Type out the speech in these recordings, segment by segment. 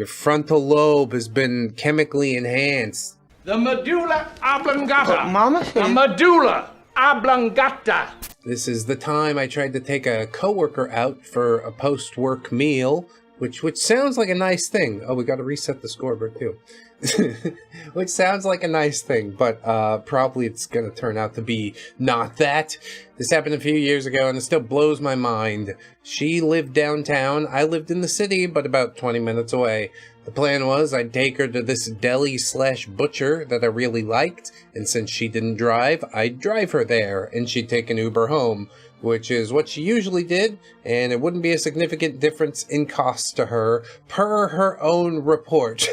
Your frontal lobe has been chemically enhanced. The medulla oblongata. Mama? The medulla oblongata. This is the time I tried to take a coworker out for a post-work meal, which sounds like a nice thing. Oh, we got to reset the scoreboard too. Which sounds like a nice thing, but probably it's going to turn out to be not that. This happened a few years ago, and it still blows my mind. She lived downtown. I lived in the city, but about 20 minutes away. The plan was I'd take her to this deli/butcher that I really liked, and since she didn't drive, I'd drive her there, and she'd take an Uber home, which is what she usually did, and it wouldn't be a significant difference in cost to her, per her own report.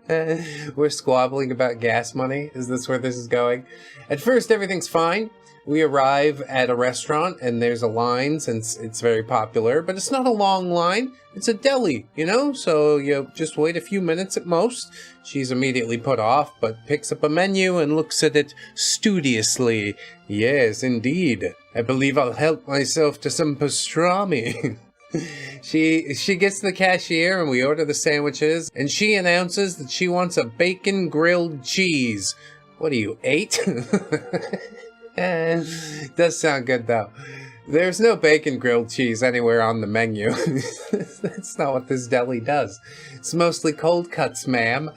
We're squabbling about gas money. Is this where this is going? At first, everything's fine. We arrive at a restaurant, and there's a line since it's very popular, but it's not a long line. It's a deli, you know? So you just wait a few minutes at most. She's immediately put off, but picks up a menu and looks at it studiously. Yes, indeed. I believe I'll help myself to some pastrami. She gets to the cashier and we order the sandwiches, and she announces that she wants a bacon grilled cheese. What are you, 8? Does sound good though. There's no bacon grilled cheese anywhere on the menu. That's not what this deli does. It's mostly cold cuts, ma'am.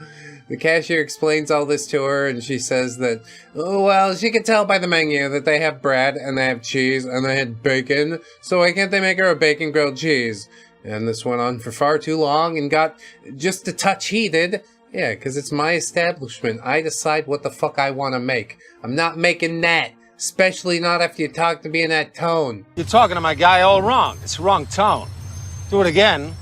The cashier explains all this to her, and she says that, oh, well, she can tell by the menu that they have bread, and they have cheese, and they had bacon, so why can't they make her a bacon grilled cheese? And this went on for far too long and got just a touch heated. Yeah, because it's my establishment. I decide what the fuck I want to make. I'm not making that. Especially not after you talk to me in that tone. You're talking to my guy all wrong. It's the wrong tone. Do it again.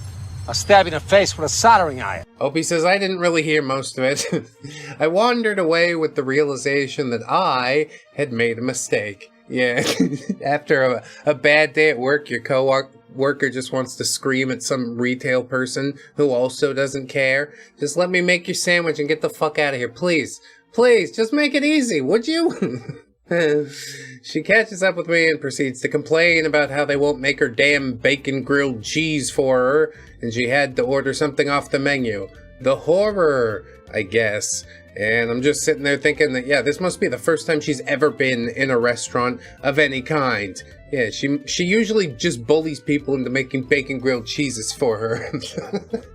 I'll stab you in the face with a soldering iron. Opie says, I didn't really hear most of it. I wandered away with the realization that I had made a mistake. Yeah, after a bad day at work, your coworker just wants to scream at some retail person who also doesn't care. Just let me make your sandwich and get the fuck out of here, please. Please, just make it easy, would you? She catches up with me and proceeds to complain about how they won't make her damn bacon grilled cheese for her, and she had to order something off the menu. The horror, I guess. And I'm just sitting there thinking that, yeah, this must be the first time she's ever been in a restaurant of any kind. Yeah, she usually just bullies people into making bacon grilled cheeses for her.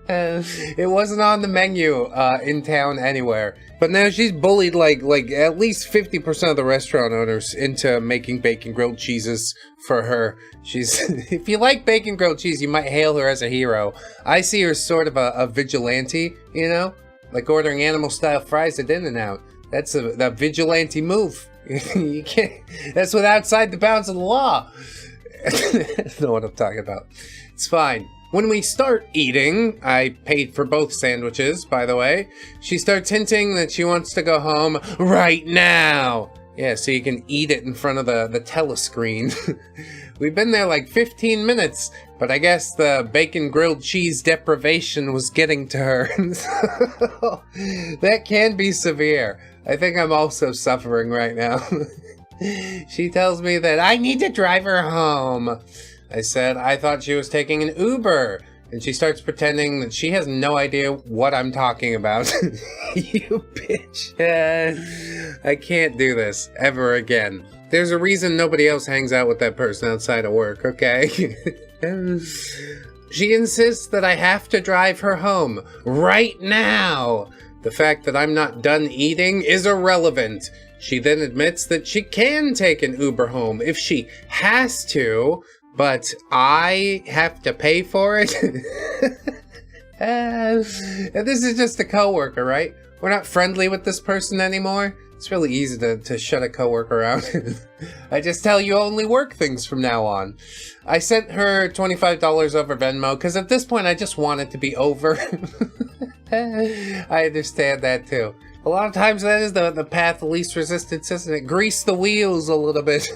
It wasn't on the menu in town anywhere. But now she's bullied like at least 50% of the restaurant owners into making bacon grilled cheeses for her. If you like bacon grilled cheese, you might hail her as a hero. I see her as sort of a vigilante, you know? Like ordering animal-style fries at In-N-Out. That's a vigilante move. You can't. That's outside the bounds of the law. I don't know what I'm talking about. It's fine. When we start eating, I paid for both sandwiches, by the way. She starts hinting that she wants to go home right now. Yeah, so you can eat it in front of the telescreen. We've been there like 15 minutes, but I guess the bacon grilled cheese deprivation was getting to her. That can be severe. I think I'm also suffering right now. She tells me that I need to drive her home. I said I thought she was taking an Uber. And she starts pretending that she has no idea what I'm talking about. You bitch. I can't do this ever again. There's a reason nobody else hangs out with that person outside of work, okay? She insists that I have to drive her home right now. The fact that I'm not done eating is irrelevant. She then admits that she can take an Uber home if she has to, but I have to pay for it? And this is just a coworker, right? We're not friendly with this person anymore. It's really easy to shut a coworker out. I just tell you only work things from now on. I sent her $25 over Venmo because at this point I just want it to be over. I understand that too. A lot of times that is the path of least resistance, isn't it? Grease the wheels a little bit.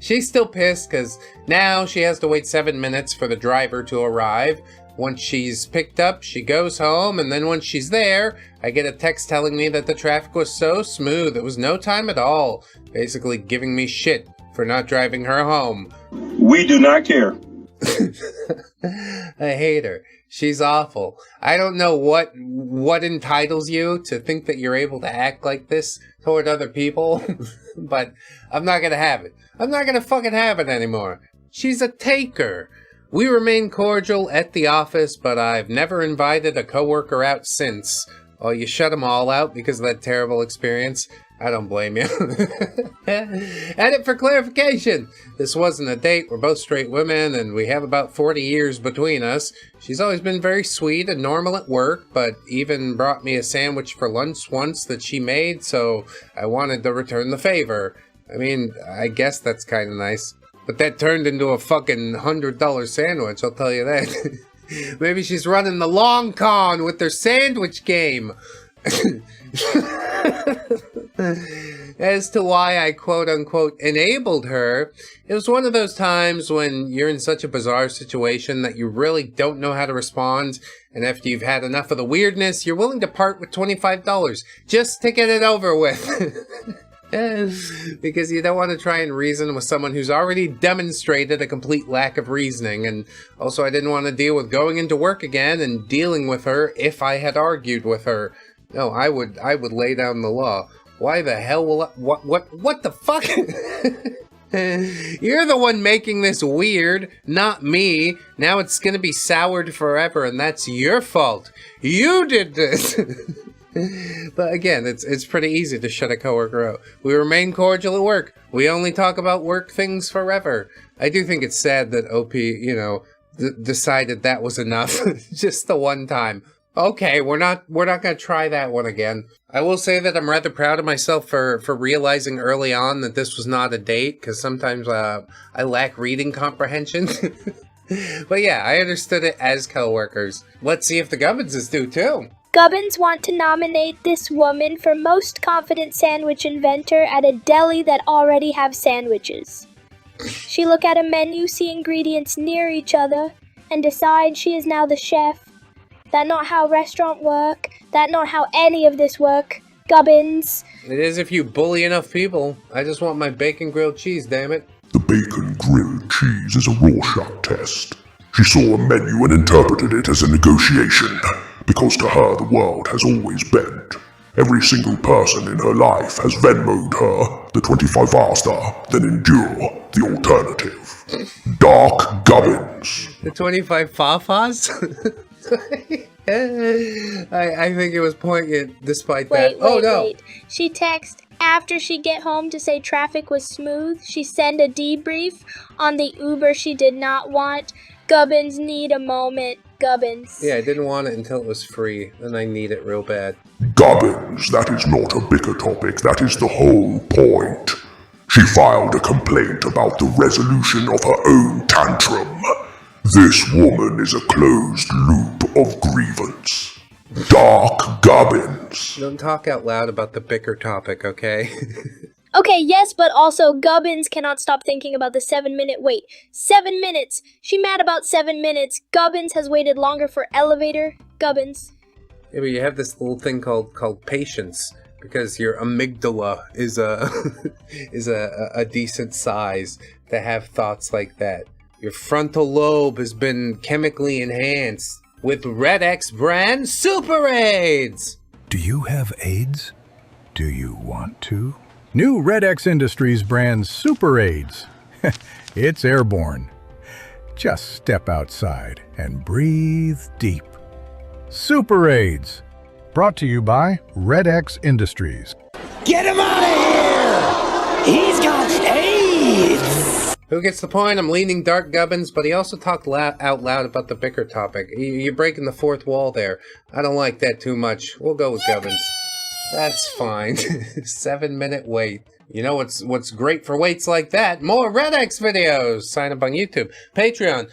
She's still pissed because now she has to wait 7 minutes for the driver to arrive. Once she's picked up, she goes home, and then once she's there, I get a text telling me that the traffic was so smooth, it was no time at all. Basically giving me shit for not driving her home. We do not care. I hate her. She's awful. I don't know what entitles you to think that you're able to act like this toward other people, but I'm not gonna have it. I'm not gonna fucking have it anymore. She's a taker. We remain cordial at the office, but I've never invited a coworker out since. Oh, you shut them all out because of that terrible experience? I don't blame you. Edit for clarification. This wasn't a date. We're both straight women, and we have about 40 years between us. She's always been very sweet and normal at work, but even brought me a sandwich for lunch once that she made, so I wanted to return the favor. I mean, I guess that's kind of nice. But that turned into a fucking $100 sandwich, I'll tell you that. Maybe she's running the long con with their sandwich game. As to why I quote-unquote enabled her, it was one of those times when you're in such a bizarre situation that you really don't know how to respond, and after you've had enough of the weirdness, you're willing to part with $25 just to get it over with. Because you don't want to try and reason with someone who's already demonstrated a complete lack of reasoning, and also I didn't want to deal with going into work again and dealing with her if I had argued with her. No, I would lay down the law. Why the hell will I, what the fuck? You're the one making this weird, not me. Now it's gonna be soured forever, and that's your fault. You did this. But again, it's pretty easy to shut a coworker out. We remain cordial at work. We only talk about work things forever. I do think it's sad that OP, decided that was enough. Just the one time. Okay, we're not gonna try that one again. I will say that I'm rather proud of myself for realizing early on that this was not a date, because sometimes I lack reading comprehension. But yeah, I understood it as coworkers. Let's see if the Gubbinses do too. Gubbins want to nominate this woman for most confident sandwich inventor at a deli that already have sandwiches. She look at a menu, see ingredients near each other, and decide she is now the chef. That not how restaurant work. That not how any of this work. Gubbins. It is if you bully enough people. I just want my bacon grilled cheese, damn it. The bacon grilled cheese is a Rorschach test. She saw a menu and interpreted it as a negotiation, because to her the world has always bent. Every single person in her life has Venmo'd her the 25 faster than endure the alternative. Dark Gubbins. The 25 fa-fas? I think it was poignant despite that. Wait. She text after she get home to say traffic was smooth. She send a debrief on the Uber she did not want. Gubbins need a moment. Gubbins. Yeah, I didn't want it until it was free, and I need it real bad. Gubbins, that is not a bicker topic, that is the whole point. She filed a complaint about the resolution of her own tantrum. This woman is a closed loop of grievance. Dark Gubbins. Don't talk out loud about the bicker topic, okay? Okay, yes, but also Gubbins cannot stop thinking about the 7-minute wait. 7 minutes! She mad about 7 minutes. Gubbins has waited longer for elevator. Gubbins. Yeah, but you have this little thing called patience, because your amygdala is a decent size to have thoughts like that. Your frontal lobe has been chemically enhanced with ReddX brand Super AIDS! Do you have AIDS? Do you want to? New ReddX Industries brand Super AIDS. It's airborne. Just step outside and breathe deep. Super AIDS. Brought to you by ReddX Industries. Get him out of here! He's got AIDS! Who gets the point? I'm leaning Dark Gubbins, but he also talked out loud about the bicker topic. You're breaking the fourth wall there. I don't like that too much. We'll go with Gubbins. That's fine. 7-minute wait. You know what's great for waits like that? More ReddX videos! Sign up on YouTube. Patreon.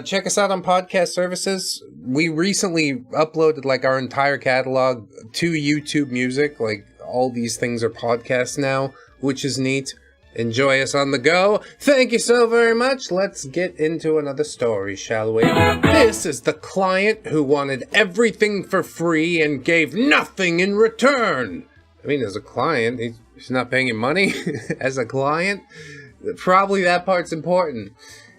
Check us out on podcast services. We recently uploaded our entire catalog to YouTube Music. All these things are podcasts now, which is neat. Enjoy us on the go. Thank you so very much. Let's get into another story, shall we? This is the client who wanted everything for free and gave nothing in return. I mean, as a client, he's not paying you money. As a client, probably that part's important.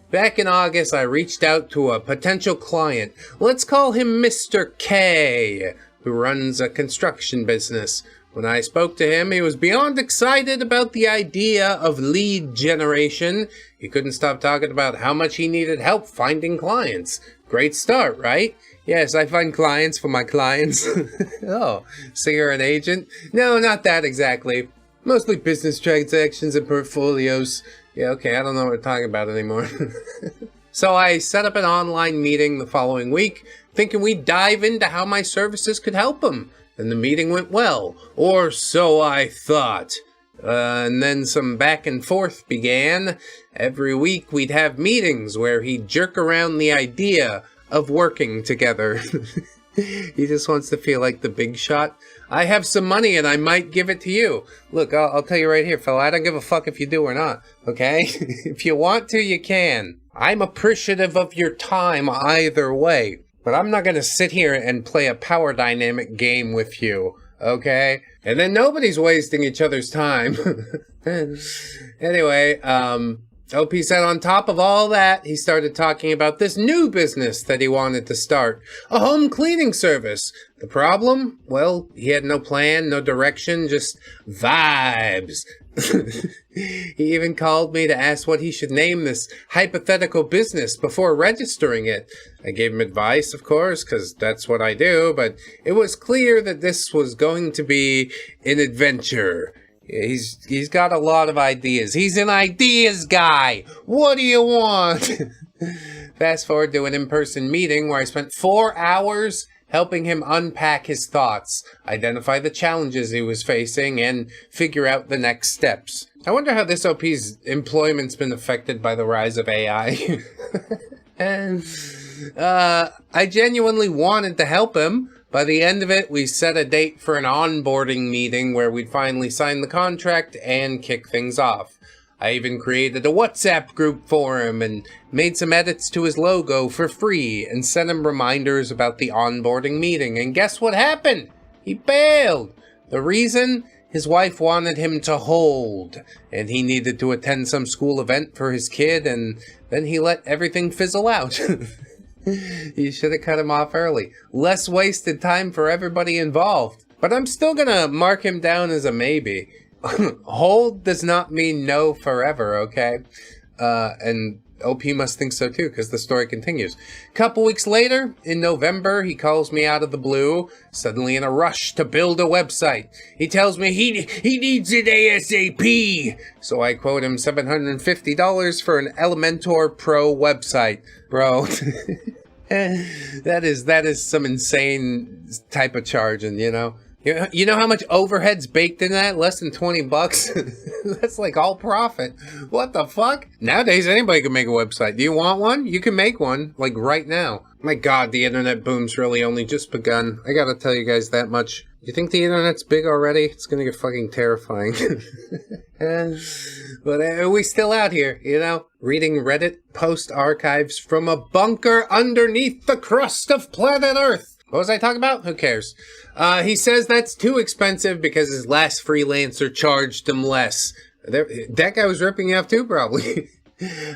Back in August, I reached out to a potential client. Let's call him Mr. K, who runs a construction business. When I spoke to him, he was beyond excited about the idea of lead generation. He couldn't stop talking about how much he needed help finding clients. Great start, right? Yes, I find clients for my clients. Oh, so you're an agent? No, not that exactly. Mostly business transactions and portfolios. Yeah, okay, I don't know what we're talking about anymore. So I set up an online meeting the following week, thinking we'd dive into how my services could help him. And the meeting went well, or so I thought. And then some back and forth began. Every week we'd have meetings where he'd jerk around the idea of working together. He just wants to feel like the big shot. I have some money and I might give it to you. Look, I'll tell you right here, fella, I don't give a fuck if you do or not, okay? If you want to, you can. I'm appreciative of your time either way, but I'm not gonna sit here and play a power dynamic game with you, okay? And then nobody's wasting each other's time. Anyway, OP said on top of all that, he started talking about this new business that he wanted to start, a home cleaning service. The problem? Well, he had no plan, no direction, just vibes. He even called me to ask what he should name this hypothetical business before registering it. I gave him advice, of course, because that's what I do, but it was clear that this was going to be an adventure. He's got a lot of ideas. He's an ideas guy. What do you want? Fast forward to an in-person meeting where I spent 4 hours helping him unpack his thoughts, identify the challenges he was facing, and figure out the next steps. I wonder how this OP's employment's been affected by the rise of AI. And I genuinely wanted to help him. By the end of it, we set a date for an onboarding meeting where we'd finally sign the contract and kick things off. I even created a WhatsApp group for him and made some edits to his logo for free and sent him reminders about the onboarding meeting. And guess what happened? He bailed. The reason? His wife wanted him to hold, and he needed to attend some school event for his kid, and then he let everything fizzle out. You should have cut him off early. Less wasted time for everybody involved. But I'm still gonna mark him down as a maybe. Hold does not mean no forever, okay? And OP must think so too, because the story continues. Couple weeks later, in November, he calls me out of the blue, suddenly in a rush to build a website. He tells me he needs it ASAP. So I quote him $750 for an Elementor Pro website. Bro, that is some insane type of charging, you know? You know how much overhead's baked in that? Less than $20? That's like all profit. What the fuck? Nowadays, anybody can make a website. Do you want one? You can make one, like right now. My god, the internet boom's really only just begun. I gotta tell you guys that much. You think the internet's big already? It's gonna get fucking terrifying. But are we still out here, you know? Reading Reddit post archives from a bunker underneath the crust of planet Earth. What was I talking about? Who cares? He says that's too expensive because his last freelancer charged him less. That guy was ripping you off too, probably.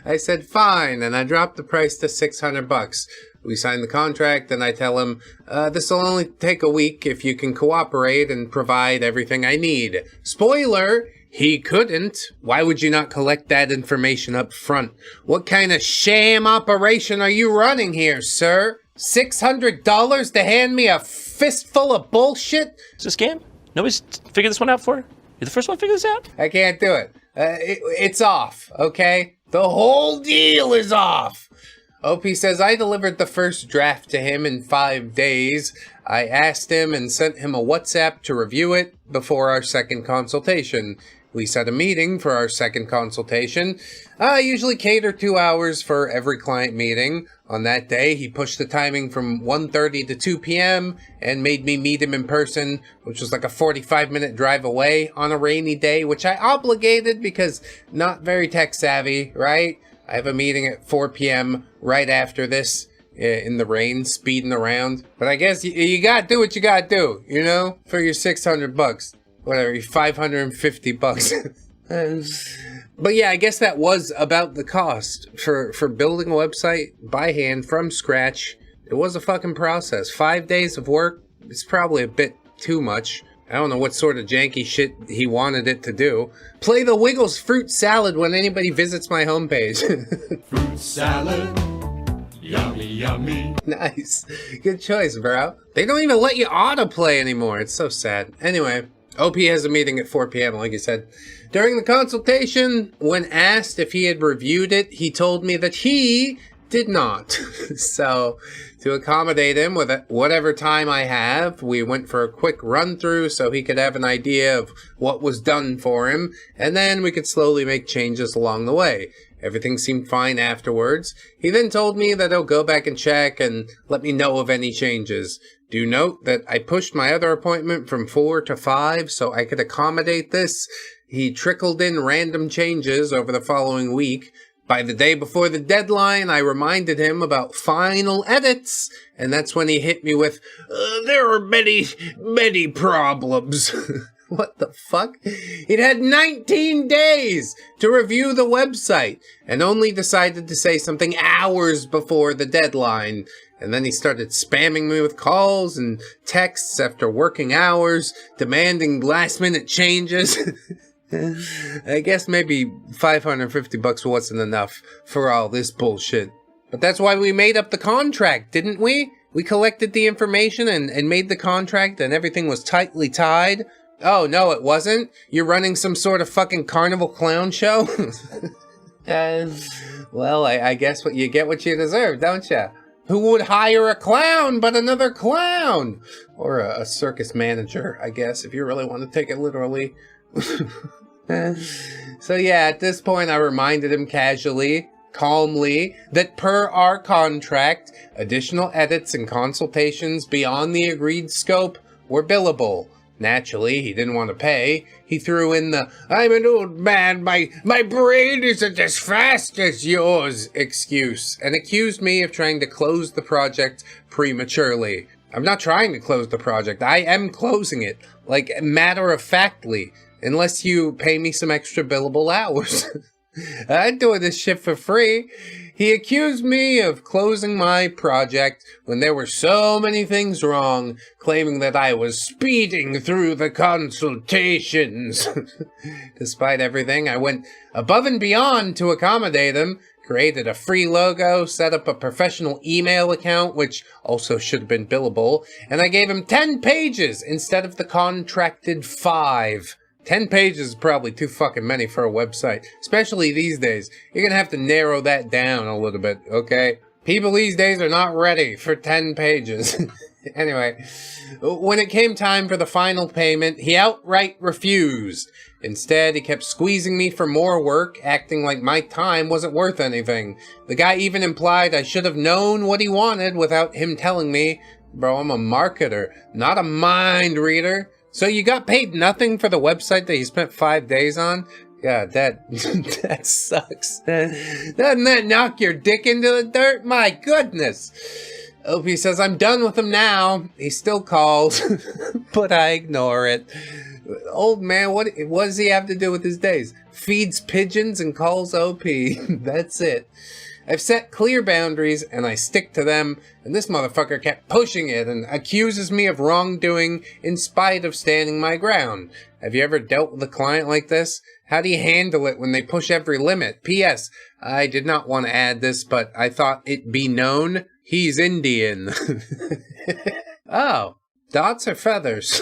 I said, fine, and I dropped the price to $600. We signed the contract, and I tell him, this will only take a week if you can cooperate and provide everything I need. Spoiler, he couldn't. Why would you not collect that information up front? What kind of sham operation are you running here, sir? $600 to hand me a fistful of bullshit? Is this a scam? Nobody's figured this one out for? You're the first one to figure this out? I can't do it. It's off, okay? The whole deal is off. OP says I delivered the first draft to him in 5 days. I asked him and sent him a WhatsApp to review it before our second consultation. We set a meeting for our second consultation. I usually cater 2 hours for every client meeting. On that day, he pushed the timing from 1:30 to 2 p.m. and made me meet him in person, which was like a 45-minute drive away on a rainy day, which I obligated because not very tech savvy, right? I have a meeting at 4 p.m. right after this in the rain, speeding around. But I guess you gotta do what you gotta do, you know, for your $600. Whatever, $550. But yeah, I guess that was about the cost for building a website by hand from scratch. It was a fucking process. 5 days of work, it's probably a bit too much. I don't know what sort of janky shit he wanted it to do. Play the Wiggles fruit salad when anybody visits my homepage. Fruit salad, yummy, yummy. Nice. Good choice, bro. They don't even let you autoplay anymore. It's so sad. Anyway, OP has a meeting at 4 p.m., like you said. During the consultation, when asked if he had reviewed it, he told me that he did not. So, to accommodate him with whatever time I have, we went for a quick run through so he could have an idea of what was done for him, and then we could slowly make changes along the way. Everything seemed fine afterwards. He then told me that he'll go back and check and let me know of any changes. Do note that I pushed my other appointment from 4 to 5 so I could accommodate this. He trickled in random changes over the following week. By the day before the deadline, I reminded him about final edits, and that's when he hit me with, there are many problems. What the fuck? He'd had 19 days to review the website, and only decided to say something hours before the deadline. And then he started spamming me with calls and texts after working hours, demanding last-minute changes. I guess maybe $550 wasn't enough for all this bullshit. But that's why we made up the contract, didn't we? We collected the information and made the contract and everything was tightly tied. Oh, no, it wasn't? You're running some sort of fucking carnival clown show? Well, I guess you get what you deserve, don't you? Who would hire a clown but another clown? Or a circus manager, I guess, if you really want to take it literally. So yeah, at this point I reminded him casually, calmly, that per our contract, additional edits and consultations beyond the agreed scope were billable. Naturally, he didn't want to pay. He threw in the, I'm an old man, my brain isn't as fast as yours excuse, and accused me of trying to close the project prematurely. I'm not trying to close the project. I am closing it, like matter-of-factly. Unless you pay me some extra billable hours. I'm doing this shit for free. He accused me of closing my project when there were so many things wrong, claiming that I was speeding through the consultations. Despite everything, I went above and beyond to accommodate him, created a free logo, set up a professional email account, which also should have been billable, and I gave him 10 pages instead of the contracted 5. 10 pages is probably too fucking many for a website, especially these days. You're gonna have to narrow that down a little bit, okay? People these days are not ready for 10 pages. Anyway, when it came time for the final payment, he outright refused. Instead, he kept squeezing me for more work, acting like my time wasn't worth anything. The guy even implied I should have known what he wanted without him telling me. Bro, I'm a marketer, not a mind reader. So you got paid nothing for the website that you spent 5 days on? God, that sucks. Doesn't that knock your dick into the dirt? My goodness. Opie says, I'm done with him now. He still calls, but I ignore it. Old man, what does he have to do with his days? Feeds pigeons and calls OP. That's it. I've set clear boundaries, and I stick to them, and this motherfucker kept pushing it and accuses me of wrongdoing in spite of standing my ground. Have you ever dealt with a client like this? How do you handle it when they push every limit? P.S. I did not want to add this, but I thought it be known he's Indian. Oh, dots or feathers?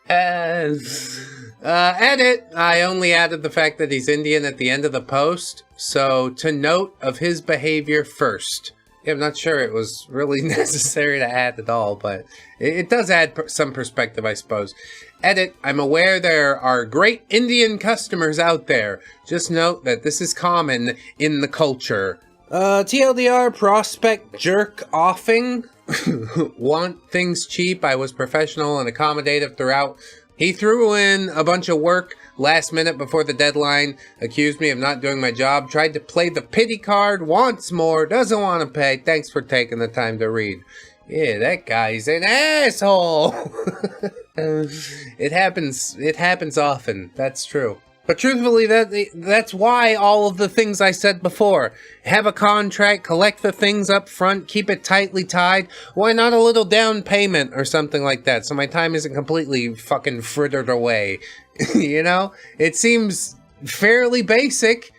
Edit. I only added the fact that he's Indian at the end of the post, so to note of his behavior first. Yeah, I'm not sure it was really necessary to add at all, but it does add some perspective, I suppose. Edit. I'm aware there are great Indian customers out there. Just note that this is common in the culture. TLDR, prospect jerk offing. Want things cheap. I was professional and accommodative throughout. He threw in a bunch of work last minute before the deadline, accused me of not doing my job, tried to play the pity card, wants more, doesn't want to pay. Thanks for taking the time to read. Yeah, that guy's an asshole. It happens often. That's true. But truthfully, that's why all of the things I said before. Have a contract, collect the things up front, keep it tightly tied. Why not a little down payment or something like that, so my time isn't completely fucking frittered away? You know? It seems fairly basic,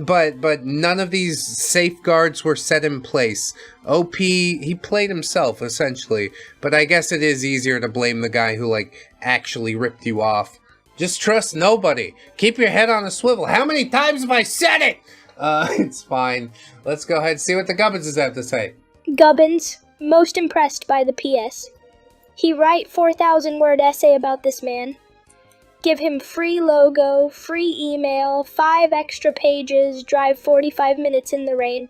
but none of these safeguards were set in place. OP, he played himself, essentially. But I guess it is easier to blame the guy who, actually ripped you off. Just trust nobody. Keep your head on a swivel. How many times have I said it? It's fine. Let's go ahead and see what the Gubbins have to say. Gubbins, most impressed by the PS. He write 4,000-word essay about this man. Give him free logo, free email, 5 extra pages, drive 45 minutes in the rain.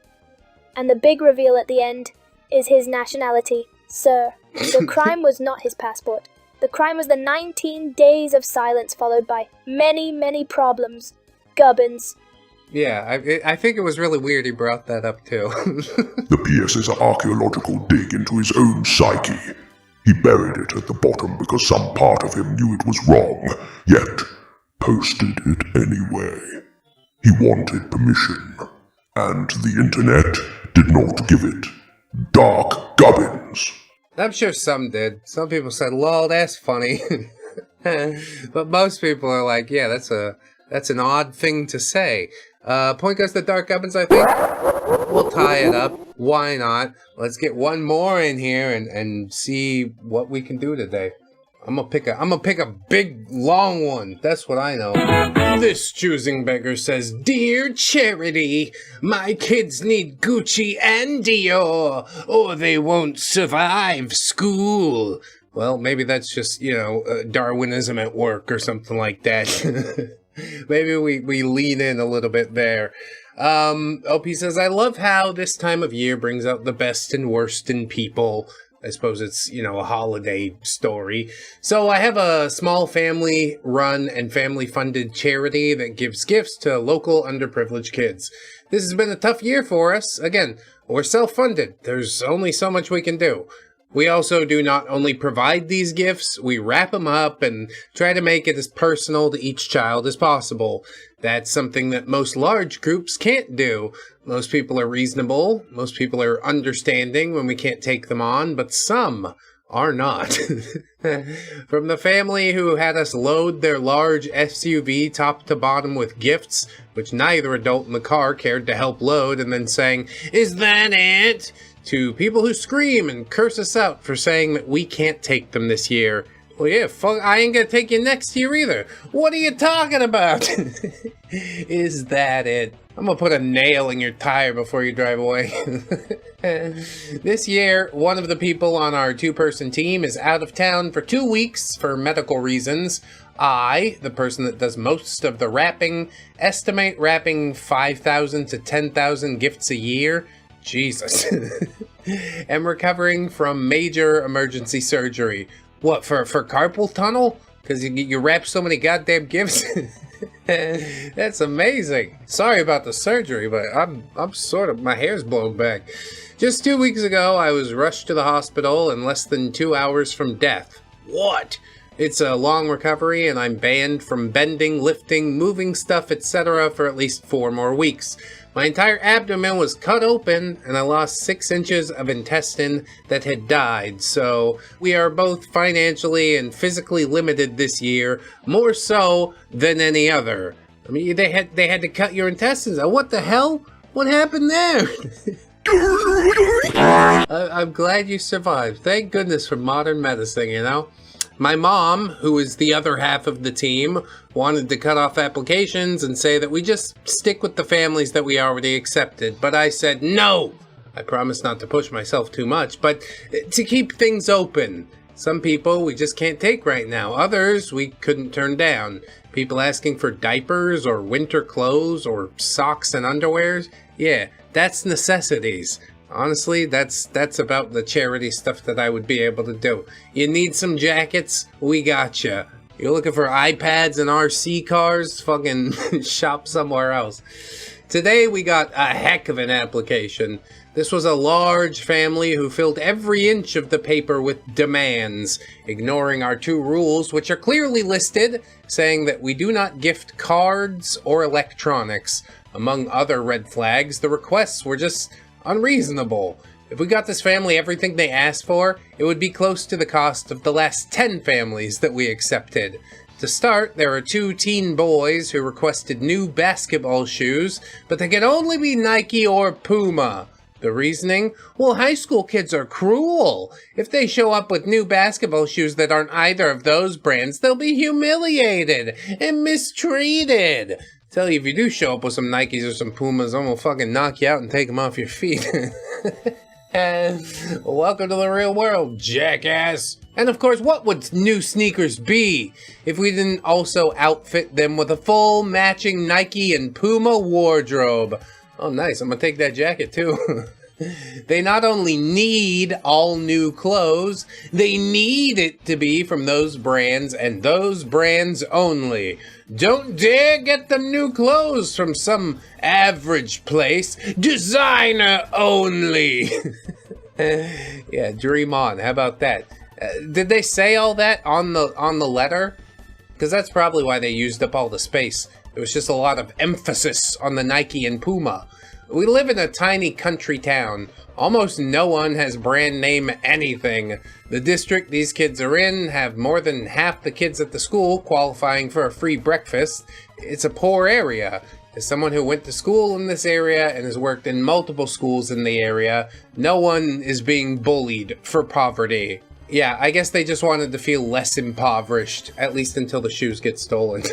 And the big reveal at the end is his nationality. Sir, the crime was not his passport. The crime was the 19 days of silence followed by many, many problems. Gubbins. Yeah, I think it was really weird he brought that up, too. The PS is an archaeological dig into his own psyche. He buried it at the bottom because some part of him knew it was wrong, yet posted it anyway. He wanted permission, and the internet did not give it. Dark Gubbins. I'm sure some did. Some people said, lol, that's funny. But most people are like, yeah, that's an odd thing to say. Point goes to Dark Gubbins, I think. We'll tie it up. Why not? Let's get one more in here and see what we can do today. I'm gonna pick a big, long one. That's what I know. This choosing beggar says, Dear Charity, my kids need Gucci and Dior, or they won't survive school. Well, maybe that's just, Darwinism at work or something like that. Maybe we lean in a little bit there. OP says, I love how this time of year brings out the best and worst in people. I suppose it's, a holiday story. So I have a small family-run and family-funded charity that gives gifts to local underprivileged kids. This has been a tough year for us. Again, we're self-funded. There's only so much we can do. We also do not only provide these gifts, we wrap them up and try to make it as personal to each child as possible. That's something that most large groups can't do. Most people are reasonable, most people are understanding when we can't take them on, but some are not. From the family who had us load their large SUV top to bottom with gifts, which neither adult in the car cared to help load, and then saying, Is that it? To people who scream and curse us out for saying that we can't take them this year. Well, yeah, fuck, I ain't gonna take you next year either. What are you talking about? Is that it? I'm gonna put a nail in your tire before you drive away. This year, one of the people on our 2-person team is out of town for 2 weeks for medical reasons. I, the person that does most of the wrapping, estimate wrapping 5,000 to 10,000 gifts a year. Jesus. Am recovering from major emergency surgery. What, for carpal tunnel? Because you wrap so many goddamn gifts? That's amazing. Sorry about the surgery, but I'm sort of, my hair's blown back. Just 2 weeks ago, I was rushed to the hospital in less than 2 hours from death. What? It's a long recovery, and I'm banned from bending, lifting, moving stuff, etc. for at least 4 more weeks. My entire abdomen was cut open, and I lost 6 inches of intestine that had died, so we are both financially and physically limited this year, more so than any other. I mean, they had to cut your intestines out. What the hell? What happened there? I'm glad you survived. Thank goodness for modern medicine, My mom, who is the other half of the team, wanted to cut off applications and say that we just stick with the families that we already accepted. But I said no. I promised not to push myself too much, but to keep things open. Some people we just can't take right now. Others we couldn't turn down. People asking for diapers or winter clothes or socks and underwears. Yeah, that's necessities. Honestly, that's about the charity stuff that I would be able to do. You need some jackets? We gotcha. You're looking for iPads and RC cars? Fucking shop somewhere else. Today we got a heck of an application. This was a large family who filled every inch of the paper with demands, ignoring our 2 rules, which are clearly listed, saying that we do not gift cards or electronics. Among other red flags, the requests were just unreasonable. If we got this family everything they asked for, it would be close to the cost of the last 10 families that we accepted. To start, there are 2 teen boys who requested new basketball shoes, but they can only be Nike or Puma. The reasoning? Well, high school kids are cruel. If they show up with new basketball shoes that aren't either of those brands, they'll be humiliated and mistreated. Tell you, if you do show up with some Nikes or some Pumas, I'm gonna fucking knock you out and take them off your feet. Welcome to the real world, jackass. And of course, what would new sneakers be if we didn't also outfit them with a full matching Nike and Puma wardrobe? Oh, nice. I'm gonna take that jacket too. They not only need all new clothes, they need it to be from those brands and those brands only. Don't dare get them new clothes from some average place. Designer only. Yeah, dream on. How about that? Did they say all that on the letter? Because that's probably why they used up all the space. There was just a lot of emphasis on the Nike and Puma. We live in a tiny country town. Almost no one has brand name anything. The district these kids are in have more than half the kids at the school qualifying for a free breakfast. It's a poor area. As someone who went to school in this area and has worked in multiple schools in the area, no one is being bullied for poverty. Yeah, I guess they just wanted to feel less impoverished, at least until the shoes get stolen.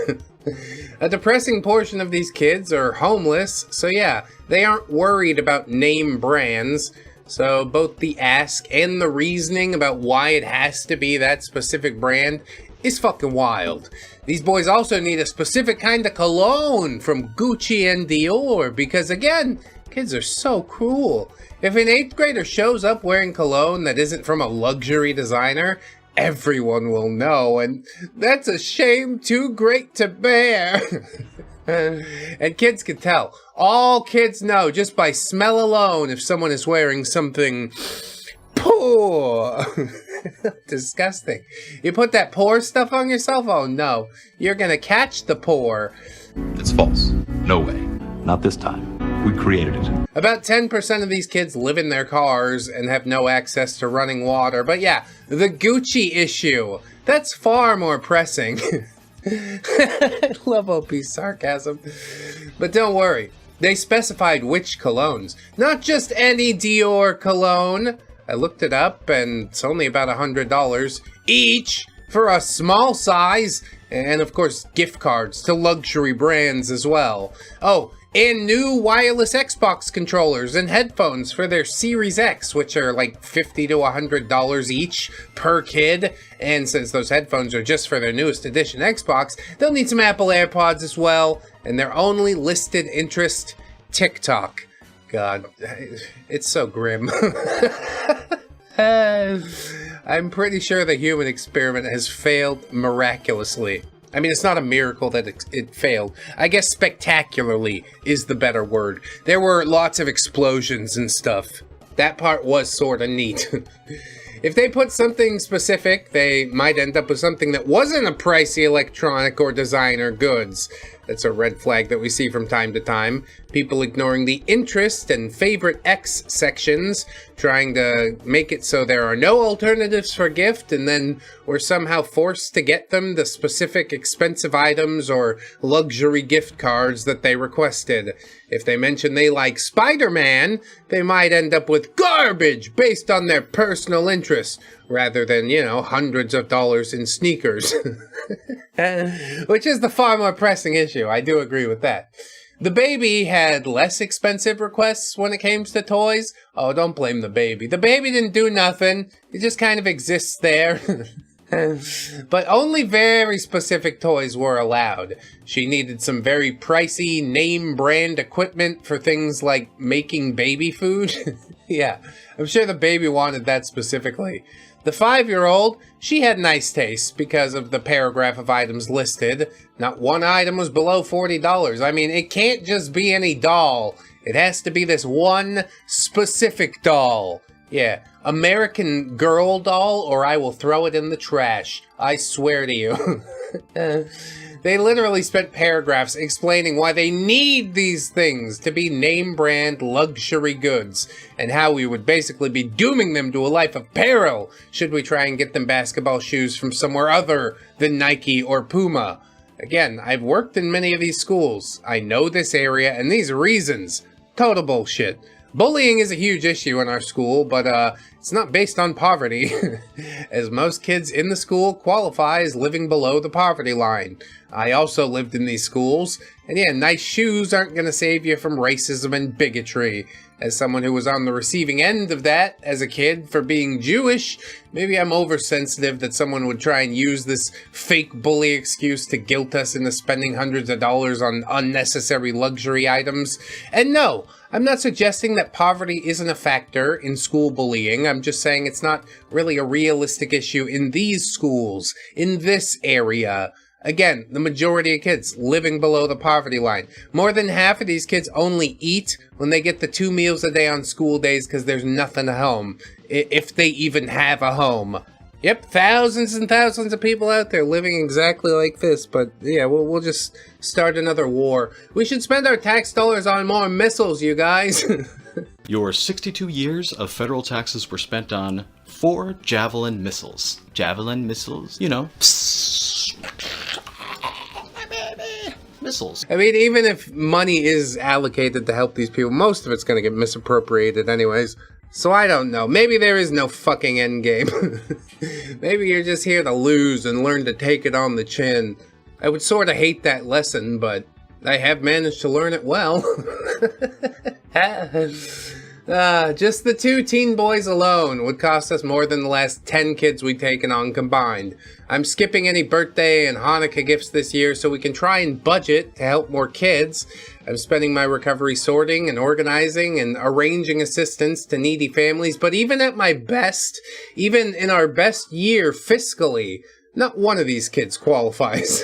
A depressing portion of these kids are homeless, so yeah, they aren't worried about name brands. So both the ask and the reasoning about why it has to be that specific brand is fucking wild. These boys also need a specific kind of cologne from Gucci and Dior because, again, kids are so cruel. If an 8th grader shows up wearing cologne that isn't from a luxury designer, everyone will know, and that's a shame too great to bear. And kids can tell. All kids know just by smell alone if someone is wearing something poor. Disgusting. You put that poor stuff on yourself? Oh no. You're gonna catch the poor. It's false. No way. Not this time. We created it. About 10% of these kids live in their cars and have no access to running water. But yeah, the Gucci issue. That's far more pressing. I love OP's sarcasm. But don't worry. They specified which colognes. Not just any Dior cologne. I looked it up and it's only about $100 each for a small size. And of course, gift cards to luxury brands as well. Oh, and new wireless Xbox controllers and headphones for their Series X, which are like $50 to $100 each per kid. And since those headphones are just for their newest edition Xbox, they'll need some Apple AirPods as well. And their only listed interest, TikTok. God, it's so grim. I'm pretty sure the human experiment has failed miraculously. I mean, it's not a miracle that it failed. I guess spectacularly is the better word. There were lots of explosions and stuff. That part was sort of neat. If they put something specific, they might end up with something that wasn't a pricey electronic or designer goods. That's a red flag that we see from time to time. People ignoring the interest and favorite X sections, trying to make it so there are no alternatives for gift, and then we're somehow forced to get them the specific expensive items or luxury gift cards that they requested. If they mention they like Spider-Man, they might end up with garbage based on their personal interests, rather than, you know, hundreds of dollars in sneakers. Which is the far more pressing issue, I do agree with that. The baby had less expensive requests when it came to toys. Oh, don't blame the baby. The baby didn't do nothing. It just kind of exists there. But only very specific toys were allowed. She needed some very pricey name brand equipment for things like making baby food. Yeah, I'm sure the baby wanted that specifically. The 5-year-old, she had nice taste because of the paragraph of items listed. Not one item was below $40. I mean, it can't just be any doll. It has to be this one specific doll. Yeah, American Girl doll, or I will throw it in the trash. I swear to you. They literally spent paragraphs explaining why they need these things to be name-brand luxury goods, and how we would basically be dooming them to a life of peril should we try and get them basketball shoes from somewhere other than Nike or Puma. Again, I've worked in many of these schools. I know this area and these reasons. Total bullshit. Bullying is a huge issue in our school, but it's not based on poverty, as most kids in the school qualify as living below the poverty line. I also lived in these schools, and yeah, nice shoes aren't going to save you from racism and bigotry. As someone who was on the receiving end of that as a kid for being Jewish, maybe I'm oversensitive that someone would try and use this fake bully excuse to guilt us into spending hundreds of dollars on unnecessary luxury items. And no, I'm not suggesting that poverty isn't a factor in school bullying. I'm just saying it's not really a realistic issue in these schools, in this area. Again, the majority of kids living below the poverty line. More than half of these kids only eat when they get the 2 meals a day on school days because there's nothing at home, if they even have a home. Yep, thousands and thousands of people out there living exactly like this, but yeah, we'll just start another war. We should spend our tax dollars on more missiles, you guys. Your 62 years of federal taxes were spent on 4 Javelin missiles. Javelin missiles, you know, missiles. I mean, even if money is allocated to help these people, most of it's going to get misappropriated anyways. So I don't know. Maybe there is no fucking end game. Maybe you're just here to lose and learn to take it on the chin. I would sort of hate that lesson, but I have managed to learn it well. Just the 2 teen boys alone would cost us more than the last 10 kids we've taken on combined. I'm skipping any birthday and Hanukkah gifts this year so we can try and budget to help more kids. I'm spending my recovery sorting and organizing and arranging assistance to needy families, but even at my best, even in our best year fiscally, not one of these kids qualifies.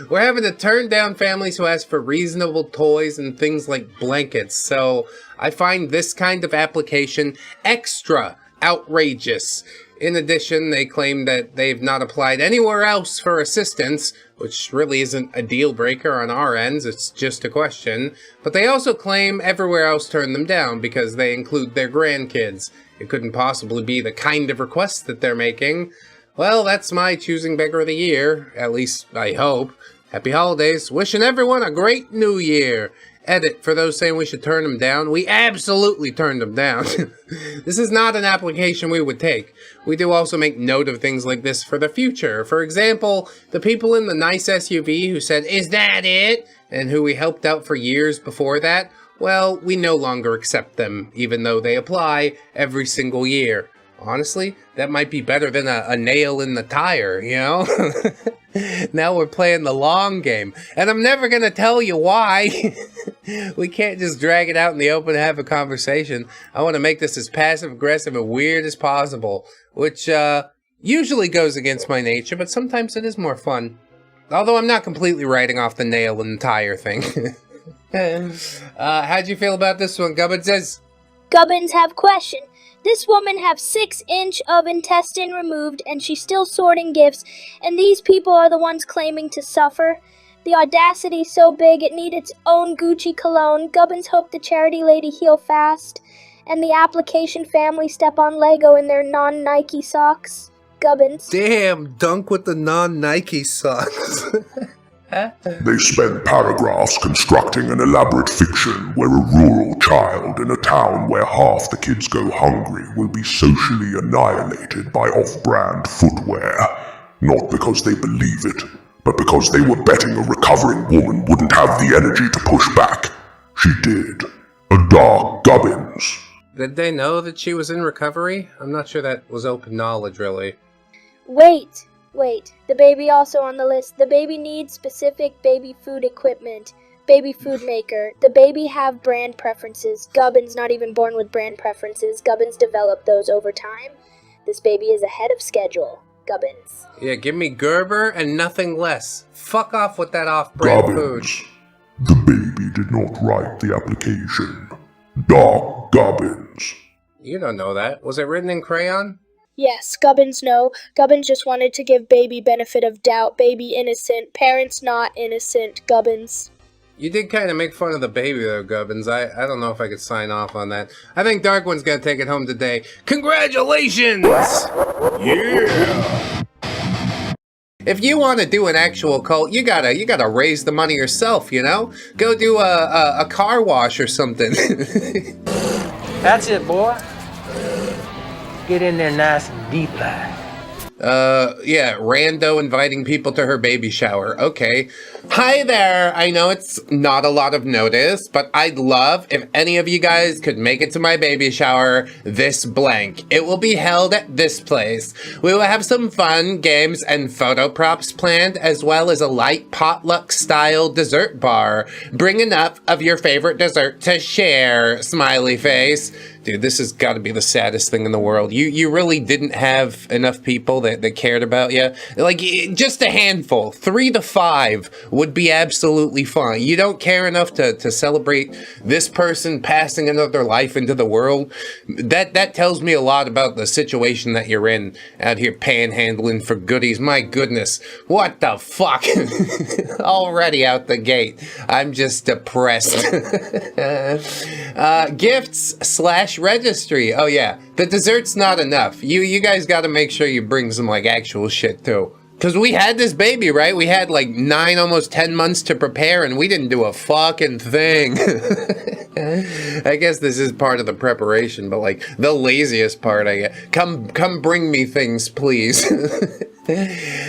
We're having to turn down families who ask for reasonable toys and things like blankets, so I find this kind of application extra outrageous. In addition, they claim that they've not applied anywhere else for assistance, which really isn't a deal breaker on our ends, it's just a question. But they also claim everywhere else turned them down because they include their grandkids. It couldn't possibly be the kind of request that they're making. Well, that's my Choosing Beggar of the Year, at least I hope. Happy holidays, wishing everyone a great new year. Edit, for those saying we should turn them down, we absolutely turned them down. This is not an application we would take. We do also make note of things like this for the future. For example, the people in the nice SUV who said, "Is that it?" and who we helped out for years before that, well, we no longer accept them, even though they apply every single year. Honestly, that might be better than a nail in the tire, you know? Now we're playing the long game. And I'm never going to tell you why. We can't just drag it out in the open and have a conversation. I want to make this as passive-aggressive and weird as possible, which usually goes against my nature, but sometimes it is more fun. Although I'm not completely writing off the nail in the tire thing. How'd you feel about this one, Gubbins says? Gubbins have question. This woman have 6-inch of intestine removed and she's still sorting gifts, and these people are the ones claiming to suffer. The audacity so big it need its own Gucci cologne. Gubbins hope the charity lady heal fast, and the application family step on Lego in their non-Nike socks. Gubbins. Damn, dunk with the non-Nike socks. They spend paragraphs constructing an elaborate fiction where a rural child in a town where half the kids go hungry will be socially annihilated by off-brand footwear. Not because they believe it, but because they were betting a recovering woman wouldn't have the energy to push back. She did. A dark Gubbins. Did they know that she was in recovery? I'm not sure that was open knowledge, really. Wait, the baby also on the list. The baby needs specific baby food equipment. Baby food maker. The baby have brand preferences. Gubbins not even born with brand preferences. Gubbins developed those over time. This baby is ahead of schedule. Gubbins. Yeah, give me Gerber and nothing less. Fuck off with that off-brand food. Gubbins. The baby did not write the application. Doc Gubbins. You don't know that. Was it written in crayon? Yes, Gubbins no. Gubbins just wanted to give baby benefit of doubt. Baby innocent. Parents not innocent. Gubbins. You did kind of make fun of the baby though, Gubbins. I don't know if I could sign off on that. I think Dark One's gonna take it home today. Congratulations! Yeah! If you want to do an actual cult, you gotta raise the money yourself, you know? Go do a car wash or something. That's it, boy. Get in there nice and deep like. Yeah, rando inviting people to her baby shower. Okay. Hi there. I know it's not a lot of notice, but I'd love if any of you guys could make it to my baby shower this blank. It will be held at this place. We will have some fun games and photo props planned, as well as a light potluck style dessert bar. Bring enough of your favorite dessert to share, smiley face. Dude, this has got to be the saddest thing in the world. You really didn't have enough people that cared about you. Like, just a handful. 3 to 5 would be absolutely fine. You don't care enough to celebrate this person passing another life into the world. That tells me a lot about the situation that you're in out here panhandling for goodies. My goodness. What the fuck? Already out the gate. I'm just depressed. Gifts/registry. Oh yeah, the dessert's not enough. You guys got to make sure you bring some like actual shit too. Cause we had this baby, right? We had like 9, almost 10 months to prepare, and we didn't do a fucking thing. I guess this is part of the preparation, but like the laziest part, I get. Come bring me things, please.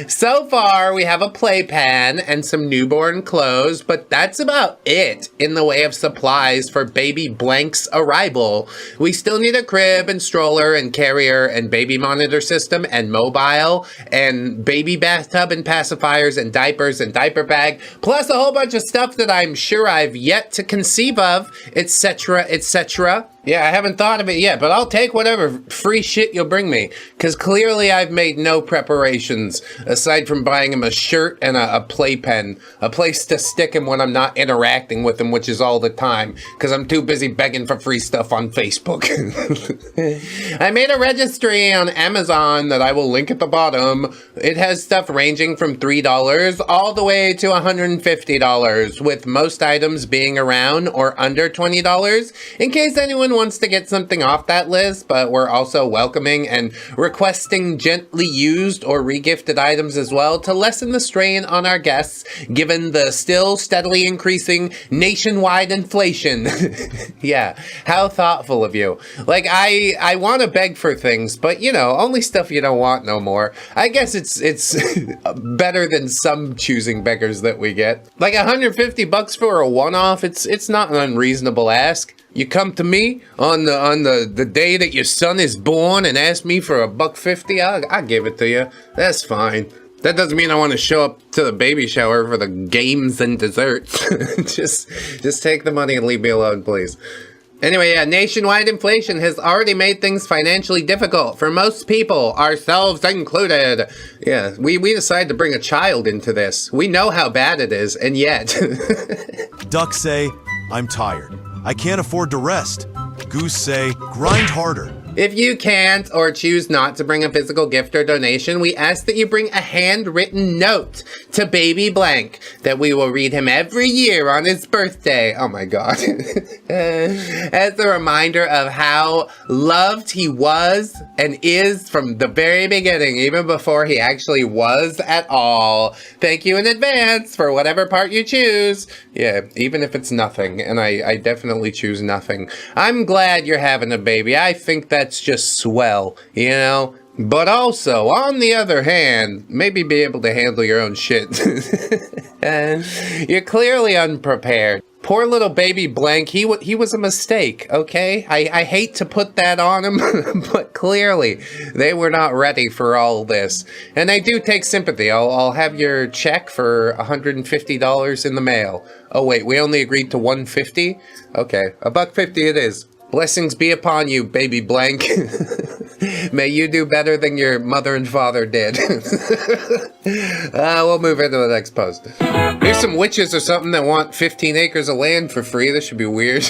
So far, we have a playpen and some newborn clothes, but that's about it in the way of supplies for baby blank's arrival. We still need a crib and stroller and carrier and baby monitor system and mobile and baby bathtub and pacifiers and diapers and diaper bag, plus a whole bunch of stuff that I'm sure I've yet to conceive of, etc., etc. Yeah, I haven't thought of it yet, but I'll take whatever free shit you'll bring me, because clearly I've made no preparations, aside from buying him a shirt and a playpen, a place to stick him when I'm not interacting with him, which is all the time, because I'm too busy begging for free stuff on Facebook. I made a registry on Amazon that I will link at the bottom. It has stuff ranging from $3 all the way to $150, with most items being around or under $20, in case anyone wants to get something off that list, but we're also welcoming and requesting gently used or regifted items as well to lessen the strain on our guests, given the still steadily increasing nationwide inflation. Yeah, how thoughtful of you. Like, I want to beg for things, but you know, only stuff you don't want no more. I guess it's better than some choosing beggars that we get. Like $150 for a one-off, it's not an unreasonable ask. You come to me on the day that your son is born and ask me for $150, I'll give it to you. That's fine. That doesn't mean I want to show up to the baby shower for the games and desserts. just take the money and leave me alone, please. Anyway, yeah, nationwide inflation has already made things financially difficult for most people, ourselves included. Yeah, we decided to bring a child into this. We know how bad it is, and yet. Ducks say, I'm tired. I can't afford to rest. Goose say, grind harder. If you can't or choose not to bring a physical gift or donation, we ask that you bring a handwritten note to Baby Blank that we will read him every year on his birthday. Oh my God. As a reminder of how loved he was and is from the very beginning, even before he actually was at all. Thank you in advance for whatever part you choose. Yeah, even if it's nothing, and I definitely choose nothing. I'm glad you're having a baby. I think that's just swell, you know? But also, on the other hand, maybe be able to handle your own shit. You're clearly unprepared. Poor little baby Blank, he was a mistake, okay? I hate to put that on him, but clearly they were not ready for all this. And I do take sympathy. I'll have your check for $150 in the mail. Oh wait, we only agreed to $150? Okay, $150 it is. Blessings be upon you, Baby Blank. May you do better than your mother and father did. We'll move into the next post. Here's some witches or something that want 15 acres of land for free. This should be weird.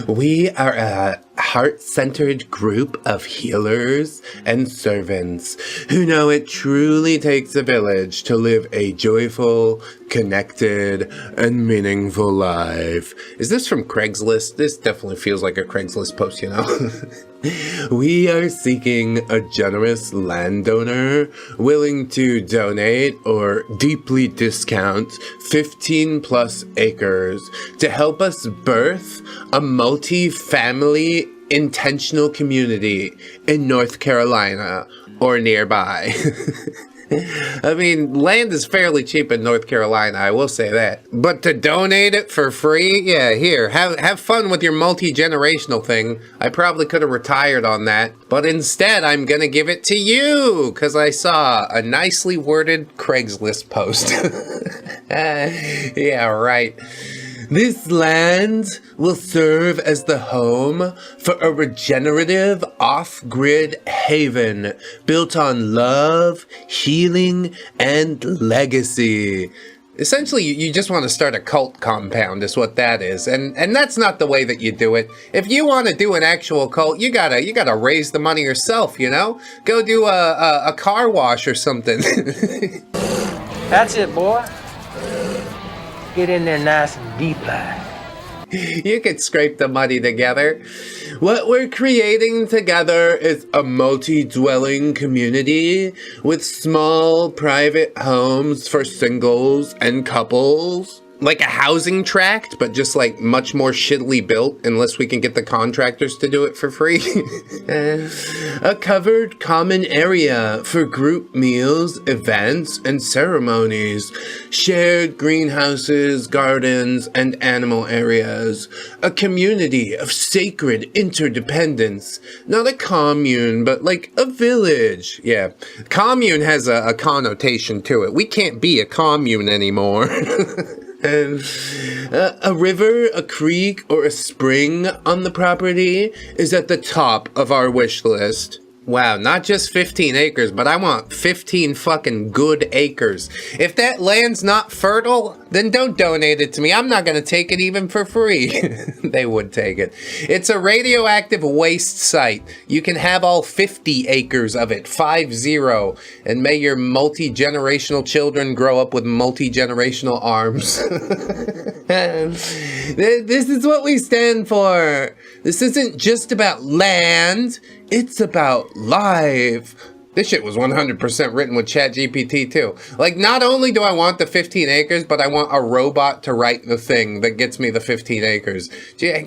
We are a heart-centered group of healers and servants who know it truly takes a village to live a joyful, connected, and meaningful life. Is this from Craigslist? This definitely feels like a Craigslist post, you know? We are seeking a generous landowner willing to donate or deeply discount 15 plus acres to help us birth a multi-family intentional community in North Carolina or nearby. I mean, land is fairly cheap in North Carolina, I will say that. But to donate it for free? Yeah, here, have fun with your multi-generational thing. I probably could have retired on that. But instead, I'm gonna give it to you, because I saw a nicely worded Craigslist post. Yeah, right. This land will serve as the home for a regenerative off-grid haven built on love, healing, and legacy. Essentially, you just want to start a cult compound is what that is. And that's not the way that you do it. If you want to do an actual cult, you gotta raise the money yourself, you know? Go do a car wash or something. That's it, boy. Get in there nice and deep like. You could scrape the money together. What we're creating together is a multi-dwelling community with small private homes for singles and couples. Like a housing tract, but just like much more shittily built, unless we can get the contractors to do it for free. A covered common area for group meals, events, and ceremonies. Shared greenhouses, gardens, and animal areas. A community of sacred interdependence. Not a commune, but like a village. Yeah, commune has a connotation to it. We can't be a commune anymore. A river, a creek, or a spring on the property is at the top of our wish list. Wow, not just 15 acres, but I want 15 fucking good acres. If that land's not fertile, then don't donate it to me. I'm not gonna take it even for free. They would take it. It's a radioactive waste site. You can have all 50 acres of it, 50, and may your multi-generational children grow up with multi-generational arms. This is what we stand for. This isn't just about land. It's about life. This shit was 100% written with ChatGPT too. Like, not only do I want the 15 acres, but I want a robot to write the thing that gets me the 15 acres.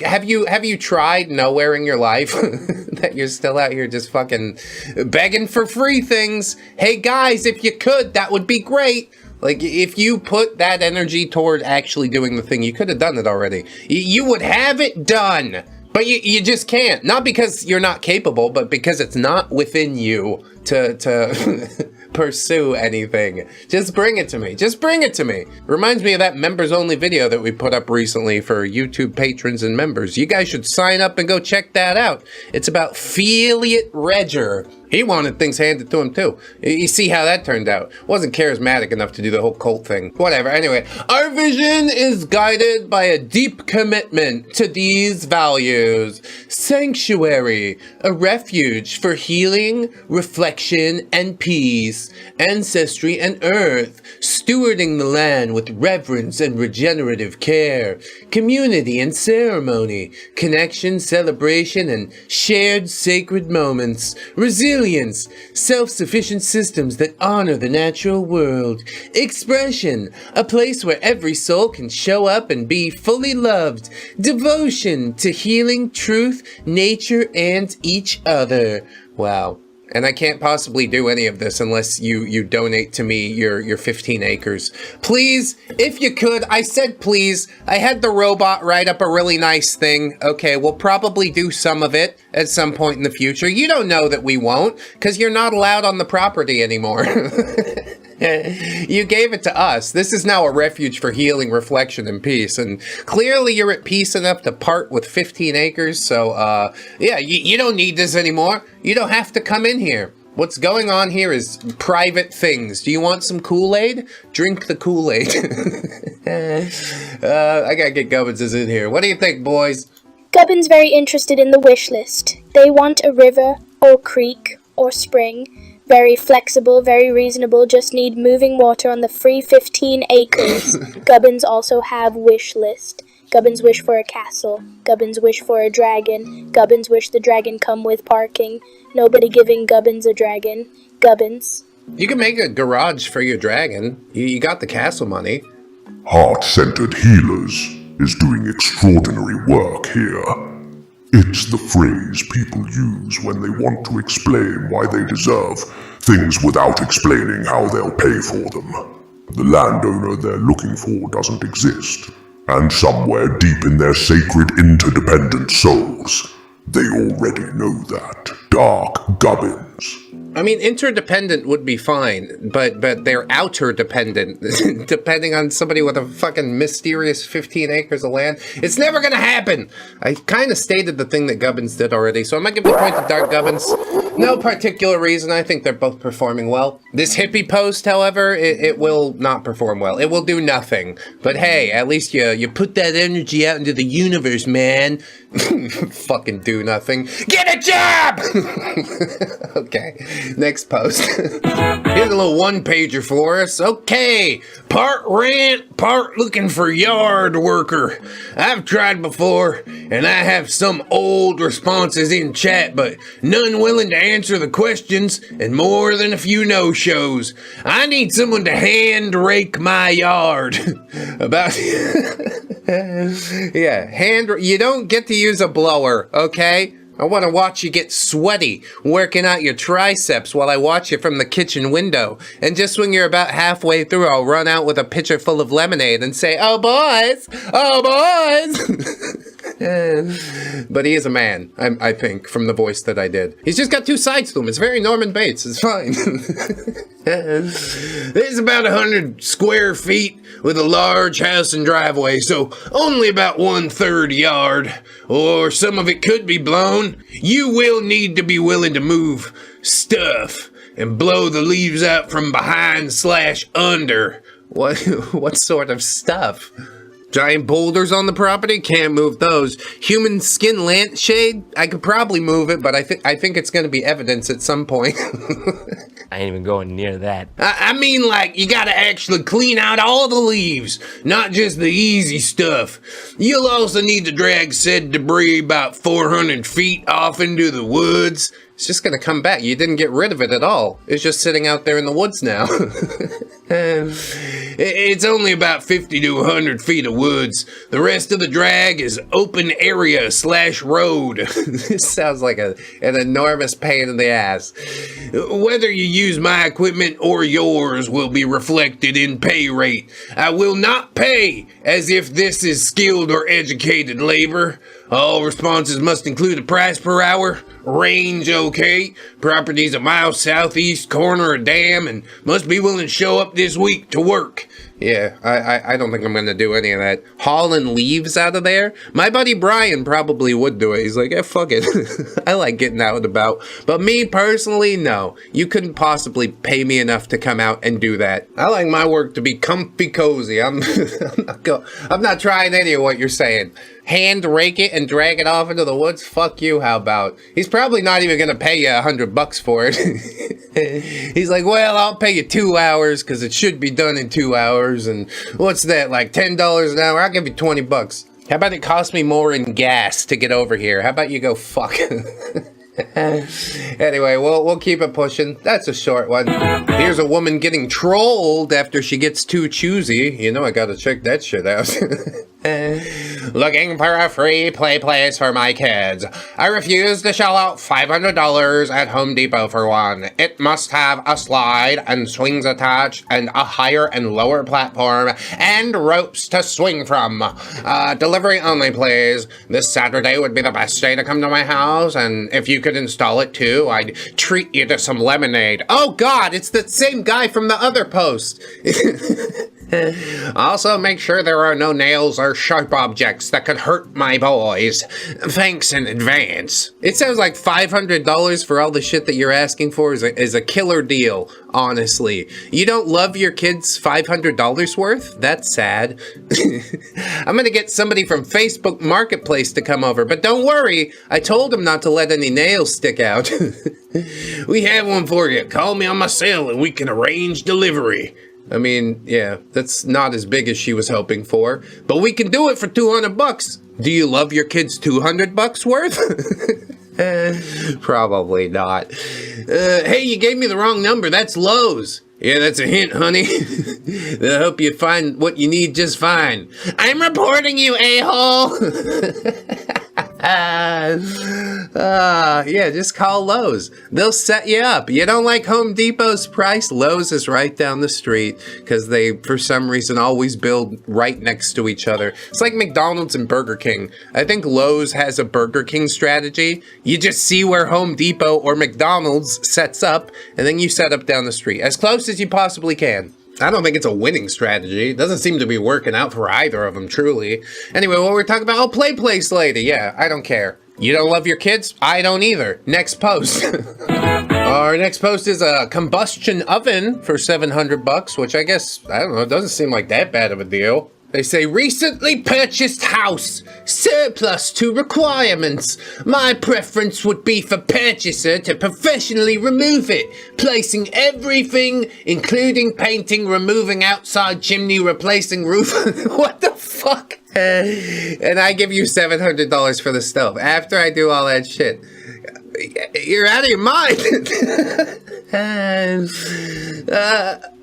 Have you tried nowhere in your life that you're still out here just fucking begging for free things? Hey guys, if you could, that would be great. Like, if you put that energy toward actually doing the thing, you could have done it already. You would have it done. But you just can't. Not because you're not capable, but because it's not within you to pursue anything. Just bring it to me. Just bring it to me. Reminds me of that members only video that we put up recently for YouTube patrons and members. You guys should sign up and go check that out. It's about Feliot Redger. He wanted things handed to him too. You see how that turned out. Wasn't charismatic enough to do the whole cult thing. Whatever, anyway. Our vision is guided by a deep commitment to these values. Sanctuary, a refuge for healing, reflection, and peace. Ancestry and earth, stewarding the land with reverence and regenerative care. Community and ceremony, connection, celebration, and shared sacred moments. Resilience, self-sufficient systems that honor the natural world. Expression, a place where every soul can show up and be fully loved. Devotion to healing, truth, nature, and each other. Wow. And I can't possibly do any of this unless you donate to me your 15 acres. Please, if you could, I said please. I had the robot write up a really nice thing. Okay, we'll probably do some of it at some point in the future. You don't know that we won't, because you're not allowed on the property anymore. You gave it to us. This is now a refuge for healing, reflection, and peace. And clearly you're at peace enough to part with 15 acres. So, yeah, you don't need this anymore. You don't have to come in here. What's going on here is private things. Do you want some Kool-Aid? Drink the Kool-Aid. I gotta get Gubbins in here. What do you think, boys? Gubbins very interested in the wish list. They want a river, or creek, or spring. Very flexible, very reasonable, just need moving water on the free 15 acres. Gubbins also have wish list. Gubbins wish for a castle. Gubbins wish for a dragon. Gubbins wish the dragon come with parking. Nobody giving Gubbins a dragon. Gubbins. You can make a garage for your dragon. You got the castle money. Heart-centered healers is doing extraordinary work here. It's the phrase people use when they want to explain why they deserve things without explaining how they'll pay for them. The landowner they're looking for doesn't exist, and somewhere deep in their sacred interdependent souls, they already know that. Dark Gubbins. I mean, interdependent would be fine, but they're outer dependent, depending on somebody with a fucking mysterious 15 acres of land. It's never gonna happen! I kind of stated the thing that Gubbins did already, so I'm gonna give the point to Dark Gubbins. No particular reason, I think they're both performing well. This hippie post, however, it will not perform well. It will do nothing. But hey, at least you put that energy out into the universe, man. Fucking do nothing. Get a job! Okay, next post. Here's a little one-pager for us. Okay, part rent, part looking for yard worker. I've tried before, and I have some old responses in chat, but none willing to answer the questions, and more than a few no-shows. I need someone to hand rake my yard. Yeah, you don't get to use a blower, okay? I want to watch you get sweaty, working out your triceps while I watch you from the kitchen window. And just when you're about halfway through, I'll run out with a pitcher full of lemonade and say, "Oh, boys! Oh, boys!" But he is a man, I think, from the voice that I did. He's just got two sides to him. It's very Norman Bates. It's fine. There's about 100 square feet with a large house and driveway, so only about 1/3 yard, or some of it could be blown. You will need to be willing to move stuff and blow the leaves out from behind/under. What sort of stuff? Giant boulders on the property? Can't move those. Human skin lampshade? I could probably move it, but I think it's going to be evidence at some point. I ain't even going near that. I mean, like, you gotta actually clean out all the leaves, not just the easy stuff. You'll also need to drag said debris about 400 feet off into the woods. It's just gonna come back. You didn't get rid of it at all. It's just sitting out there in the woods now. It's only about 50 to 100 feet of woods. The rest of the drag is open area/road. This sounds like an enormous pain in the ass. Whether you use my equipment or yours will be reflected in pay rate. I will not pay as if this is skilled or educated labor. All responses must include a price per hour, range okay, properties a mile southeast corner of dam, and must be willing to show up this week to work. Yeah, I don't think I'm gonna do any of that. Hauling leaves out of there? My buddy Brian probably would do it. He's like, yeah, fuck it. I like getting out and about. But me personally, no. You couldn't possibly pay me enough to come out and do that. I like my work to be comfy cozy. I'm not trying any of what you're saying. Hand rake it and drag it off into the woods? Fuck you, how about? He's probably not even gonna pay you $100 for it. He's like, well, I'll pay you 2 hours because it should be done in 2 hours. And what's that, like $10 an hour? I'll give you $20. How about it cost me more in gas to get over here? How about you go fuck? Anyway, we'll keep it pushing. That's a short one. Here's a woman getting trolled after she gets too choosy. You know I gotta check that shit out. Looking for a free play place for my kids. I refuse to shell out $500 at Home Depot for one. It must have a slide and swings attached and a higher and lower platform and ropes to swing from. Delivery only, please. This Saturday would be the best day to come to my house, and if you could could install it too. I'd treat you to some lemonade. Oh God, it's the same guy from the other post. Also, make sure there are no nails or sharp objects that could hurt my boys. Thanks in advance. It sounds like $500 for all the shit that you're asking for is a killer deal, honestly. You don't love your kids $500 worth? That's sad. I'm gonna get somebody from Facebook Marketplace to come over, but don't worry, I told him not to let any nails stick out. We have one for you. Call me on my cell and we can arrange delivery. I mean, yeah, that's not as big as she was hoping for, but we can do it for $200. Do you love your kids $200 worth? Probably not. Hey, you gave me the wrong number. That's Lowe's. Yeah, that's a hint, honey. I hope you find what you need just fine. I'm reporting you, a-hole. Yeah, just call Lowe's. They'll set you up. You don't like Home Depot's price? Lowe's is right down the street because they, for some reason, always build right next to each other. It's like McDonald's and Burger King. I think Lowe's has a Burger King strategy. You just see where Home Depot or McDonald's sets up, and then you set up down the street as close as you possibly can. I don't think it's a winning strategy. It doesn't seem to be working out for either of them, truly. Anyway, what we're talking about, oh, Play Place lady. Yeah, I don't care. You don't love your kids? I don't either. Next post. Our next post is a combustion oven for $700, which I guess, I don't know, it doesn't seem like that bad of a deal. They say, recently purchased house, surplus to requirements. My preference would be for purchaser to professionally remove it, placing everything, including painting, removing outside chimney, replacing roof. What the fuck? And I give you $700 for the stove after I do all that shit. You're out of your mind.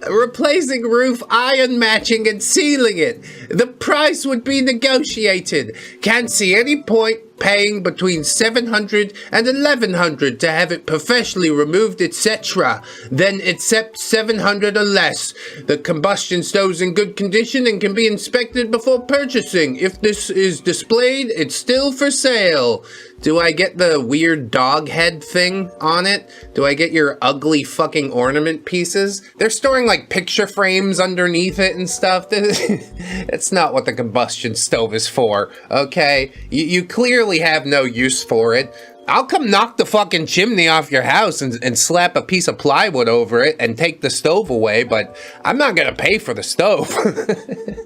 Replacing roof, iron matching, and sealing it. The price would be negotiated. Can't see any point paying between $700 and $1,100 to have it professionally removed, etc. Then accept $700 or less. The combustion stove's in good condition and can be inspected before purchasing. If this is displayed, it's still for sale. Do I get the weird dog head thing on it? Do I get your ugly fucking ornament pieces? They're storing like picture frames underneath it and stuff. That's not what the combustion stove is for, okay? You clearly have no use for it. I'll come knock the fucking chimney off your house and slap a piece of plywood over it and take the stove away, but I'm not gonna pay for the stove.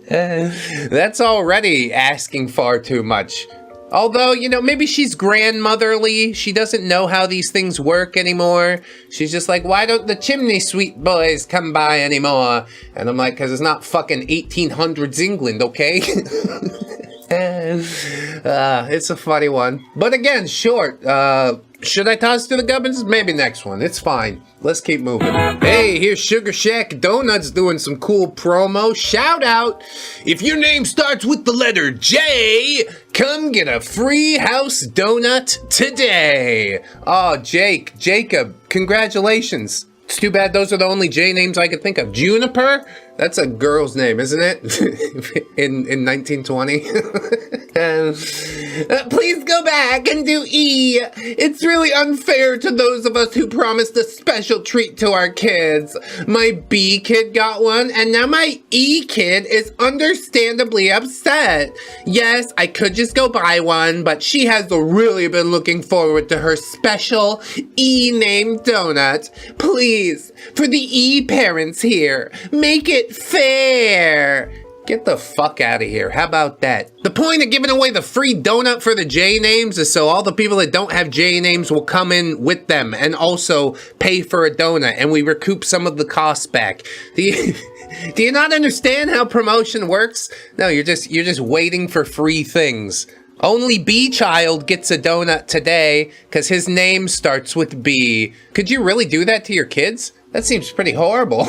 That's already asking far too much. Although, you know, maybe she's grandmotherly. She doesn't know how these things work anymore. She's just like, why don't the chimney sweep boys come by anymore? And I'm like, because it's not fucking 1800s England, okay? It's a funny one. But again, short. Should I toss to the gubbins? Maybe next one. It's fine. Let's keep moving. Hey, here's Sugar Shack Donuts doing some cool promo. Shout out. If your name starts with the letter J, come get a free house donut today. Oh, Jacob, congratulations. It's too bad those are the only J names I could think of. Juniper? That's a girl's name, isn't it? in 1920. Please go back and do E. It's really unfair to those of us who promised a special treat to our kids. My B kid got one, and now my E kid is understandably upset. Yes, I could just go buy one, but she has really been looking forward to her special E-named donut. Please, for the E parents here, make it fair. Get the fuck out of here. How about that? The point of giving away the free donut for the J names is so all the people that don't have J names will come in with them and also pay for a donut, and we recoup some of the costs back. Do you not understand how promotion works? No, you're just waiting for free things. Only B child gets a donut today because his name starts with B. Could you really do that to your kids? That seems pretty horrible.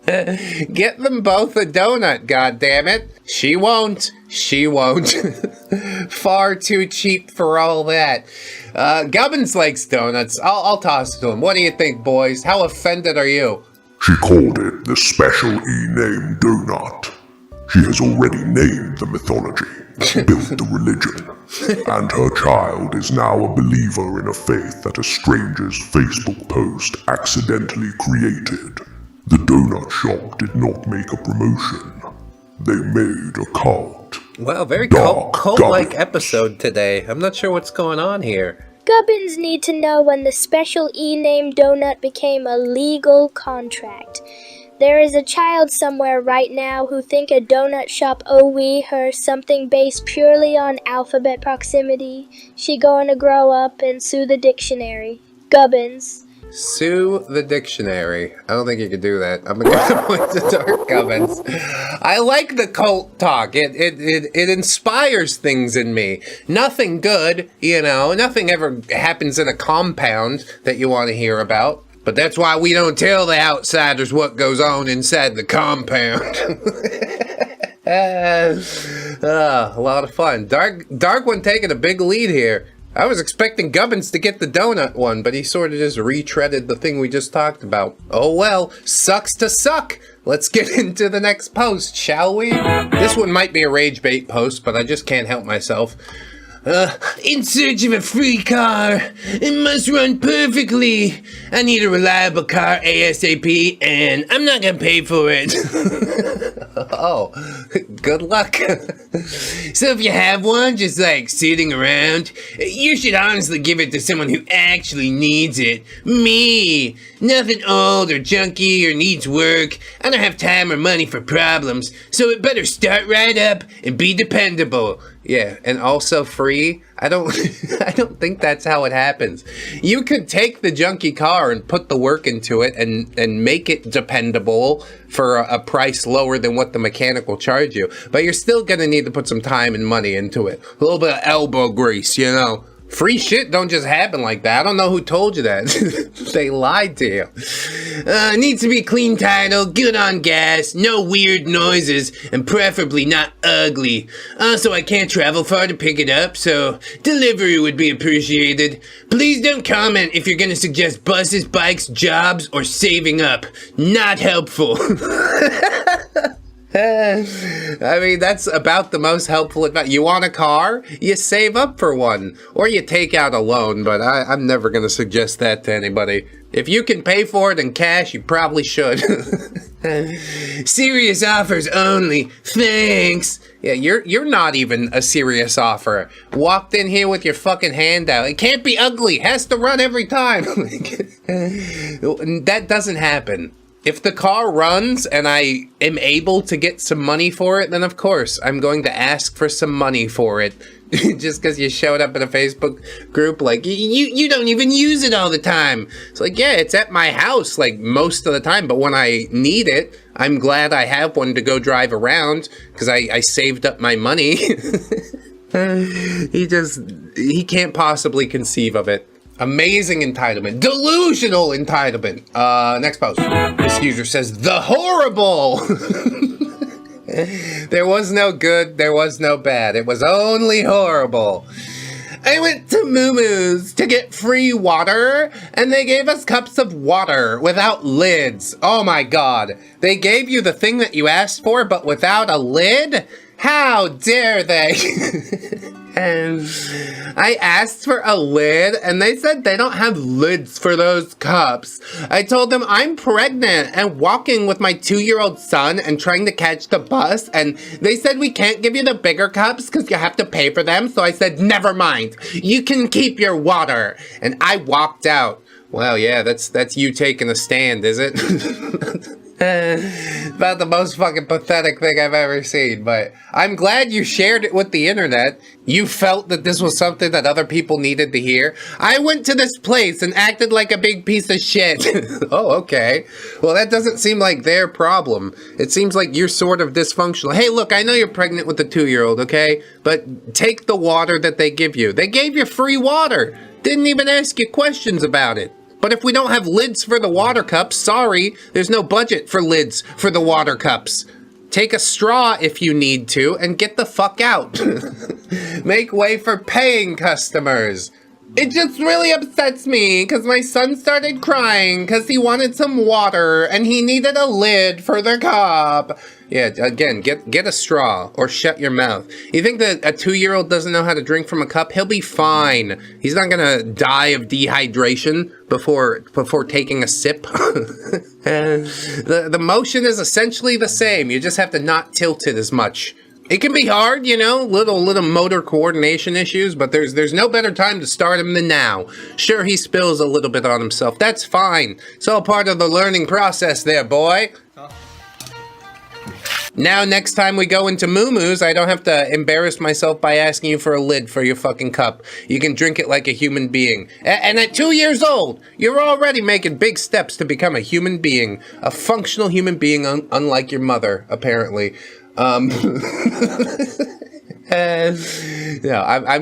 Get them both a donut, goddammit. She won't. She won't. Far too cheap for all that. Gubbins likes donuts. I'll toss it to him. What do you think, boys? How offended are you? She called it the special E-name donut. She has already named the mythology. built the religion. And her child is now a believer in a faith that a stranger's Facebook post accidentally created. The donut shop did not make a promotion. They made a cult. Well, very Dark cult-like Gubbins. episode today. I'm not sure what's going on here. Gubbins need to know when the special E-name donut became a legal contract. There is a child somewhere right now who think a donut shop owe her something based purely on alphabet proximity. She going to grow up and sue the dictionary. Gubbins. Sue the dictionary. I don't think you could do that. I'm gonna give the point to Dark Gubbins. I like the cult talk. It inspires things in me. Nothing good, nothing ever happens in a compound that you want to hear about. But that's why we don't tell the outsiders what goes on inside the compound. A lot of fun. Dark one taking a big lead here. I was expecting Gubbins to get the donut one, but he sort of just retreaded the thing we just talked about. Oh well, sucks to suck. Let's get into the next post, shall we? This one might be a rage bait post, but I just can't help myself. In search of a free car. It must run perfectly. I need a reliable car ASAP, and I'm not gonna pay for it. Oh, good luck. So if you have one just like sitting around, you should honestly give it to someone who actually needs it. Me. Nothing old or junky or needs work. I don't have time or money for problems, so it better start right up and be dependable. Yeah, and also free. I don't think that's how it happens. You could take the junky car and put the work into it and make it dependable for a price lower than what the mechanic will charge you. But you're still gonna need to put some time and money into it. A little bit of elbow grease, Free shit don't just happen like that. I don't know who told you that. They lied to you. Needs to be clean title, good on gas, no weird noises, and preferably not ugly. Also, I can't travel far to pick it up, so delivery would be appreciated. Please don't comment if you're gonna suggest buses, bikes, jobs, or saving up. Not helpful. I mean, that's about the most helpful advice. You want a car? You save up for one. Or you take out a loan, but I'm never going to suggest that to anybody. If you can pay for it in cash, you probably should. Serious offers only. Thanks. Yeah, you're not even a serious offer. Walked in here with your fucking hand out. It can't be ugly. Has to run every time. That doesn't happen. If the car runs and I am able to get some money for it, then of course I'm going to ask for some money for it. Just because you showed up in a Facebook group, like, you don't even use it all the time. It's like, yeah, it's at my house, like, most of the time. But when I need it, I'm glad I have one to go drive around because I saved up my money. He can't possibly conceive of it. Amazing entitlement. Delusional entitlement. Next post. This user says, the horrible. There was no good, there was no bad. It was only horrible. I went to Moo Moo's to get free water, and they gave us cups of water without lids. Oh my god. They gave you the thing that you asked for, but without a lid? How dare they? And I asked for a lid, and they said they don't have lids for those cups. I told them I'm pregnant and walking with my 2-year-old son and trying to catch the bus, and they said we can't give you the bigger cups because you have to pay for them. So I said, never mind, you can keep your water. And I walked out. Well, yeah, that's you taking a stand, is it? About the most fucking pathetic thing I've ever seen, but I'm glad you shared it with the internet. You felt that this was something that other people needed to hear. I went to this place and acted like a big piece of shit. Oh, okay. Well, that doesn't seem like their problem. It seems like you're sort of dysfunctional. Hey, look, I know you're pregnant with a 2-year-old, okay? But take the water that they give you. They gave you free water. Didn't even ask you questions about it. But if we don't have lids for the water cups, sorry, there's no budget for lids for the water cups. Take a straw if you need to and get the fuck out. Make way for paying customers. It just really upsets me because my son started crying because he wanted some water and he needed a lid for the cup. Yeah, again, get a straw or shut your mouth. You think that a 2-year-old doesn't know how to drink from a cup? He'll be fine. He's not gonna die of dehydration before taking a sip. The motion is essentially the same. You just have to not tilt it as much. It can be hard, you know, little motor coordination issues, but there's no better time to start him than now. Sure, he spills a little bit on himself. That's fine. It's all part of the learning process there, boy. Now, next time we go into moo-moos, I don't have to embarrass myself by asking you for a lid for your fucking cup. You can drink it like a human being. And at 2 years old, you're already making big steps to become a human being. A functional human being, unlike your mother, apparently. I'm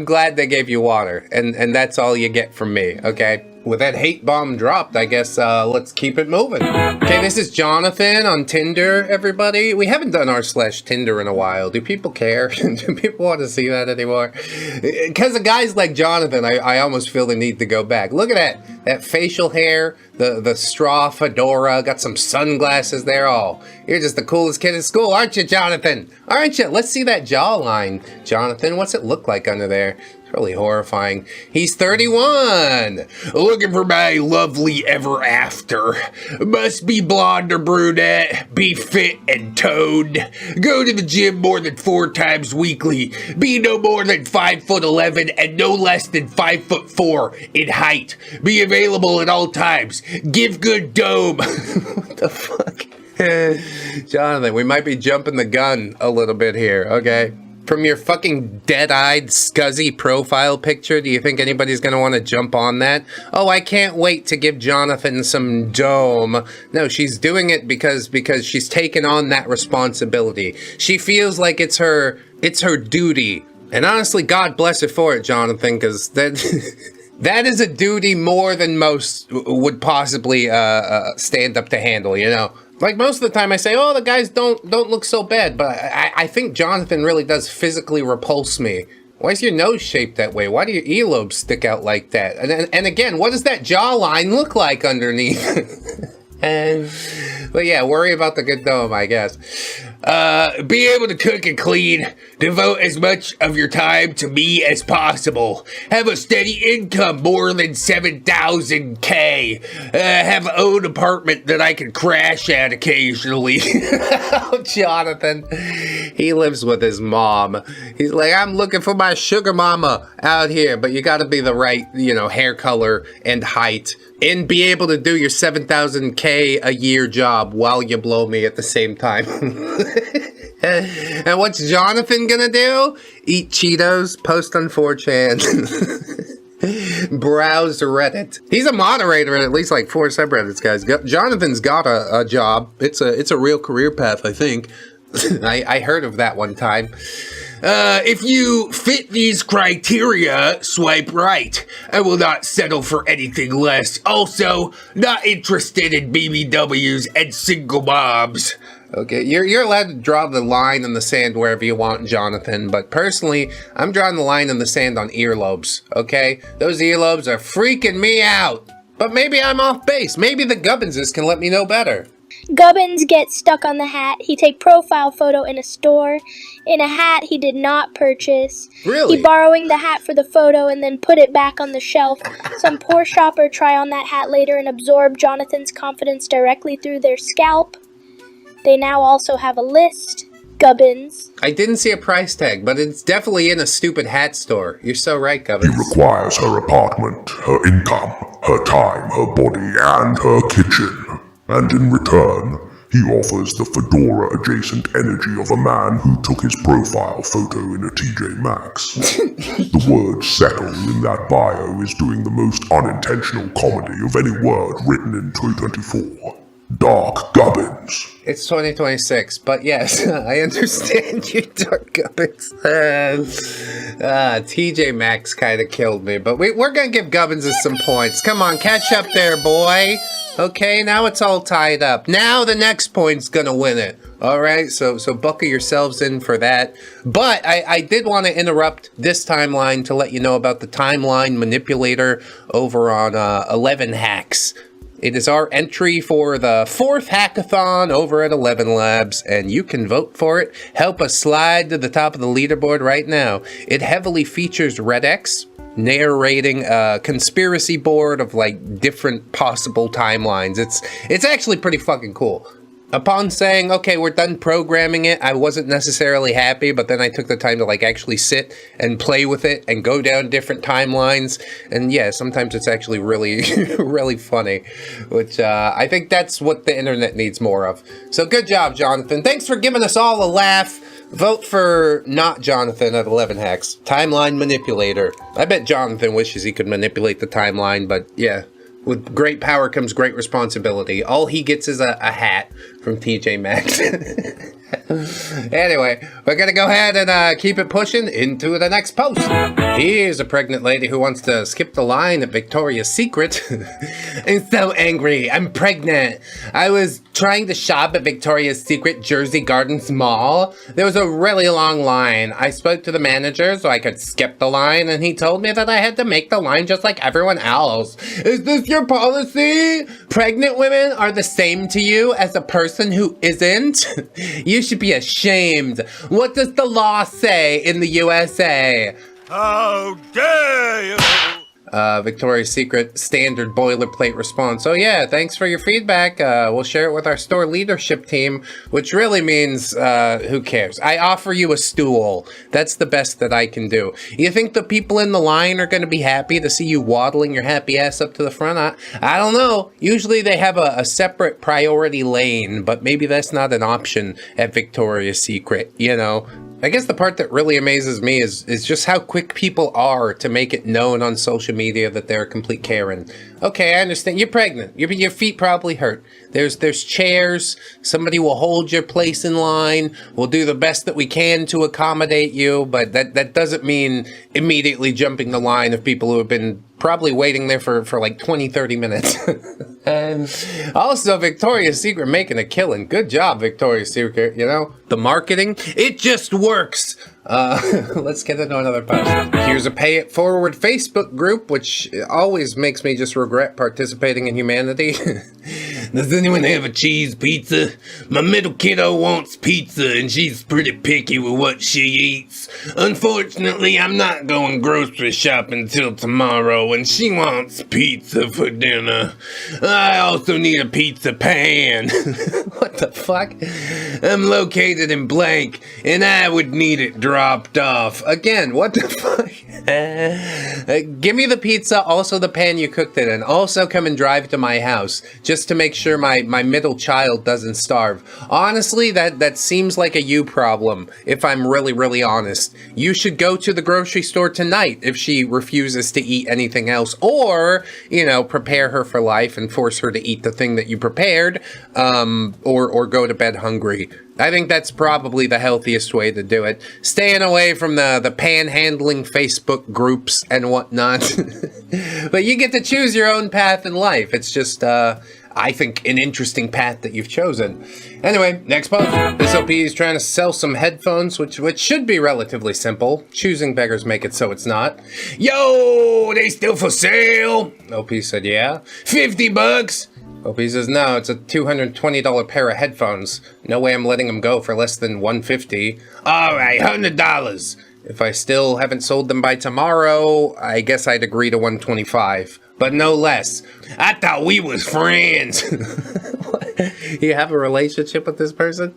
glad they gave you water, and that's all you get from me, okay? With that hate bomb dropped, I guess let's keep it moving. Okay, this is Jonathan on Tinder, everybody. We haven't done r/Tinder in a while. Do people care? Do people want to see that anymore? Because of guys like Jonathan, I almost feel the need to go back. Look at that facial hair, the straw fedora, got some sunglasses there. Oh, you're just the coolest kid in school, aren't you, Jonathan? Aren't you? Let's see that jawline. Jonathan, what's it look like under there? Really horrifying. He's 31. Looking for my lovely ever after. Must be blonde or brunette. Be fit and toned. Go to the gym more than 4 times weekly. Be no more than 5'11" and no less than 5'4" in height. Be available at all times. Give good dome. What the fuck? Jonathan, we might be jumping the gun a little bit here, okay? From your fucking dead-eyed, scuzzy profile picture, do you think anybody's gonna want to jump on that? Oh, I can't wait to give Jonathan some dome. No, she's doing it because she's taken on that responsibility. She feels like it's her duty. And honestly, God bless her for it, Jonathan, because that is a duty more than most would possibly stand up to handle, you know? Like, most of the time I say, oh, the guys don't look so bad, but I think Jonathan really does physically repulse me. Why is your nose shaped that way? Why do your earlobes stick out like that? And again, what does that jawline look like underneath? But yeah, worry about the good dome, I guess. Be able to cook and clean. Devote as much of your time to me as possible. Have a steady income more than 7,000K. Have an own apartment that I can crash at occasionally. Oh, Jonathan. He lives with his mom. He's like, I'm looking for my sugar mama out here, but you gotta be the right, hair color and height. And be able to do your 7,000K a year job while you blow me at the same time. And what's Jonathan gonna do? Eat Cheetos, post on 4chan, browse Reddit. He's a moderator at least like 4 subreddits, guys. Jonathan's got a job. It's a real career path, I think. I heard of that one time. If you fit these criteria, swipe right. I will not settle for anything less. Also, not interested in BBWs and single moms. Okay, you're allowed to draw the line in the sand wherever you want, Jonathan, but personally, I'm drawing the line in the sand on earlobes, okay? Those earlobes are freaking me out. But maybe I'm off base. Maybe the Gubbinses can let me know better. Gubbins gets stuck on the hat. He take profile photo in a store. In a hat he did not purchase. Really? He borrowing the hat for the photo and then put it back on the shelf. Some poor shopper try on that hat later and absorb Jonathan's confidence directly through their scalp. They now also have a list. Gubbins. I didn't see a price tag, but it's definitely in a stupid hat store. You're so right, Gubbins. He requires her apartment, her income, her time, her body, and her kitchen. And in return, he offers the fedora-adjacent energy of a man who took his profile photo in a TJ Maxx. The word settle in that bio is doing the most unintentional comedy of any word written in 2024. Dark Gubbins. It's 2026, but yes, I understand you, Dark Gubbins. TJ Maxx kind of killed me, but we're gonna give Gubbins some points. Come on, catch up there, boy. Okay, now it's all tied up. Now the next point's gonna win it. All right, so buckle yourselves in for that. But I did want to interrupt this timeline to let you know about the timeline manipulator over on 11 Hacks. It is our entry for the 4th hackathon over at 11 Labs, and you can vote for it. Help us slide to the top of the leaderboard right now. It heavily features ReddX, narrating a conspiracy board of like different possible timelines. It's actually pretty fucking cool. Upon saying, okay, we're done programming it, I wasn't necessarily happy, but then I took the time to like actually sit and play with it and go down different timelines. And yeah, sometimes it's actually really, really funny, which I think that's what the internet needs more of. So good job, Jonathan. Thanks for giving us all a laugh. Vote for not Jonathan at 11 Hacks. Timeline manipulator. I bet Jonathan wishes he could manipulate the timeline, but yeah. With great power comes great responsibility. All he gets is a hat from TJ Maxx. Anyway, we're gonna go ahead and keep it pushing into the next post. Here's a pregnant lady who wants to skip the line at Victoria's Secret. I'm so angry. I'm pregnant. I was trying to shop at Victoria's Secret Jersey Gardens Mall. There was a really long line. I spoke to the manager so I could skip the line, and he told me that I had to make the line just like everyone else. Is this your policy? Pregnant women are the same to you as a person who isn't? You should be ashamed. What does the law say in the USA? How dare you! Victoria's Secret standard boilerplate response. Oh yeah, thanks for your feedback. We'll share it with our store leadership team, which really means, who cares? I offer you a stool. That's the best that I can do. You think the people in the line are going to be happy to see you waddling your happy ass up to the front? I don't know. Usually they have a separate priority lane, but maybe that's not an option at Victoria's Secret, you know? I guess the part that really amazes me is just how quick people are to make it known on social media that they're a complete Karen. Okay, I understand. You're pregnant. Your feet probably hurt. There's chairs. Somebody will hold your place in line. We'll do the best that we can to accommodate you, but that doesn't mean immediately jumping the line of people who have been probably waiting there for like 20, 30 minutes. And also, Victoria's Secret making a killing. Good job, Victoria's Secret, you know? The marketing, it just works. Let's get into another post. Here's a Pay It Forward Facebook group, which always makes me just regret participating in humanity. Does anyone have a cheese pizza? My middle kiddo wants pizza, and she's pretty picky with what she eats. Unfortunately, I'm not going grocery shopping till tomorrow, and she wants pizza for dinner. I also need a pizza pan. What the fuck? I'm located in blank, and I would need it dropped off. Again, what the fuck? Give me the pizza, also the pan you cooked it in. Also come and drive to my house, just to make sure my middle child doesn't starve. Honestly, that seems like a you problem, if I'm really, really honest. You should go to the grocery store tonight if she refuses to eat anything else, or, you know, prepare her for life and force her to eat the thing that you prepared, or go to bed hungry. I think that's probably the healthiest way to do it. Staying away from the panhandling Facebook groups and whatnot. But you get to choose your own path in life. It's just, I think, an interesting path that you've chosen. Anyway, next post. This OP is trying to sell some headphones, which should be relatively simple. Choosing beggars make it so it's not. Yo, they still for sale? OP said, yeah. $50? OP says, no, it's a $220 pair of headphones. No way I'm letting them go for less than $150. All right, $100. If I still haven't sold them by tomorrow, I guess I'd agree to $125, but no less. I thought we was friends. You have a relationship with this person?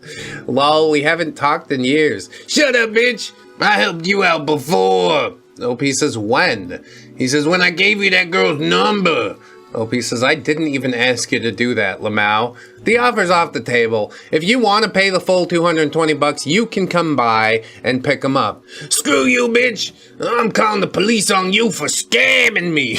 Lol, we haven't talked in years. Shut up, bitch. I helped you out before. OP says, when? He says, when I gave you that girl's number. OP says, I didn't even ask you to do that, Lamau. The offer's off the table. If you want to pay the full $220, you can come by and pick them up. Screw you, bitch. I'm calling the police on you for scamming me.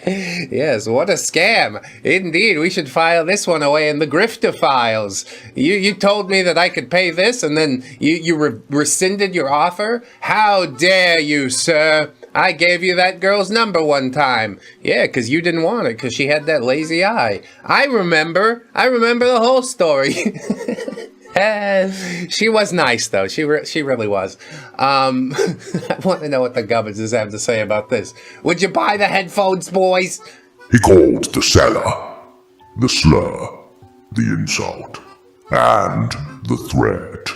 Yes, what a scam. Indeed, we should file this one away in the grifter files. You told me that I could pay this, and then you rescinded your offer? How dare you, sir? I gave you that girl's number one time. Yeah, 'cause you didn't want it, 'cause she had that lazy eye. I remember the whole story. She was nice, though. She really was. I want to know what the Gubbins have to say about this. Would you buy the headphones, boys? He called the seller, the slur, the insult, and the threat,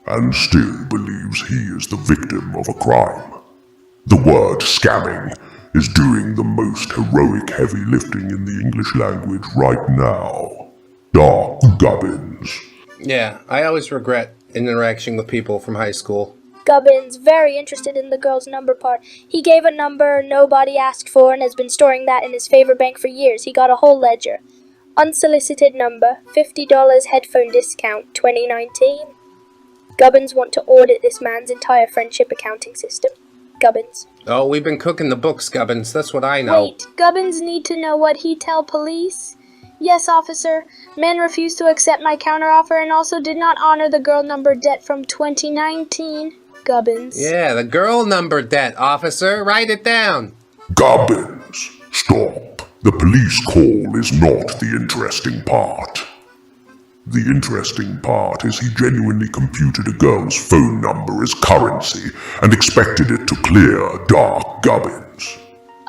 and still believes he is the victim of a crime. The word scamming is doing the most heroic heavy lifting in the English language right now. Dark Gubbins. Yeah, I always regret interaction with people from high school. Gubbins, very interested in the girl's number part. He gave a number nobody asked for and has been storing that in his favorite bank for years. He got a whole ledger. Unsolicited number, $50 headphone discount, 2019. Gubbins want to audit this man's entire friendship accounting system. Gubbins. Oh, we've been cooking the books, Gubbins. That's what I know. Wait, Gubbins need to know what he tell police? Yes, officer. Man refused to accept my counteroffer and also did not honor the girl number debt from 2019. Gubbins. Yeah, the girl number debt, officer. Write it down. Gubbins, stop. The police call is not the interesting part. The interesting part is he genuinely computed a girl's phone number as currency and expected it to clear Dark Gubbins.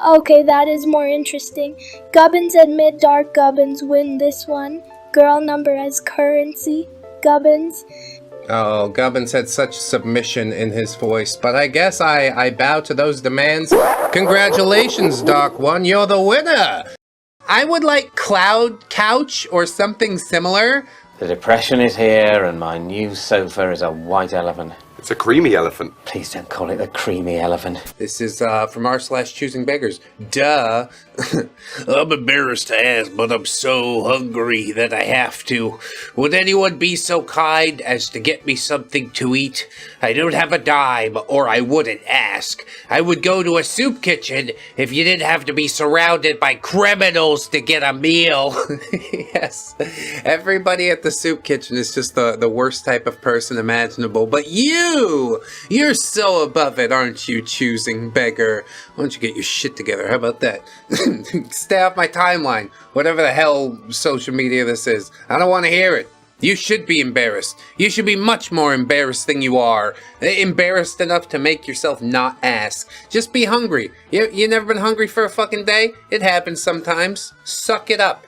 Okay, that is more interesting. Gubbins admit Dark Gubbins win this one. Girl number as currency. Gubbins. Oh, Gubbins had such submission in his voice, but I guess I bow to those demands. Congratulations, Dark One, you're the winner! I would like Cloud Couch or something similar. The depression is here, and my new sofa is a white elephant. It's a creamy elephant. Please don't call it a creamy elephant. This is from r/slash ChoosingBeggars. Duh. I'm embarrassed to ask, but I'm so hungry that I have to. Would anyone be so kind as to get me something to eat? I don't have a dime, or I wouldn't ask. I would go to a soup kitchen if you didn't have to be surrounded by criminals to get a meal. Yes. Everybody at the soup kitchen is just the worst type of person imaginable. But you're so above it, aren't you, Choosing Beggar? Why don't you get your shit together? How about that? Stay off my timeline. Whatever the hell social media this is. I don't want to hear it. You should be embarrassed. You should be much more embarrassed than you are. Embarrassed enough to make yourself not ask. Just be hungry. You never been hungry for a fucking day? It happens sometimes. Suck it up.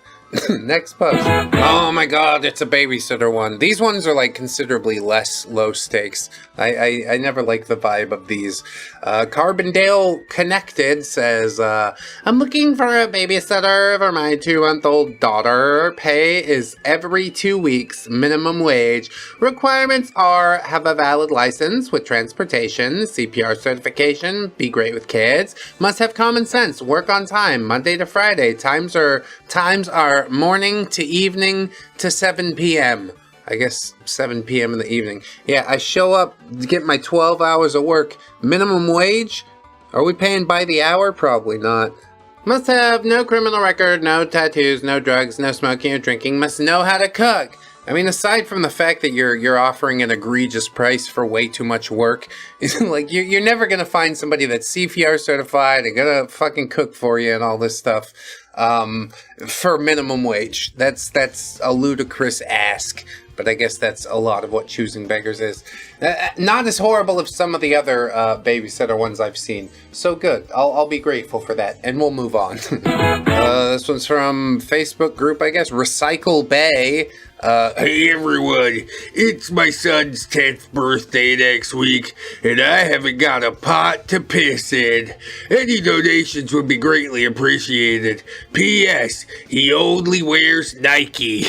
Next post. Oh my god, it's a babysitter one. These ones are like considerably less low stakes. I never like the vibe of these. Carbondale Connected says, I'm looking for a babysitter for my 2-month-old daughter. Pay is every 2 weeks, minimum wage. Requirements are have a valid license with transportation, CPR certification, be great with kids, must have common sense, work on time, Monday to Friday. Times are morning to evening to 7 p.m. I guess 7 p.m. in the evening. Yeah, I show up to get my 12 hours of work. Minimum wage? Are we paying by the hour? Probably not. Must have no criminal record, no tattoos, no drugs, no smoking or drinking. Must know how to cook. I mean, aside from the fact that you're offering an egregious price for way too much work, like you're never gonna find somebody that's CPR certified and gonna fucking cook for you and all this stuff for minimum wage. That's a ludicrous ask. But I guess that's a lot of what Choosing Beggars is. Not as horrible as some of the other babysitter ones I've seen. So good. I'll be grateful for that. And we'll move on. This one's from Facebook group, I guess. Recycle Bay. Hey everyone, it's my son's 10th birthday next week, and I haven't got a pot to piss in. Any donations would be greatly appreciated. P.S. He only wears Nike.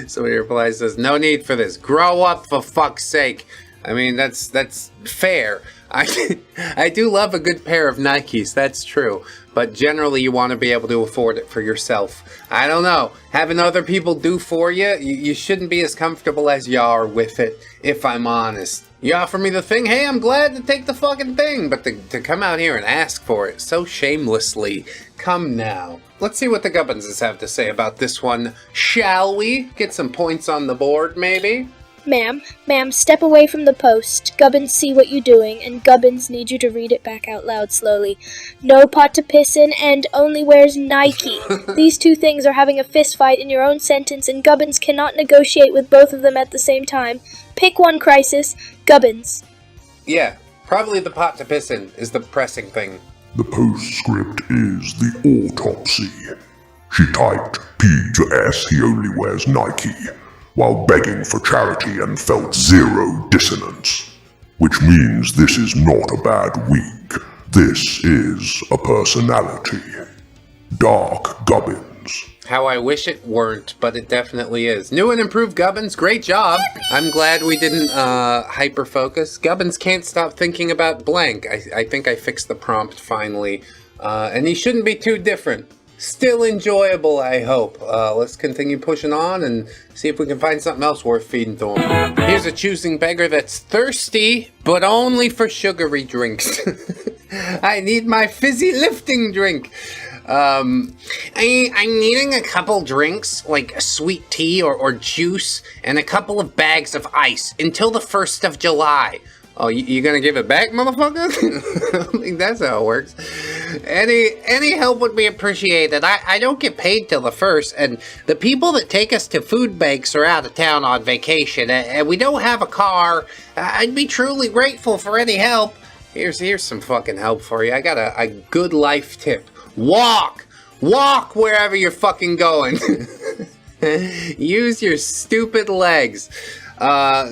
Somebody replies, says, no need for this. Grow up, for fuck's sake. I mean, that's fair. I do love a good pair of Nikes, that's true. But generally, you want to be able to afford it for yourself. I don't know. Having other people do for you, you shouldn't be as comfortable as you are with it, if I'm honest. You offer me the thing, hey, I'm glad to take the fucking thing. But to come out here and ask for it so shamelessly, come now. Let's see what the Gubbinses have to say about this one, shall we? Get some points on the board, maybe? Ma'am, step away from the post. Gubbins see what you're doing, and Gubbins need you to read it back out loud slowly. No pot to piss in, and only wears Nike. These two things are having a fist fight in your own sentence, and Gubbins cannot negotiate with both of them at the same time. Pick one, Crisis. Gubbins. Yeah, probably the pot to piss in is the pressing thing. The postscript is the autopsy. She typed P to S, he only wears Nike, while begging for charity and felt zero dissonance. Which means this is not a bad week. This is a personality. Dark Gubbins. How I wish it weren't, but it definitely is. New and improved Gubbins, great job. I'm glad we didn't hyper-focus. Gubbins can't stop thinking about blank. I think I fixed the prompt finally. And he shouldn't be too different. Still enjoyable, I hope. Let's continue pushing on and see if we can find something else worth feeding to him. Here's a choosing beggar that's thirsty, but only for sugary drinks. I need my fizzy lifting drink. I'm needing a couple drinks, like a sweet tea or juice, and a couple of bags of ice until the 1st of July. Oh, you gonna give it back, motherfucker? I think that's how it works. Any help would be appreciated. I don't get paid till the 1st, and the people that take us to food banks are out of town on vacation, and we don't have a car. I'd be truly grateful for any help. Here's some fucking help for you. I got a good life tip. Walk wherever you're fucking going. Use your stupid legs.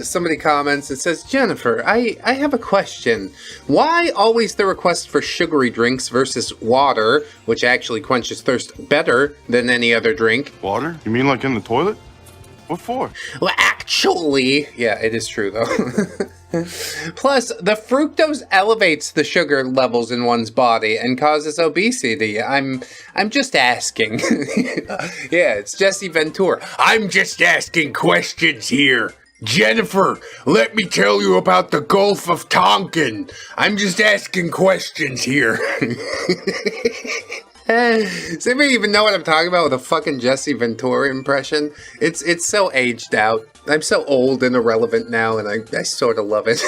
Somebody comments, it says, Jennifer, I have a question. Why always the request for sugary drinks versus water, which actually quenches thirst better than any other drink? Water? You mean like in the toilet? What for? Well, actually, yeah, it is true though. Plus, the fructose elevates the sugar levels in one's body and causes obesity. I'm just asking. Yeah, it's Jesse Ventura. I'm just asking questions here. Jennifer, let me tell you about the Gulf of Tonkin. I'm just asking questions here. Does anybody even know what I'm talking about with a fucking Jesse Ventura impression? It's so aged out. I'm so old and irrelevant now, and I sort of love it.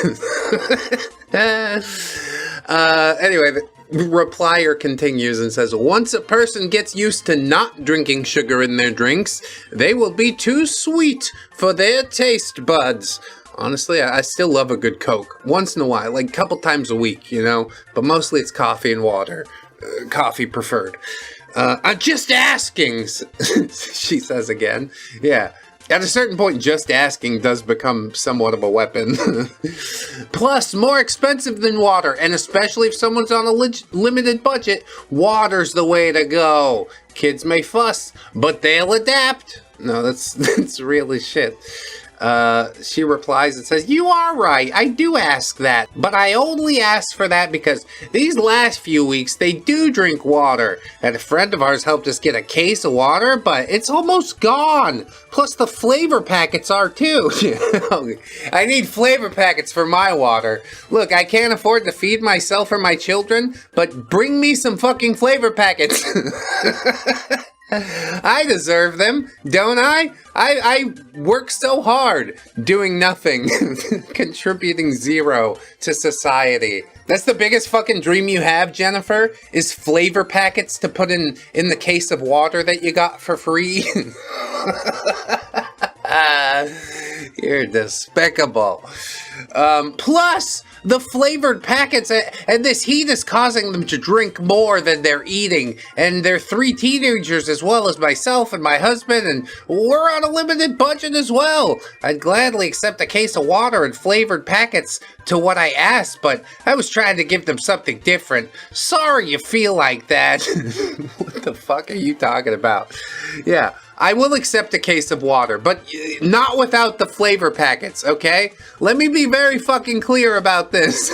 Anyway, the replier continues and says, once a person gets used to not drinking sugar in their drinks, they will be too sweet for their taste buds. Honestly, I still love a good Coke. Once in a while, like a couple times a week, you know? But mostly it's coffee and water. Coffee preferred. I'm just asking, she says again. Yeah. At a certain point, just asking does become somewhat of a weapon. Plus, more expensive than water, and especially if someone's on a limited budget, water's the way to go. Kids may fuss, but they'll adapt. No, that's really shit. She replies and says, you are right, I do ask that, but I only ask for that because these last few weeks they do drink water, and a friend of ours helped us get a case of water, but it's almost gone. Plus the flavor packets are too. I need flavor packets for my water. Look, I can't afford to feed myself or my children, but bring me some fucking flavor packets. I deserve them, don't I? I work so hard doing nothing, contributing zero to society. That's the biggest fucking dream you have, Jennifer, is flavor packets to put in the case of water that you got for free. You're despicable. Plus, the flavored packets, and this heat is causing them to drink more than they're eating. And they're 3 teenagers as well as myself and my husband, and we're on a limited budget as well. I'd gladly accept a case of water and flavored packets to what I asked, but I was trying to give them something different. Sorry you feel like that. What the fuck are you talking about? Yeah. I will accept a case of water, but not without the flavor packets, okay? Let me be very fucking clear about this.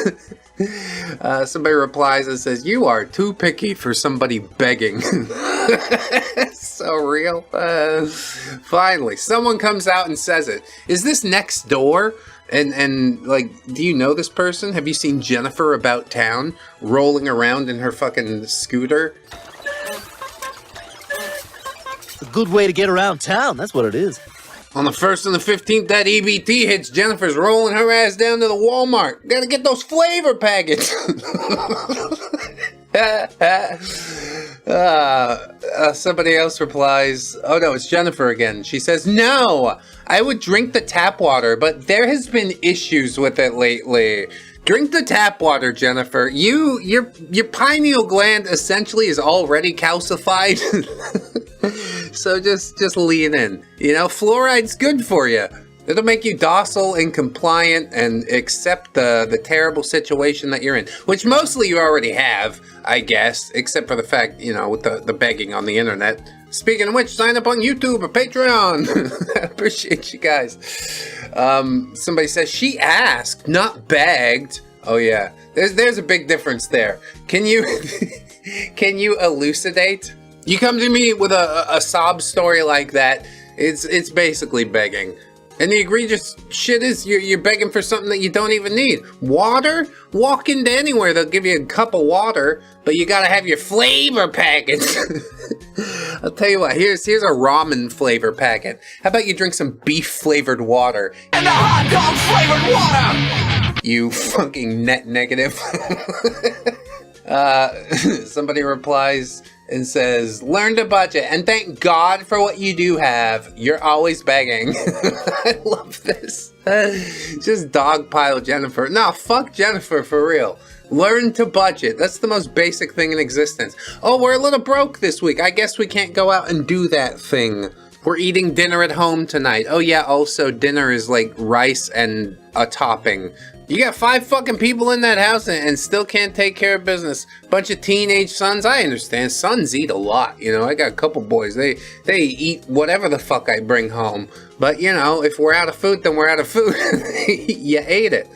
Somebody replies and says, you are too picky for somebody begging. So real. Finally, someone comes out and says it. Is this next door? And like, do you know this person? Have you seen Jennifer about town rolling around in her fucking scooter? A good way to get around town, that's what it is. On the 1st and the 15th, that EBT hits. Jennifer's rolling her ass down to the Walmart. Gotta get those flavor packets. Somebody else replies, oh no, it's Jennifer again. She says, no, I would drink the tap water, but there has been issues with it lately. Drink the tap water, Jennifer. Your pineal gland essentially is already calcified. So just lean in. You know, fluoride's good for you. It'll make you docile and compliant and accept the terrible situation that you're in, which mostly you already have, I guess, except for the fact, you know, with the begging on the internet. Speaking of which, sign up on YouTube or Patreon. I appreciate you guys. Somebody says, she asked, not begged. Oh yeah, there's a big difference there. Can you elucidate? You come to me with a sob story like that, it's basically begging. And the egregious shit is you're begging for something that you don't even need. Water? Walk into anywhere, they'll give you a cup of water, but you gotta have your flavor packets. I'll tell you what, here's a ramen flavor packet. How about you drink some beef flavored water? And the hot dog flavored water! You fucking net negative. Somebody replies and says, learn to budget and thank God for what you do have. You're always begging. I love this. Just dogpile Jennifer. No, fuck Jennifer for real. Learn to budget. That's the most basic thing in existence. Oh, we're a little broke this week. I guess we can't go out and do that thing. We're eating dinner at home tonight. Oh yeah, also dinner is like rice and a topping. You got 5 fucking people in that house and still can't take care of business. Bunch of teenage sons. I understand. Sons eat a lot. You know, I got a couple boys. They eat whatever the fuck I bring home. But, you know, if we're out of food, then we're out of food. You ate it.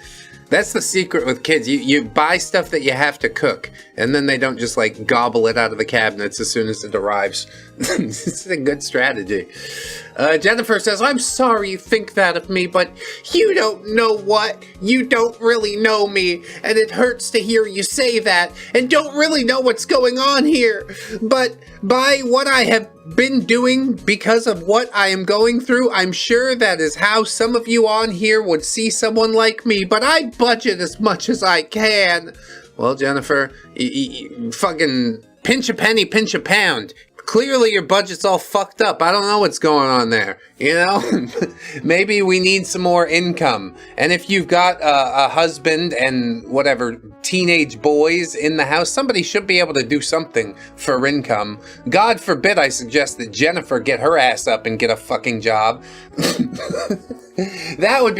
That's the secret with kids. You buy stuff that you have to cook, and then they don't just like gobble it out of the cabinets as soon as it arrives. It's a good strategy. Jennifer says, I'm sorry you think that of me, but you don't know what. You don't really know me, and it hurts to hear you say that, and don't really know what's going on here. But by what I have been doing because of what I am going through, I'm sure that is how some of you on here would see someone like me, but I budget as much as I can. Well, Jennifer, fucking pinch a penny, pinch a pound. Clearly your budget's all fucked up. I don't know what's going on there, you know? Maybe we need some more income. And if you've got a husband and whatever, teenage boys in the house, somebody should be able to do something for income. God forbid I suggest that Jennifer get her ass up and get a fucking job. That would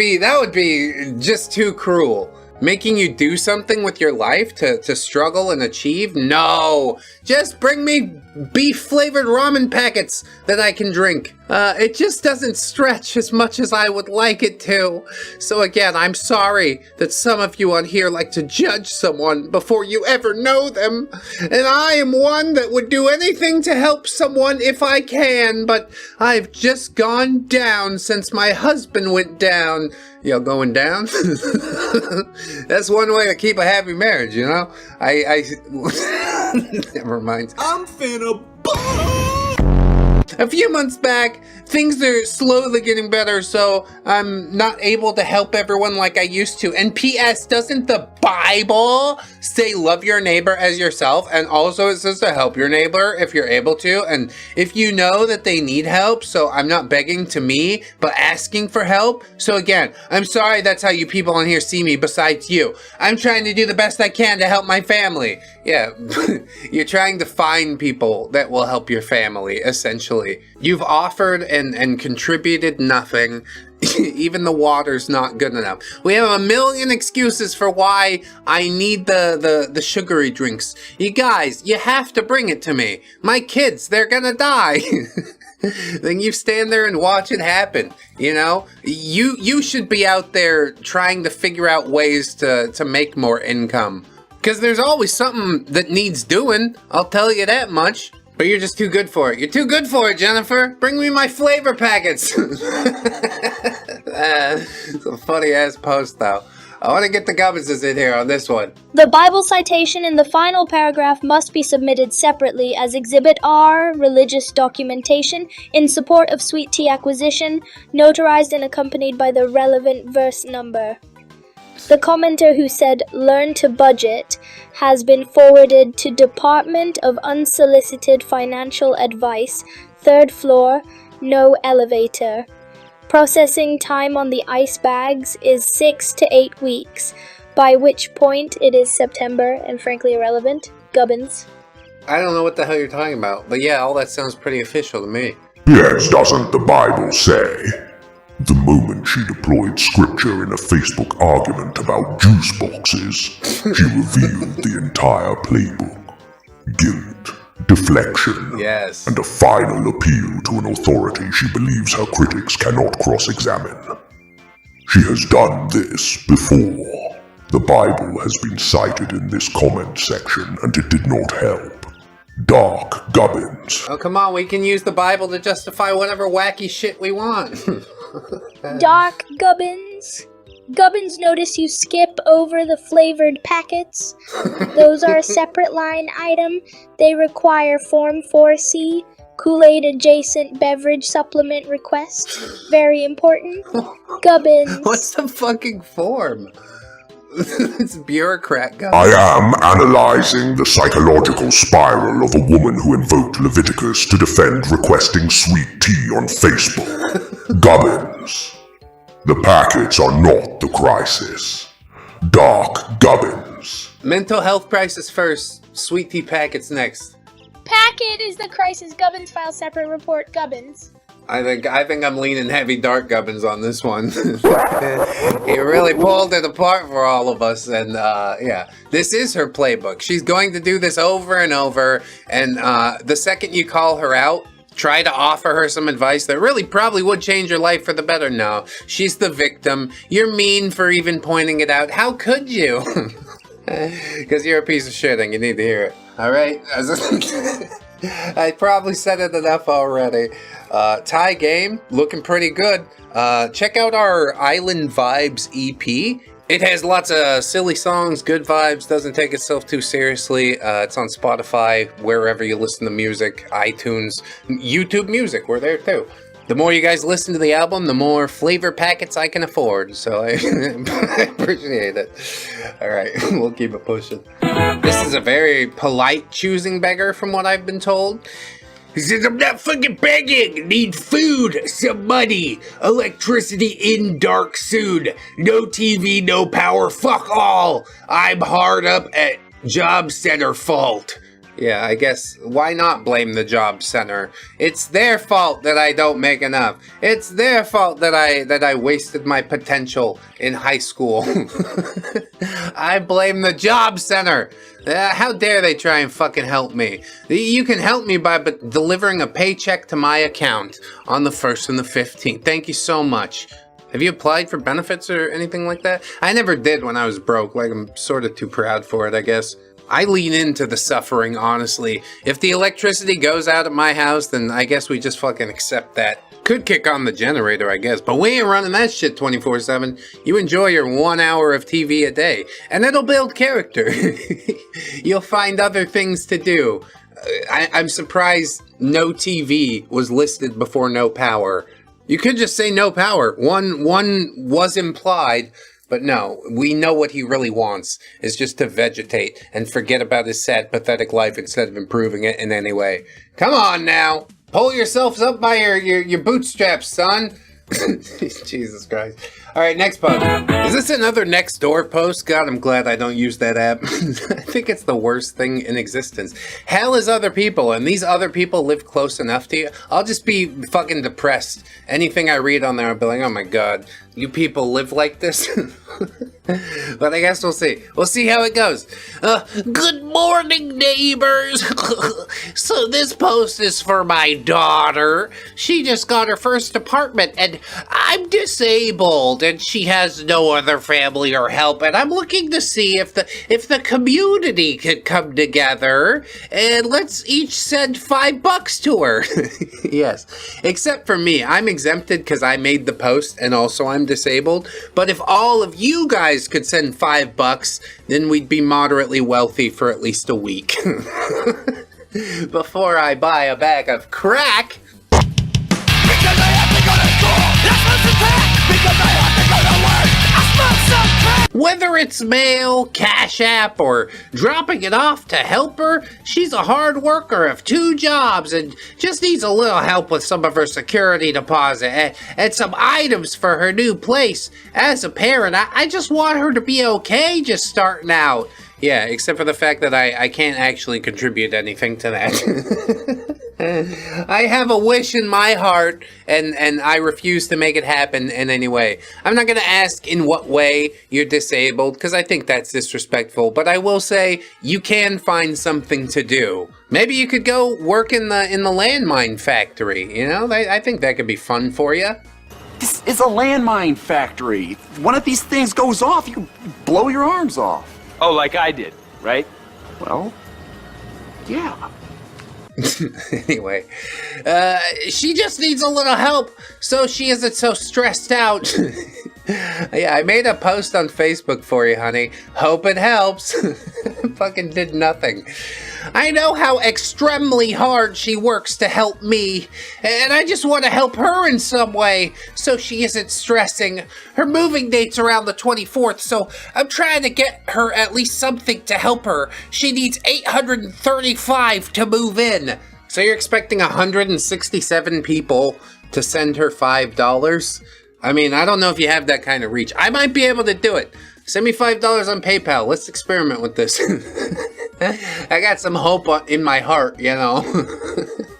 be just too cruel. Making you do something with your life to struggle and achieve? No! Just bring me beef-flavored ramen packets that I can drink. It just doesn't stretch as much as I would like it to. So again, I'm sorry that some of you on here like to judge someone before you ever know them. And I am one that would do anything to help someone if I can, but I've just gone down since my husband went down. Y'all going down? That's one way to keep a happy marriage, you know? Never mind. I'm finna A few months back, things are slowly getting better, so I'm not able to help everyone like I used to. And P.S., doesn't the Bible say love your neighbor as yourself? And also it says to help your neighbor if you're able to. And if you know that they need help, so I'm not begging to me, but asking for help. So again, I'm sorry that's how you people on here see me besides you. I'm trying to do the best I can to help my family. Yeah, you're trying to find people that will help your family, essentially. You've offered and contributed nothing. Even the water's not good enough. We have a million excuses for why I need the sugary drinks. You guys, you have to bring it to me. My kids, they're gonna die. Then you stand there and watch it happen. You know, you should be out there trying to figure out ways to make more income. Because there's always something that needs doing, I'll tell you that much. But you're just too good for it. You're too good for it, Jennifer. Bring me my flavor packets. It's a funny ass post, though. I want to get the Gubbinses in here on this one. The Bible citation in the final paragraph must be submitted separately as Exhibit R, religious documentation, in support of sweet tea acquisition, notarized and accompanied by the relevant verse number. The commenter who said, "Learn to budget," has been forwarded to Department of Unsolicited Financial Advice, 3rd floor, no elevator. Processing time on the ice bags is 6 to 8 weeks, by which point it is September and frankly irrelevant. Gubbins. I don't know what the hell you're talking about, but yeah, all that sounds pretty official to me. Yes, doesn't the Bible say? The moment she deployed scripture in a Facebook argument about juice boxes, she revealed the entire playbook. Guilt, deflection, yes, and a final appeal to an authority she believes her critics cannot cross-examine. She has done this before. The Bible has been cited in this comment section, and it did not help. Dark Gubbins. Oh, come on, we can use the Bible to justify whatever wacky shit we want. Dark Gubbins. Gubbins, notice you skip over the flavored packets. Those are a separate line item. They require Form 4C, Kool-Aid adjacent beverage supplement request. Very important. Gubbins. What's the fucking form? It's bureaucrat guy. I am analyzing the psychological spiral of a woman who invoked Leviticus to defend requesting sweet tea on Facebook. Gubbins. The packets are not the crisis. Dark Gubbins. Mental health crisis first, sweet tea packets next. Packet is the crisis. Gubbins file separate report. Gubbins. I think I'm leaning heavy Dark Gubbins on this one. He really pulled it apart for all of us, and yeah, this is her playbook. She's going to do this over and over, and the second you call her out, try to offer her some advice that really probably would change her life for the better. No, she's the victim. You're mean for even pointing it out. How could you? Because you're a piece of shit and you need to hear it. All right? I probably said it enough already. Tie game, looking pretty good. Check out our Island Vibes EP. It has lots of silly songs, good vibes, doesn't take itself too seriously. It's on Spotify, wherever you listen to music, iTunes, YouTube Music, we're there too. The more you guys listen to the album, the more flavor packets I can afford, so I appreciate it. Alright, we'll keep it pushing. This is a very polite choosing beggar from what I've been told. He says, "I'm not fucking begging. I need food, some money, electricity in dark soon. No TV, no power, fuck all. I'm hard up at job center fault." Yeah, I guess, why not blame the job center? It's their fault that I don't make enough. It's their fault that I wasted my potential in high school. I blame the job center. How dare they try and fucking help me? You can help me by delivering a paycheck to my account on the 1st and the 15th. Thank you so much. Have you applied for benefits or anything like that? I never did when I was broke. Like, I'm sort of too proud for it, I guess. I lean into the suffering, honestly. If the electricity goes out at my house, then I guess we just fucking accept that. Could kick on the generator, I guess, but we ain't running that shit 24/7. You enjoy your 1 hour of TV a day, and it'll build character. You'll find other things to do. I'm surprised no TV was listed before no power. You could just say no power. One was implied. But no, we know what he really wants is just to vegetate and forget about his sad, pathetic life instead of improving it in any way. Come on now, pull yourselves up by your bootstraps, son. Jesus Christ. All right, next post. Is this another Nextdoor post? God, I'm glad I don't use that app. I think it's the worst thing in existence. Hell is other people, and these other people live close enough to you. I'll just be fucking depressed. Anything I read on there, I'll be like, oh my God, you people live like this? But I guess we'll see. We'll see how it goes. Good morning, neighbors. So this post is for my daughter. She just got her first apartment, and I'm disabled, and she has no other family or help, and I'm looking to see if the community could come together, and let's each send $5 to her. Yes. Except for me. I'm exempted because I made the post, and also I'm disabled. But if all of you guys guys could send $5, then we'd be moderately wealthy for at least a week. Before I buy a bag of crack. Because I have to go to school. That's what's attack. Because I have to go to work. I smoke some crack. Whether it's mail, Cash App, or dropping it off to help her, she's a hard worker of 2 jobs and just needs a little help with some of her security deposit and some items for her new place. As a parent, I just want her to be okay just starting out. Yeah, except for the fact that I can't actually contribute anything to that. I have a wish in my heart, and I refuse to make it happen in any way. I'm not going to ask in what way you're disabled, because I think that's disrespectful, but I will say you can find something to do. Maybe you could go work in the landmine factory, you know? I think that could be fun for you. This is a landmine factory. If one of these things goes off, you blow your arms off. Oh, like I did, right? Well, yeah. Anyway, she just needs a little help so she isn't so stressed out. Yeah, I made a post on Facebook for you, honey. Hope it helps. Fucking did nothing. I know how extremely hard she works to help me, and I just want to help her in some way so she isn't stressing. Her moving date's around the 24th, so I'm trying to get her at least something to help her. She needs $835 to move in. So you're expecting 167 people to send her $5? I mean, I don't know if you have that kind of reach. I might be able to do it. Send me $5 on PayPal. Let's experiment with this. I got some hope in my heart, you know.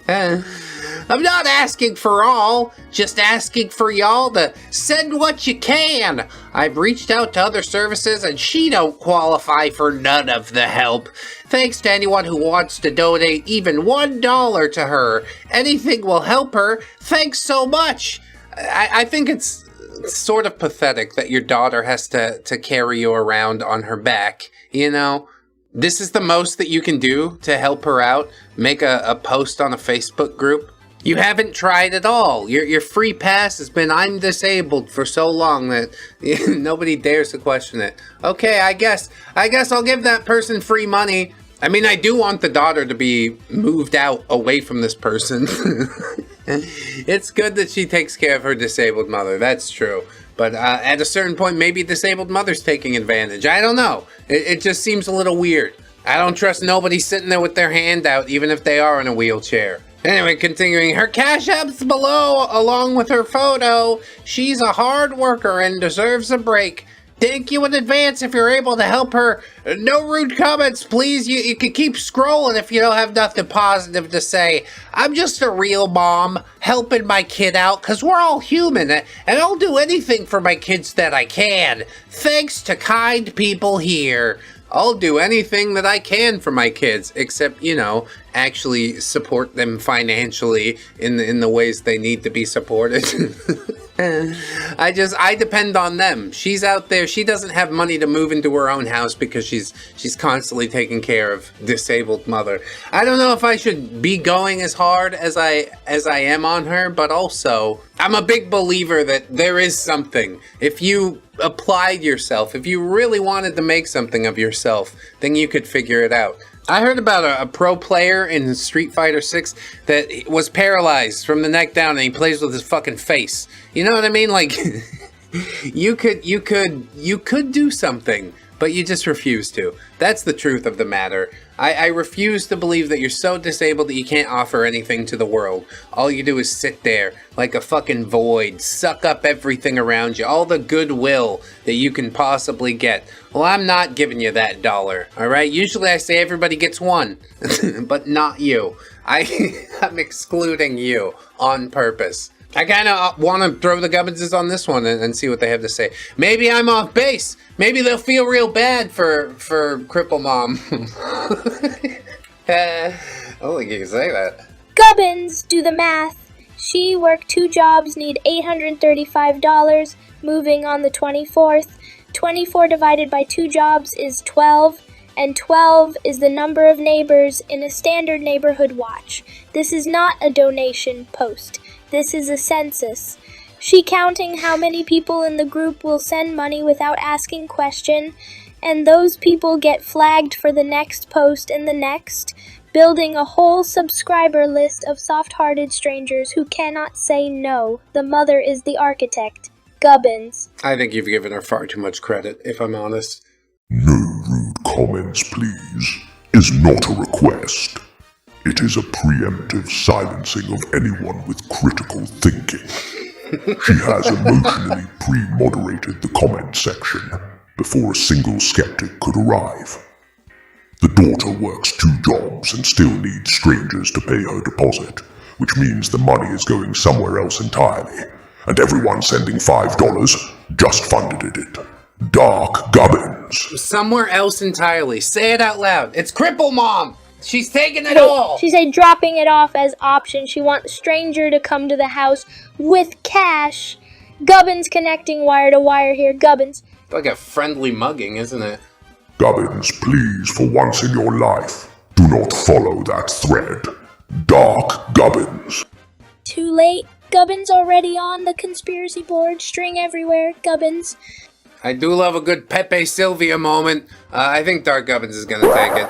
I'm not asking for all, just asking for y'all to send what you can. I've reached out to other services and she don't qualify for none of the help. Thanks to anyone who wants to donate even $1 to her. Anything will help her. Thanks so much. I think it's sort of pathetic that your daughter has to carry you around on her back, you know? This is the most that you can do to help her out? Make a post on a Facebook group? You haven't tried at all. Your free pass has been I'm disabled for so long that nobody dares to question it. Okay, I guess I'll give that person free money. I mean, I do want the daughter to be moved out away from this person. It's good that she takes care of her disabled mother, that's true. But at a certain point, maybe a disabled mother's taking advantage. I don't know. It just seems a little weird. I don't trust nobody sitting there with their hand out, even if they are in a wheelchair. Anyway, continuing, her Cash App's below, along with her photo. She's a hard worker and deserves a break. Thank you in advance if you're able to help her. No rude comments, please. You can keep scrolling if you don't have nothing positive to say. I'm just a real mom helping my kid out because we're all human and I'll do anything for my kids that I can. Thanks to kind people here. I'll do anything that I can for my kids, except, you know, actually support them financially in the ways they need to be supported. I depend on them. She's out there. She doesn't have money to move into her own house because she's constantly taking care of disabled mother. I don't know if I should be going as hard as I am on her, but also I'm a big believer that there is something. If you applied yourself, if you really wanted to make something of yourself, then you could figure it out. I heard about a pro player in Street Fighter 6 that was paralyzed from the neck down and he plays with his fucking face. You know what I mean? Like, you could do something, but you just refuse to. That's the truth of the matter. I refuse to believe that you're so disabled that you can't offer anything to the world. All you do is sit there like a fucking void, suck up everything around you, all the goodwill that you can possibly get. Well, I'm not giving you that dollar, alright? Usually I say everybody gets one, but not you. I'm excluding you on purpose. I kind of want to throw the Gubbinses on this one and see what they have to say. Maybe I'm off base. Maybe they'll feel real bad for Cripple Mom. I don't think you can say that. Gubbins, do the math. She worked 2 jobs, need $835, moving on the 24th. 24 divided by 2 jobs is 12, and 12 is the number of neighbors in a standard neighborhood watch. This is not a donation post. This is a census. She counting how many people in the group will send money without asking question, and those people get flagged for the next post and the next, building a whole subscriber list of soft-hearted strangers who cannot say no. The mother is the architect. Gubbins. I think you've given her far too much credit, if I'm honest. No rude comments, please, is not a request. It is a preemptive silencing of anyone with critical thinking. She has emotionally pre-moderated the comment section before a single skeptic could arrive. The daughter works 2 jobs and still needs strangers to pay her deposit, which means the money is going somewhere else entirely, and everyone sending $5 just funded it. Dark Gubbins. Somewhere else entirely. Say it out loud. It's Cripple Mom! She's taking it all! She said dropping it off as option. She wants stranger to come to the house with cash. Gubbins connecting wire to wire here. Gubbins. It's like a friendly mugging, isn't it? Gubbins, please, for once in your life, do not follow that thread. Dark Gubbins. Too late. Gubbins already on the conspiracy board. String everywhere. Gubbins. I do love a good Pepe Sylvia moment. I think Dark Gubbins is gonna take it.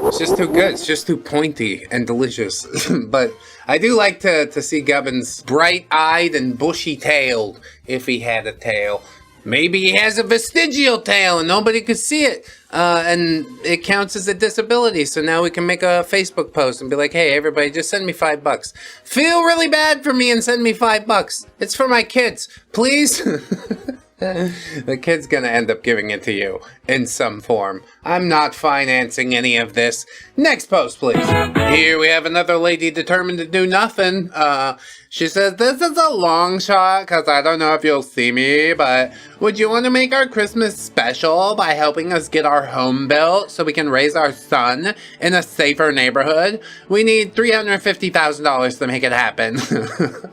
It's just too good. It's just too pointy and delicious. But I do like to see Gubbins bright-eyed and bushy-tailed, if he had a tail. Maybe he has a vestigial tail and nobody could see it. And it counts as a disability. So now we can make a Facebook post and be like, hey, everybody, just send me $5. Feel really bad for me and send me $5. It's for my kids. Please? The kid's gonna end up giving it to you in some form. I'm not financing any of this. Next post, please. Here we have another lady determined to do nothing. She says, this is a long shot because I don't know if you'll see me, but would you want to make our Christmas special by helping us get our home built so we can raise our son in a safer neighborhood? We need $350,000 to make it happen.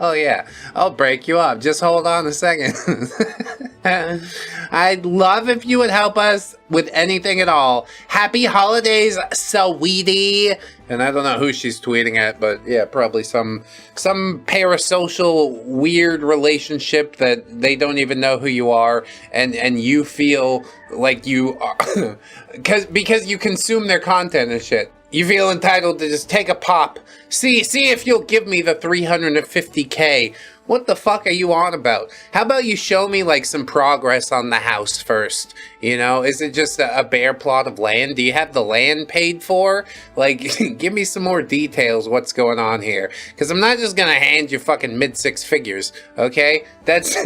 Oh yeah, I'll break you up. Just hold on a second. I'd love if you would help us with anything at all. Happy holidays, sweetie. And I don't know who she's tweeting at, but yeah, probably some parasocial weird relationship that they don't even know who you are, and you feel like you are because you consume their content and shit. You feel entitled to just take a pop. See if you'll give me the $350K. What the fuck are you on about? How about you show me like some progress on the house first? You know, is it just a bare plot of land? Do you have the land paid for? Like, give me some more details what's going on here. Because I'm not just gonna hand you fucking mid-6 figures, okay? That's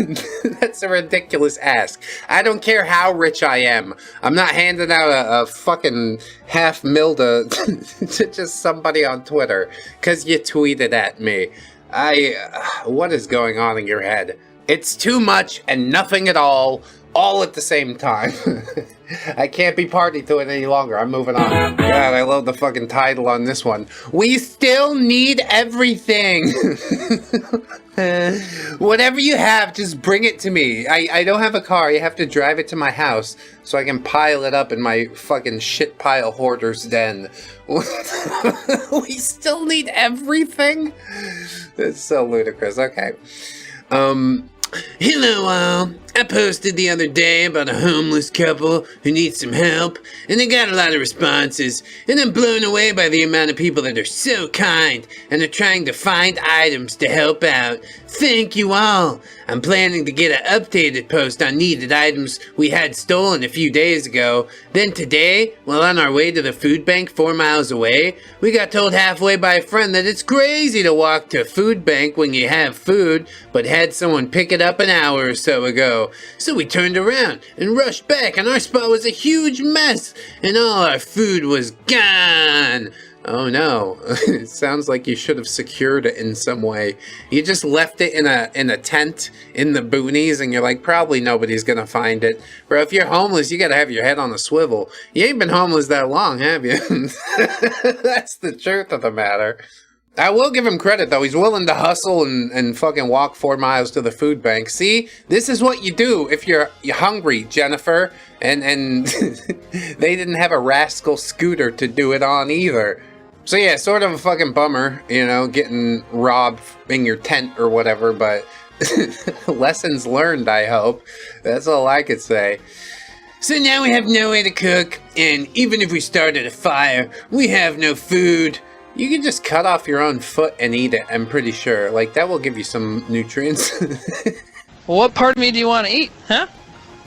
a ridiculous ask. I don't care how rich I am. I'm not handing out a fucking $500,000 to just somebody on Twitter because you tweeted at me. What is going on in your head? It's too much and nothing at all at the same time. I can't be party to it any longer. I'm moving on. God, I love the fucking title on this one. We still need everything. Whatever you have, just bring it to me. I don't have a car. You have to drive it to my house so I can pile it up in my fucking shit pile hoarder's den. We still need everything? It's so ludicrous. Okay. Hello all. I posted the other day about a homeless couple who needs some help, and I got a lot of responses, and I'm blown away by the amount of people that are so kind and are trying to find items to help out. Thank you all. I'm planning to get an updated post on needed items we had stolen a few days ago. Then today, while on our way to the food bank 4 miles away, we got told halfway by a friend that it's crazy to walk to a food bank when you have food, but had someone pick it up an hour or so ago. So we turned around and rushed back, and our spot was a huge mess, and all our food was gone. Oh no, it sounds like you should have secured it in some way. You just left it in a tent in the boonies, and you're like, probably nobody's gonna find it. Bro, if you're homeless, you gotta have your head on a swivel. You ain't been homeless that long, have you? That's the truth of the matter. I will give him credit, though. He's willing to hustle and fucking walk 4 miles to the food bank. See? This is what you do if you're hungry, Jennifer. And they didn't have a rascal scooter to do it on either. So yeah, sort of a fucking bummer, you know, getting robbed in your tent or whatever, but Lessons learned, I hope. That's all I could say. So now we have no way to cook, and even if we started a fire, we have no food. You can just cut off your own foot and eat it, I'm pretty sure. Like, that will give you some nutrients. Well, what part of me do you want to eat, huh?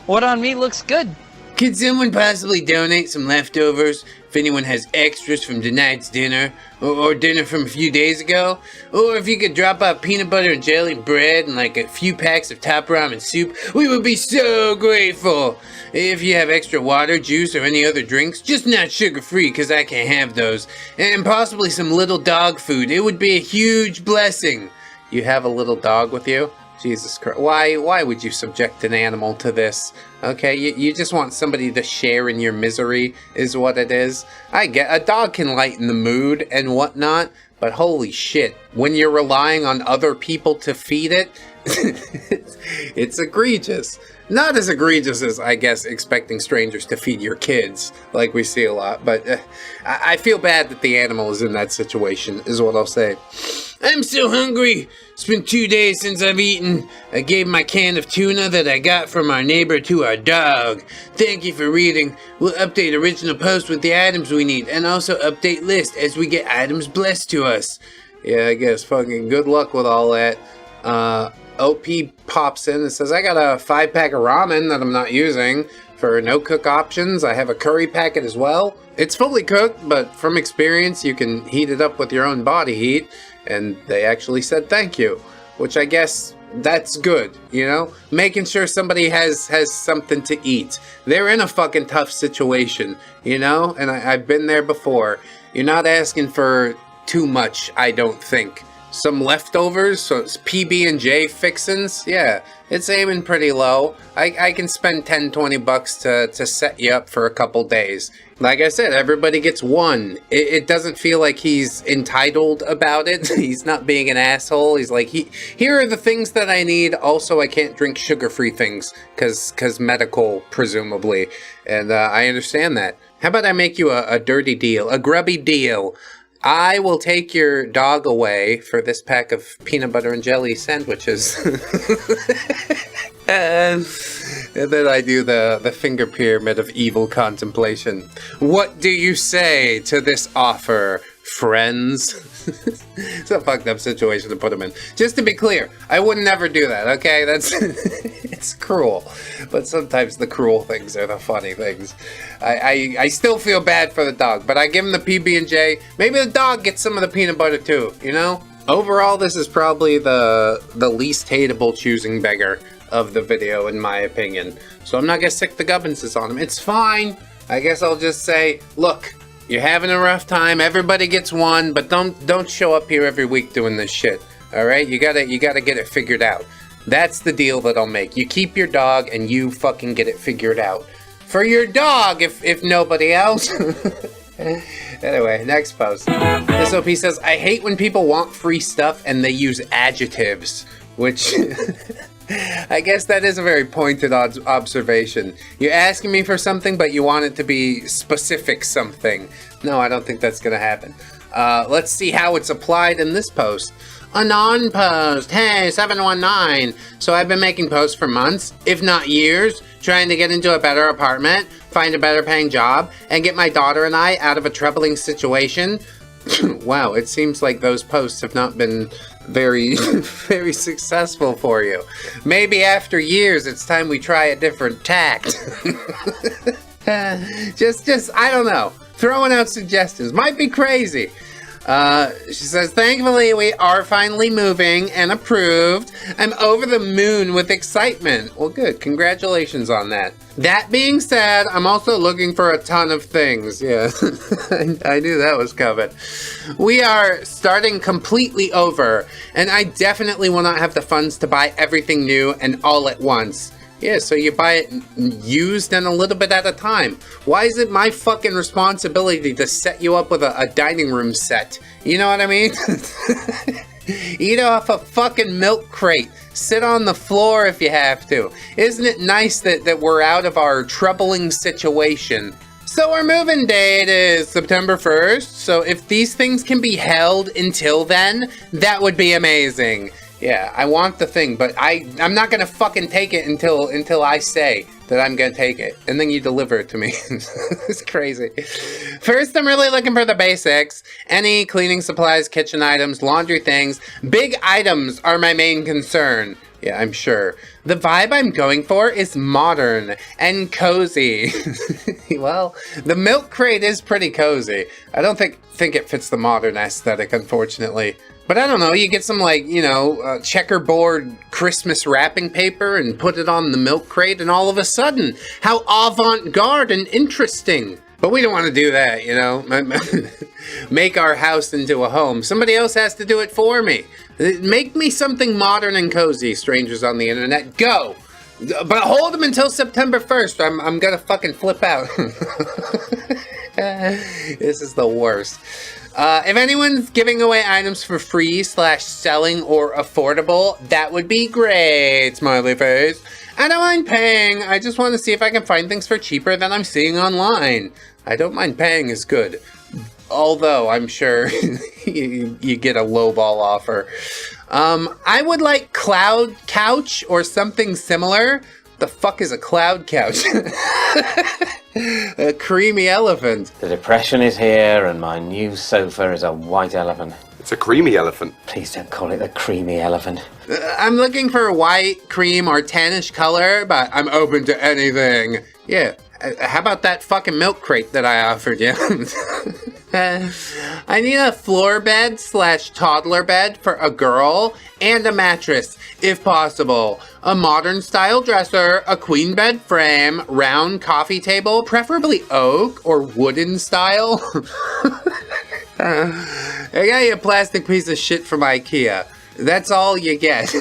What on me looks good? Could someone possibly donate some leftovers if anyone has extras from tonight's dinner or dinner from a few days ago? Or if you could drop off peanut butter and jelly bread and like a few packs of top ramen soup, we would be so grateful. If you have extra water, juice, or any other drinks, just not sugar-free because I can't have those, and possibly some little dog food, it would be a huge blessing. You have a little dog with you? Jesus Christ. Why would you subject an animal to this? Okay, you just want somebody to share in your misery, is what it is. I get a dog can lighten the mood and whatnot, but holy shit, when you're relying on other people to feed it, it's egregious. Not as egregious as, I guess, expecting strangers to feed your kids, like we see a lot, but I feel bad that the animal is in that situation, is what I'll say. I'm so hungry. It's been 2 days since I've eaten. I gave my can of tuna that I got from our neighbor to our dog. Thank you for reading. We'll update original post with the items we need, and also update list as we get items blessed to us. Yeah, I guess fucking good luck with all that. OP pops in and says, I got a 5-pack of ramen that I'm not using. For no-cook options, I have a curry packet as well. It's fully cooked, but from experience, you can heat it up with your own body heat. And they actually said thank you, which I guess that's good, you know? Making sure somebody has something to eat. They're in a fucking tough situation, you know? And I've been there before. You're not asking for too much, I don't think. Some leftovers, so it's PB&J fixins, yeah, it's aiming pretty low. I can spend $10-20 to set you up for a couple days. Like I said, everybody gets one. It doesn't feel like he's entitled about it. He's not being an asshole. He's like, here are the things that I need. Also, I can't drink sugar-free things because medical, presumably. And I understand that. How about I make you a dirty deal, a grubby deal? I will take your dog away for this pack of peanut butter and jelly sandwiches. And then I do the finger pyramid of evil contemplation. What do you say to this offer, friends? It's a fucked up situation to put him in. Just to be clear, I would never do that, okay? That's it's cruel. But sometimes the cruel things are the funny things. I still feel bad for the dog, but I give him the PB&J. Maybe the dog gets some of the peanut butter too, you know? Overall, this is probably the least hateable choosing beggar of the video, in my opinion. So I'm not gonna stick the gubbanses on him. It's fine. I guess I'll just say, look, you're having a rough time. Everybody gets one, but don't show up here every week doing this shit. All right, you gotta get it figured out. That's the deal that I'll make. You keep your dog, and you fucking get it figured out for your dog, if nobody else. Anyway, next post. This OP says, I hate when people want free stuff and they use adjectives, which. I guess that is a very pointed observation. You're asking me for something, but you want it to be specific something. No, I don't think that's going to happen. Let's see how it's applied in this post. Anon post. Hey, 719. So I've been making posts for months, if not years, trying to get into a better apartment, find a better paying job, and get my daughter and I out of a troubling situation. Wow, it seems like those posts have not been very, very successful for you. Maybe after years, it's time we try a different tact. just, I don't know. Throwing out suggestions. Might be crazy. She says, thankfully we are finally moving and approved. I'm over the moon with excitement. Well, good. Congratulations on that. That being said, I'm also looking for a ton of things. Yeah, I knew that was coming. We are starting completely over, and I definitely will not have the funds to buy everything new and all at once. Yeah, so you buy it used and a little bit at a time. Why is it my fucking responsibility to set you up with a dining room set? You know what I mean? Eat off a fucking milk crate. Sit on the floor if you have to. Isn't it nice that we're out of our troubling situation? So our move-in date is September 1st, so if these things can be held until then, that would be amazing. Yeah, I want the thing, but I'm not gonna fucking take it until I say that I'm gonna take it. And then you deliver it to me. It's crazy. First, I'm really looking for the basics. Any cleaning supplies, kitchen items, laundry things. Big items are my main concern. Yeah, I'm sure. The vibe I'm going for is modern and cozy. Well, the milk crate is pretty cozy. I don't think it fits the modern aesthetic, unfortunately. But I don't know, you get some checkerboard Christmas wrapping paper and put it on the milk crate, and all of a sudden, how avant-garde and interesting. But we don't want to do that, make our house into a home. Somebody else has to do it for me. Make me something modern and cozy, strangers on the internet. Go! But hold them until September 1st. I'm gonna fucking flip out. This is the worst. If anyone's giving away items for free / selling or affordable, that would be great, smiley face. I don't mind paying. I just want to see if I can find things for cheaper than I'm seeing online. I don't mind paying is good. Although, I'm sure you get a lowball offer. I would like cloud couch or something similar. The fuck is a cloud couch? A creamy elephant. The depression is here and my new sofa is a white elephant. It's a creamy elephant. Please don't call it a creamy elephant. I'm looking for a white, cream, or tannish color, but I'm open to anything. Yeah, how about that fucking milk crate that I offered you? I need a floor bed / toddler bed for a girl and a mattress, if possible. A modern style dresser, a queen bed frame, round coffee table, preferably oak or wooden style. I got you a plastic piece of shit from IKEA. That's all you get.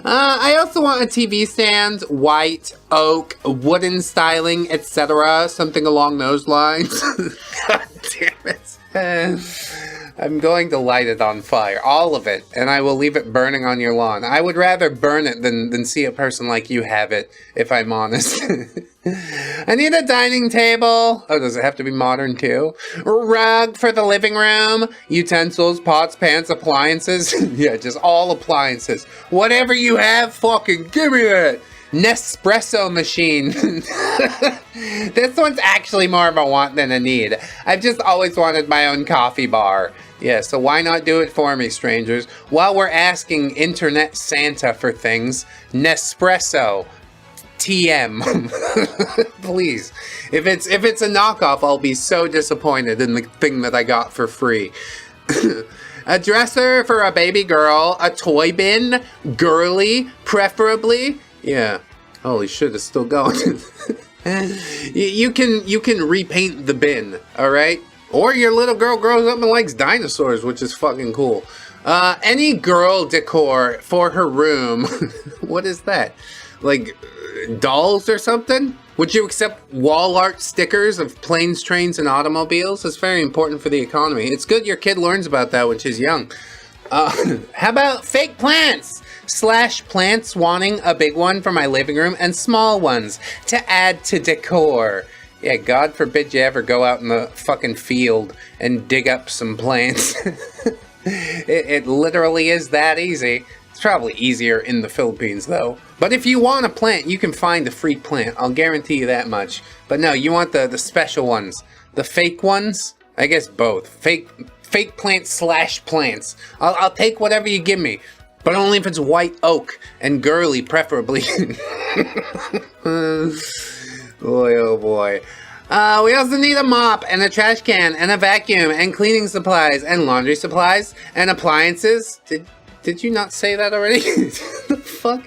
I also want a TV stand, white, oak, wooden styling, etc. Something along those lines. God damn it. I'm going to light it on fire. All of it. And I will leave it burning on your lawn. I would rather burn it than see a person like you have it, if I'm honest. I need a dining table. Oh, does it have to be modern too? Rug for the living room. Utensils, pots, pans, appliances. Yeah, just all appliances. Whatever you have, fucking give me that. Nespresso machine. This one's actually more of a want than a need. I've just always wanted my own coffee bar. Yeah, so why not do it for me, strangers? While we're asking Internet Santa for things, Nespresso. TM. Please. If it's a knockoff, I'll be so disappointed in the thing that I got for free. A dresser for a baby girl, a toy bin, girly, preferably. Yeah. Holy shit, it's still going. You can repaint the bin, alright? Or your little girl grows up and likes dinosaurs, which is fucking cool. Any girl decor for her room. What is that? Like dolls or something? Would you accept wall art stickers of planes, trains, and automobiles? It's very important for the economy. It's good your kid learns about that when she's young. How about fake plants? / plants wanting a big one for my living room and small ones to add to decor. Yeah, God forbid you ever go out in the fucking field and dig up some plants. It literally is that easy. It's probably easier in the Philippines though. But if you want a plant, you can find a free plant. I'll guarantee you that much. But no, you want the special ones. The fake ones? I guess both. Fake plants / plants. I'll take whatever you give me. But only if it's white oak and girly, preferably. Boy, oh boy. We also need a mop and a trash can and a vacuum and cleaning supplies and laundry supplies and appliances. Did you not say that already? The fuck?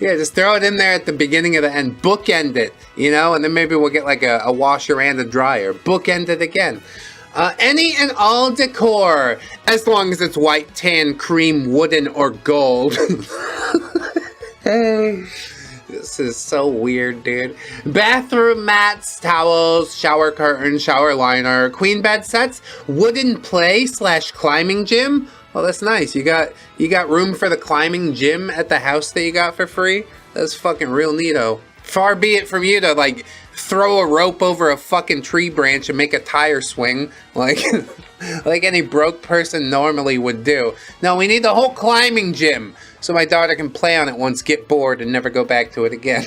Yeah, just throw it in there at the beginning of the end. Bookend it, and then maybe we'll get like a washer and a dryer. Bookend it again. Any and all decor, as long as it's white, tan, cream, wooden, or gold. This is so weird, dude. Bathroom mats, towels, shower curtain, shower liner, queen bed sets, wooden play / climbing gym. Oh, that's nice. You got room for the climbing gym at the house that you got for free? That's fucking real neato. Far be it from you to, throw a rope over a fucking tree branch and make a tire swing. like any broke person normally would do. No, we need the whole climbing gym so my daughter can play on it once, get bored, and never go back to it again.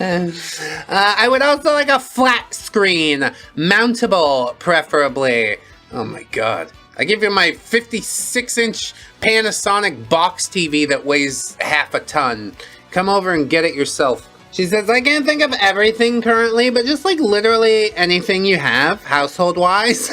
I would also like a flat screen, mountable preferably. Oh my god. I give you my 56-inch Panasonic box TV that weighs half a ton. Come over and get it yourself. She says, I can't think of everything currently, but just like literally anything you have, household-wise.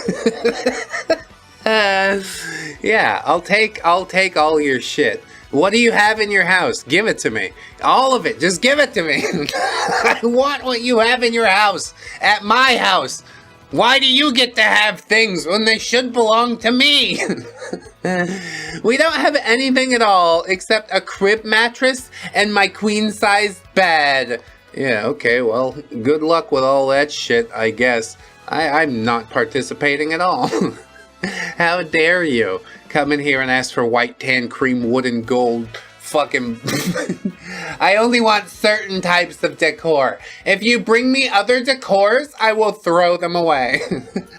Yeah, I'll take all your shit. What do you have in your house? Give it to me. All of it. Just give it to me. I want what you have in your house. At my house. Why do you get to have things when they should belong to me? We don't have anything at all except a crib mattress and my queen-sized bed. Yeah, okay, well, good luck with all that shit, I guess. I'm not participating at all. How dare you come in here and ask for white, tan, cream, wood, and gold fucking... I only want certain types of decor. If you bring me other decors, I will throw them away.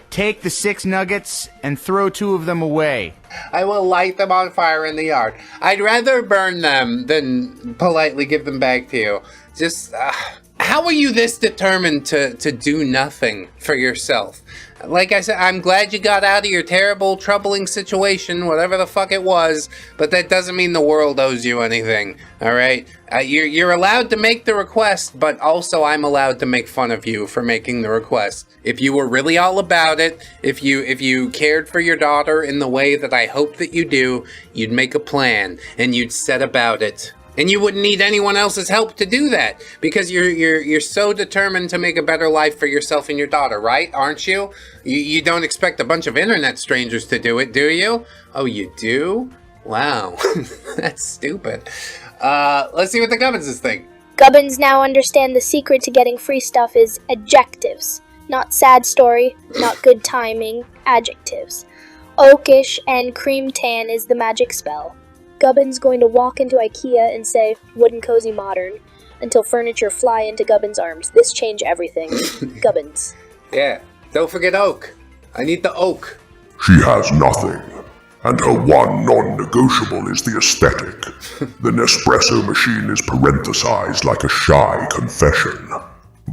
Take the 6 nuggets and throw 2 of them away. I will light them on fire in the yard. I'd rather burn them than politely give them back to you. Just, how are you this determined to do nothing for yourself? Like I said, I'm glad you got out of your terrible, troubling situation, whatever the fuck it was, but that doesn't mean the world owes you anything, alright? You're allowed to make the request, but also I'm allowed to make fun of you for making the request. If you were really all about it, if you cared for your daughter in the way that I hope that you do, you'd make a plan, and you'd set about it. And you wouldn't need anyone else's help to do that, because you're so determined to make a better life for yourself and your daughter, right? Aren't you? You don't expect a bunch of internet strangers to do it, do you? Oh, you do? Wow, that's stupid. Let's see what the Gubbinses think. Gubbins now understand the secret to getting free stuff is adjectives. Not sad story, not good timing, adjectives. Oakish and cream tan is the magic spell. Gubbins going to walk into IKEA and say, wooden cozy modern, until furniture fly into Gubbins' arms. This change everything. Gubbins. Yeah, don't forget oak. I need the oak. She has nothing, and her one non-negotiable is the aesthetic. The Nespresso machine is parenthesized like a shy confession,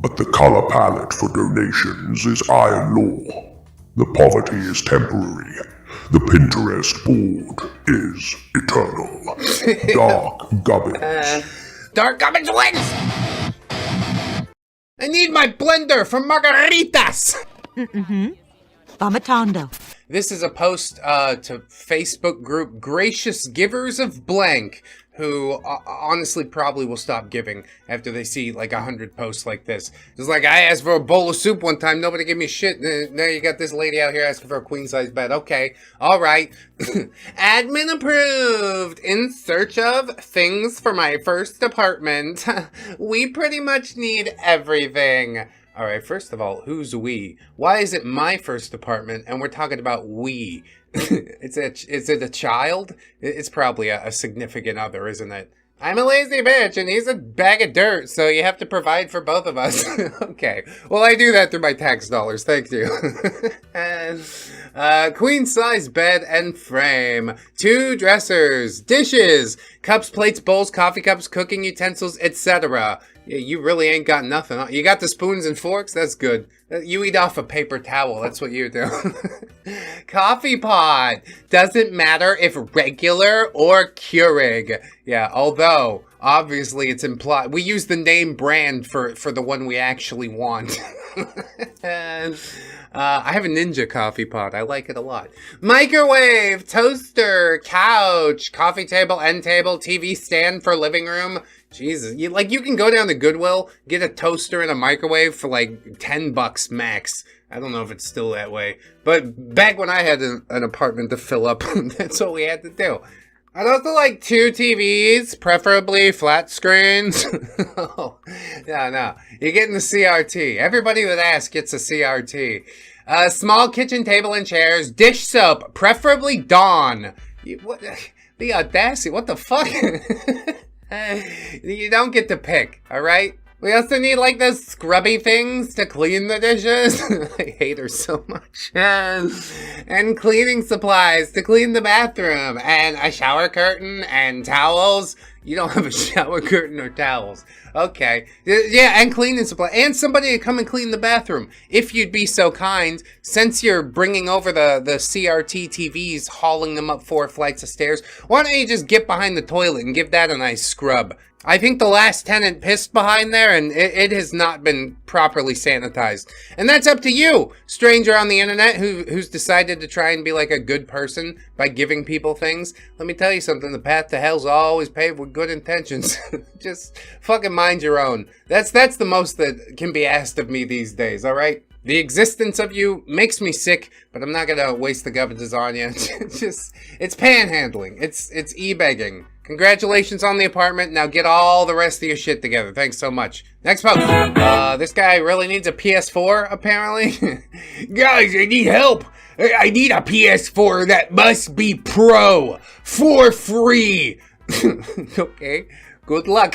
but the color palette for donations is iron law. The poverty is temporary. The Pinterest board is eternal. Dark Gubbins. Dark Gubbins wins! I need my blender for margaritas! Vomitando. This is a post to Facebook group Gracious Givers of Blank, who honestly probably will stop giving after they see like 100 posts like this. It's like, I asked for a bowl of soup one time, nobody gave me shit. Now you got this lady out here asking for a queen-size bed. Okay, alright. Admin approved. In search of things for my first apartment. We pretty much need everything. Alright, first of all, who's we? Why is it my first apartment and we're talking about we? Is it a child? It's probably a significant other, isn't it? I'm a lazy bitch and he's a bag of dirt, so you have to provide for both of us. Okay, well I do that through my tax dollars, thank you. Queen size bed and frame, 2 dressers, dishes, cups, plates, bowls, coffee cups, cooking utensils, etc. Yeah, you really ain't got nothing. Huh? You got the spoons and forks? That's good. You eat off a paper towel. That's what you do. Coffee pot. Doesn't matter if regular or Keurig. Yeah, although, obviously it's implied. We use the name brand for the one we actually want. I have a Ninja coffee pot. I like it a lot. Microwave, toaster, couch, coffee table, end table, TV stand for living room. Jesus, you can go down to Goodwill, get a toaster and a microwave for like $10 max. I don't know if it's still that way, but back when I had an apartment to fill up, that's what we had to do. I'd also like 2 TVs, preferably flat screens. No, you're getting the CRT. Everybody that asks gets a CRT. Small kitchen table and chairs, dish soap, preferably Dawn. The audacity, what the fuck? You don't get to pick, alright? We also need, like, those scrubby things to clean the dishes. I hate her so much. And cleaning supplies to clean the bathroom. And a shower curtain and towels. You don't have a shower curtain or towels. Okay. Yeah, and cleaning supply. And somebody to come and clean the bathroom. If you'd be so kind, since you're bringing over the CRT TVs, hauling them up 4 flights of stairs, why don't you just get behind the toilet and give that a nice scrub? I think the last tenant pissed behind there, and it has not been properly sanitized. And that's up to you, stranger on the internet who's decided to try and be like a good person by giving people things. Let me tell you something, the path to hell's always paved with good intentions. Just fucking mind your own. That's the most that can be asked of me these days, alright? The existence of you makes me sick, but I'm not gonna waste the governors on you. It's panhandling. It's e-begging. Congratulations on the apartment. Now get all the rest of your shit together. Thanks so much. Next post. This guy really needs a PS4, apparently. Guys, I need help. I need a PS4 that must be pro. For free. Okay. Good luck.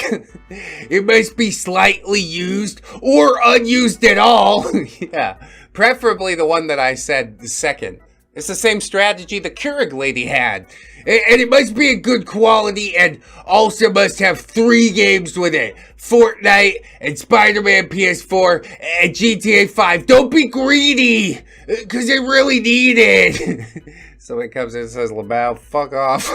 It must be slightly used or unused at all. Yeah. Preferably the one that I said second. It's the same strategy the Keurig lady had. And it must be a good quality and also must have 3 games with it. Fortnite and Spider-Man PS4 and GTA 5. Don't be greedy, because they really need it. So it comes in and says, LaBelle, fuck off.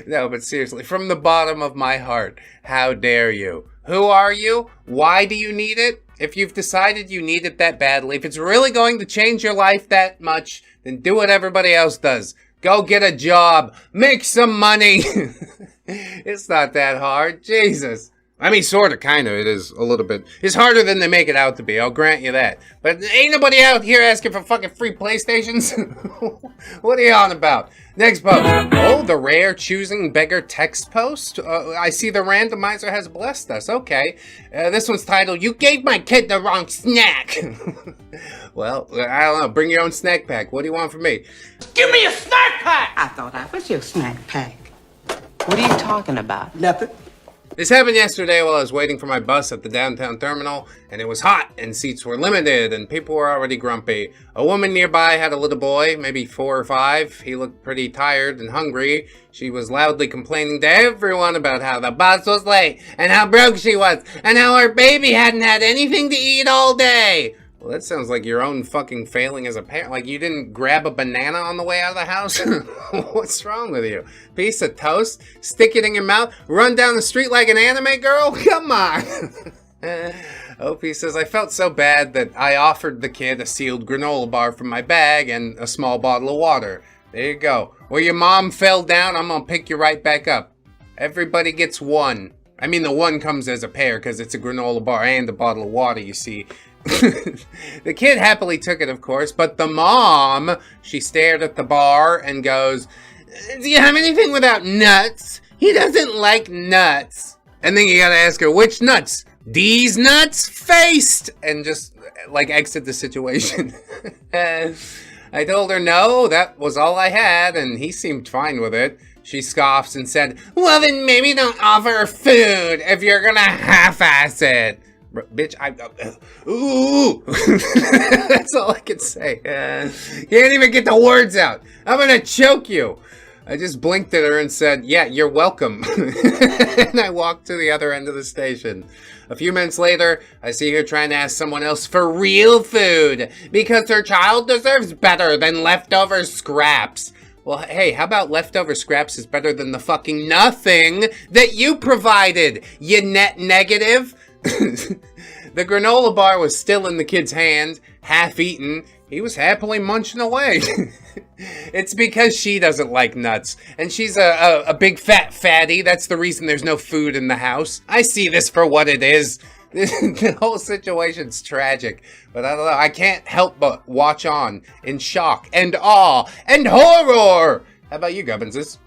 No, but seriously, from the bottom of my heart, how dare you? Who are you? Why do you need it? If you've decided you need it that badly, if it's really going to change your life that much, then do what everybody else does. Go get a job. Make some money. It's not that hard. Jesus. I mean, sort of, kind of. It is a little bit. It's harder than they make it out to be. I'll grant you that. But ain't nobody out here asking for fucking free PlayStations. What are you on about? Next post. Oh, the rare choosing beggar text post. I see the randomizer has blessed us. Okay. This one's titled, You Gave My Kid the Wrong Snack. Well, I don't know. Bring your own snack pack. What do you want from me? Give me a snack pack! I thought I was your snack pack. What are you talking about? Nothing. This happened yesterday while I was waiting for my bus at the downtown terminal, and it was hot, and seats were limited, and people were already grumpy. A woman nearby had a little boy, maybe 4 or 5. He looked pretty tired and hungry. She was loudly complaining to everyone about how the bus was late, and how broke she was, and how her baby hadn't had anything to eat all day. Well, that sounds like your own fucking failing as a parent. Like you didn't grab a banana on the way out of the house? What's wrong with you? Piece of toast? Stick it in your mouth? Run down the street like an anime girl? Come on! Opie says, I felt so bad that I offered the kid a sealed granola bar from my bag and a small bottle of water. There you go. Where your mom fell down, I'm gonna pick you right back up. Everybody gets one. I mean, the one comes as a pair because it's a granola bar and a bottle of water, you see. The kid happily took it, of course, but the mom, she stared at the bar and goes, do you have anything without nuts? He doesn't like nuts. And then you gotta ask her, which nuts? These nuts? Faced! And just, like, exit the situation. I told her no, that was all I had, and he seemed fine with it. She scoffs and said, well then maybe don't offer her food if you're gonna half-ass it. Bitch, ooh, that's all I can say. Can't even get the words out. I'm gonna choke you. I just blinked at her and said, yeah, you're welcome. And I walked to the other end of the station. A few minutes later, I see her trying to ask someone else for real food because her child deserves better than leftover scraps. Well, hey, how about leftover scraps is better than the fucking nothing that you provided, you net negative? The granola bar was still in the kid's hand, half eaten. He was happily munching away. It's because she doesn't like nuts, and she's a big fat fatty. That's the reason there's no food in the house. I see this for what it is. The whole situation's tragic, but I don't know. I can't help but watch on in shock and awe and horror. How about you, Gubbinses?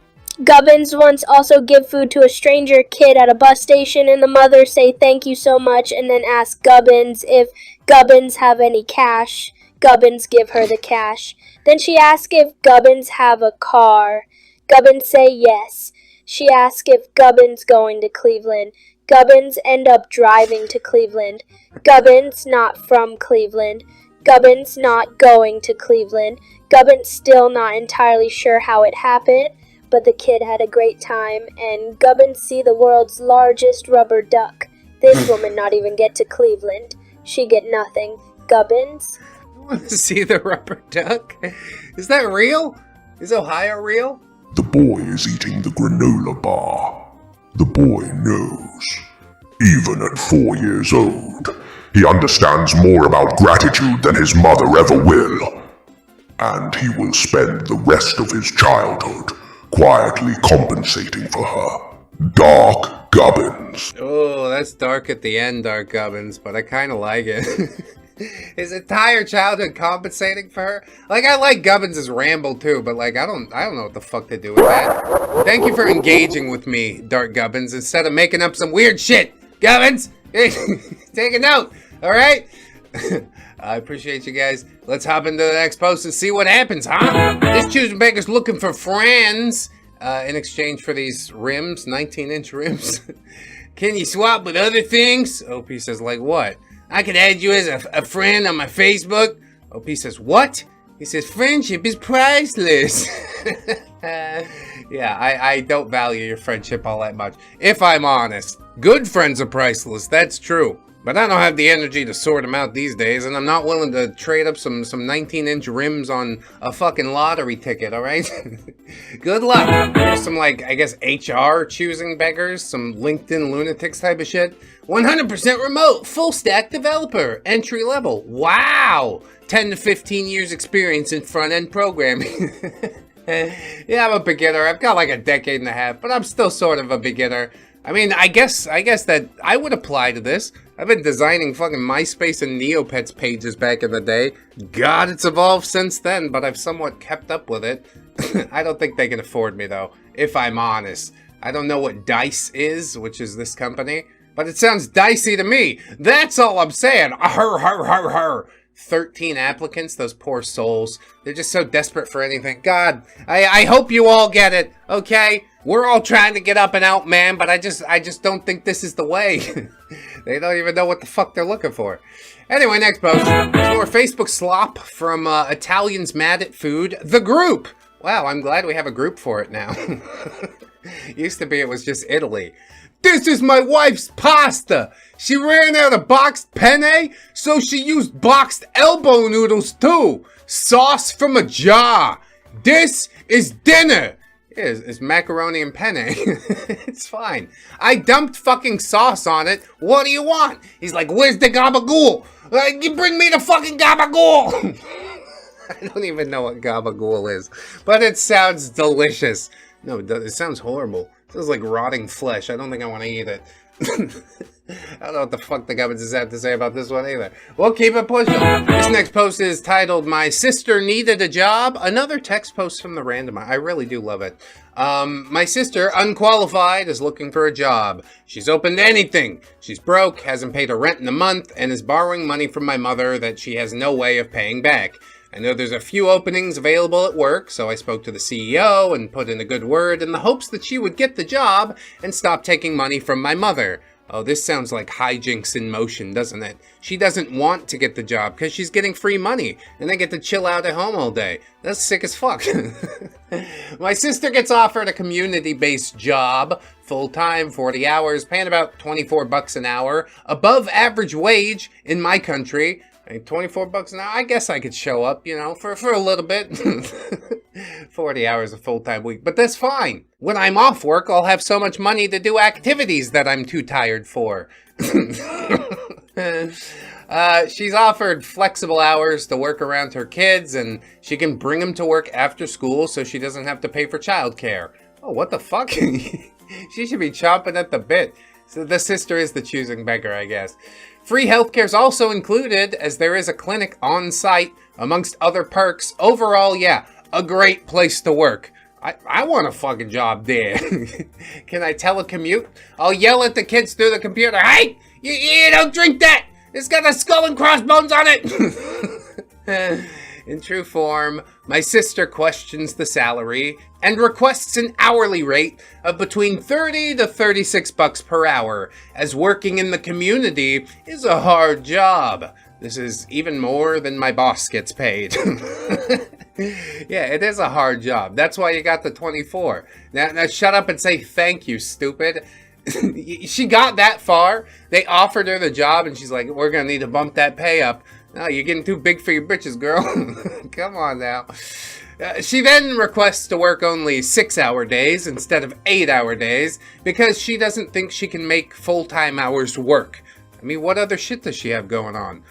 Gubbins once also give food to a stranger kid at a bus station, and the mother say thank you so much and then ask Gubbins if Gubbins have any cash. Gubbins give her the cash. Then she asks if Gubbins have a car. Gubbins say yes. She asks if Gubbins going to Cleveland. Gubbins end up driving to Cleveland. Gubbins not from Cleveland. Gubbins not going to Cleveland. Gubbins still not entirely sure how it happened, but the kid had a great time, and Gubbins see the world's largest rubber duck. This woman not even get to Cleveland. She get nothing. Gubbins? You want to see the rubber duck? Is that real? Is Ohio real? The boy is eating the granola bar. The boy knows. Even at 4 years old, he understands more about gratitude than his mother ever will. And he will spend the rest of his childhood quietly compensating for her. Dark Gubbins. Oh, that's dark at the end, Dark Gubbins, but I kind of like it. His entire childhood compensating for her? Like, I like Gubbins' ramble too, but like, I don't know what the fuck to do with that. Thank you for engaging with me, Dark Gubbins, instead of making up some weird shit. Gubbins, take a note, alright? I appreciate you guys. Let's hop into the next post and see what happens, huh? This Choosing Beggars looking for friends in exchange for these rims, 19-inch rims. Can you swap with other things? OP says, like what? I could add you as a friend on my Facebook. OP says, what? He says, friendship is priceless. Yeah, I don't value your friendship all that much. If I'm honest. Good friends are priceless, that's true. But I don't have the energy to sort them out these days, and I'm not willing to trade up some 19-inch rims on a fucking lottery ticket, alright? Good luck. There's some, like, I guess, HR choosing beggars, some LinkedIn lunatics type of shit. 100% remote, full-stack developer, entry level. Wow! 10 to 15 years experience in front-end programming. Yeah, I'm a beginner. I've got like a decade and a half, but I'm still sort of a beginner. I mean, I guess that I would apply to this. I've been designing fucking MySpace and Neopets pages back in the day. God, it's evolved since then, but I've somewhat kept up with it. I don't think they can afford me, though, if I'm honest. I don't know what DICE is, which is this company, but it sounds dicey to me. That's all I'm saying. Arr, arr, arr, arr. 13 applicants, those poor souls. They're just so desperate for anything. God, I hope you all get it, okay? We're all trying to get up and out, man, but I just don't think this is the way. They don't even know what the fuck they're looking for. Anyway, next post. More Facebook slop from Italians mad at food. The group. Wow, I'm glad we have a group for it now. Used to be it was just Italy. This is my wife's pasta. She ran out of boxed penne, so she used boxed elbow noodles too. Sauce from a jar. This is dinner. It's macaroni and penne. It's fine. I dumped fucking sauce on it. What do you want? He's like, where's the gabagool? You bring me the fucking gabagool. I don't even know what gabagool is, but it sounds delicious. No, it sounds horrible. It sounds like rotting flesh. I don't think I want to eat it. I don't know what the fuck the Gubbins have to say about this one either. We'll keep it pushing. This next post is titled, My Sister Needed a Job. Another text post from the random. I really do love it. My sister, unqualified, is looking for a job. She's open to anything. She's broke, hasn't paid her rent in a month, and is borrowing money from my mother that she has no way of paying back. I know there's a few openings available at work, so I spoke to the CEO and put in a good word in the hopes that she would get the job and stop taking money from my mother. Oh, this sounds like hijinks in motion, doesn't it? She doesn't want to get the job because she's getting free money and they get to chill out at home all day. That's sick as fuck. My sister gets offered a community-based job, full-time, 40 hours, paying about $24 an hour, above average wage in my country. I mean, $24 an hour, I guess I could show up, you know, for a little bit. 40 hours a full-time week, but that's fine. When I'm off work, I'll have so much money to do activities that I'm too tired for. She's offered flexible hours to work around her kids, and she can bring them to work after school so she doesn't have to pay for childcare. Oh, what the fuck? She should be chomping at the bit. So the sister is the choosing beggar, I guess. Free healthcare is also included, as there is a clinic on site, amongst other perks. Overall, yeah, a great place to work. I want a fucking job there. Can I telecommute? I'll yell at the kids through the computer. Hey, you don't drink that. It's got a skull and crossbones on it. In true form, my sister questions the salary and requests an hourly rate of between 30 to 36 bucks per hour, as working in the community is a hard job. This is even more than my boss gets paid. Yeah, it is a hard job. That's why you got the 24. Now shut up and say thank you, stupid. She got that far. They offered her the job, and she's like, we're going to need to bump that pay up. No, you're getting too big for your britches, girl. Come on now. She then requests to work only 6-hour days instead of 8-hour days because she doesn't think she can make full-time hours work. I mean, what other shit does she have going on?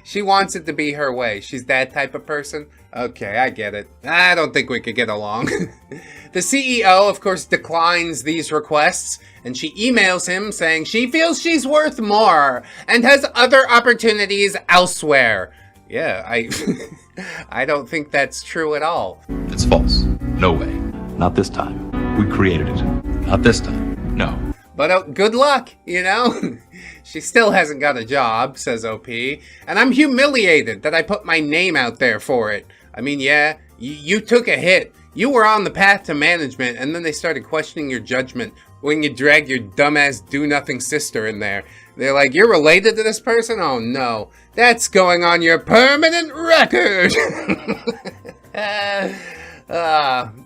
She wants it to be her way. She's that type of person. Okay, I get it. I don't think we could get along. The CEO, of course, declines these requests, and she emails him saying she feels she's worth more and has other opportunities elsewhere. Yeah, I don't think that's true at all. It's false. No way. Not this time. We created it. Not this time. No. But good luck, you know? She still hasn't got a job, says OP, and I'm humiliated that I put my name out there for it. I mean, yeah, you took a hit. You were on the path to management, and then they started questioning your judgment when you dragged your dumbass do-nothing sister in there. They're like, you're related to this person? Oh no, that's going on your permanent record.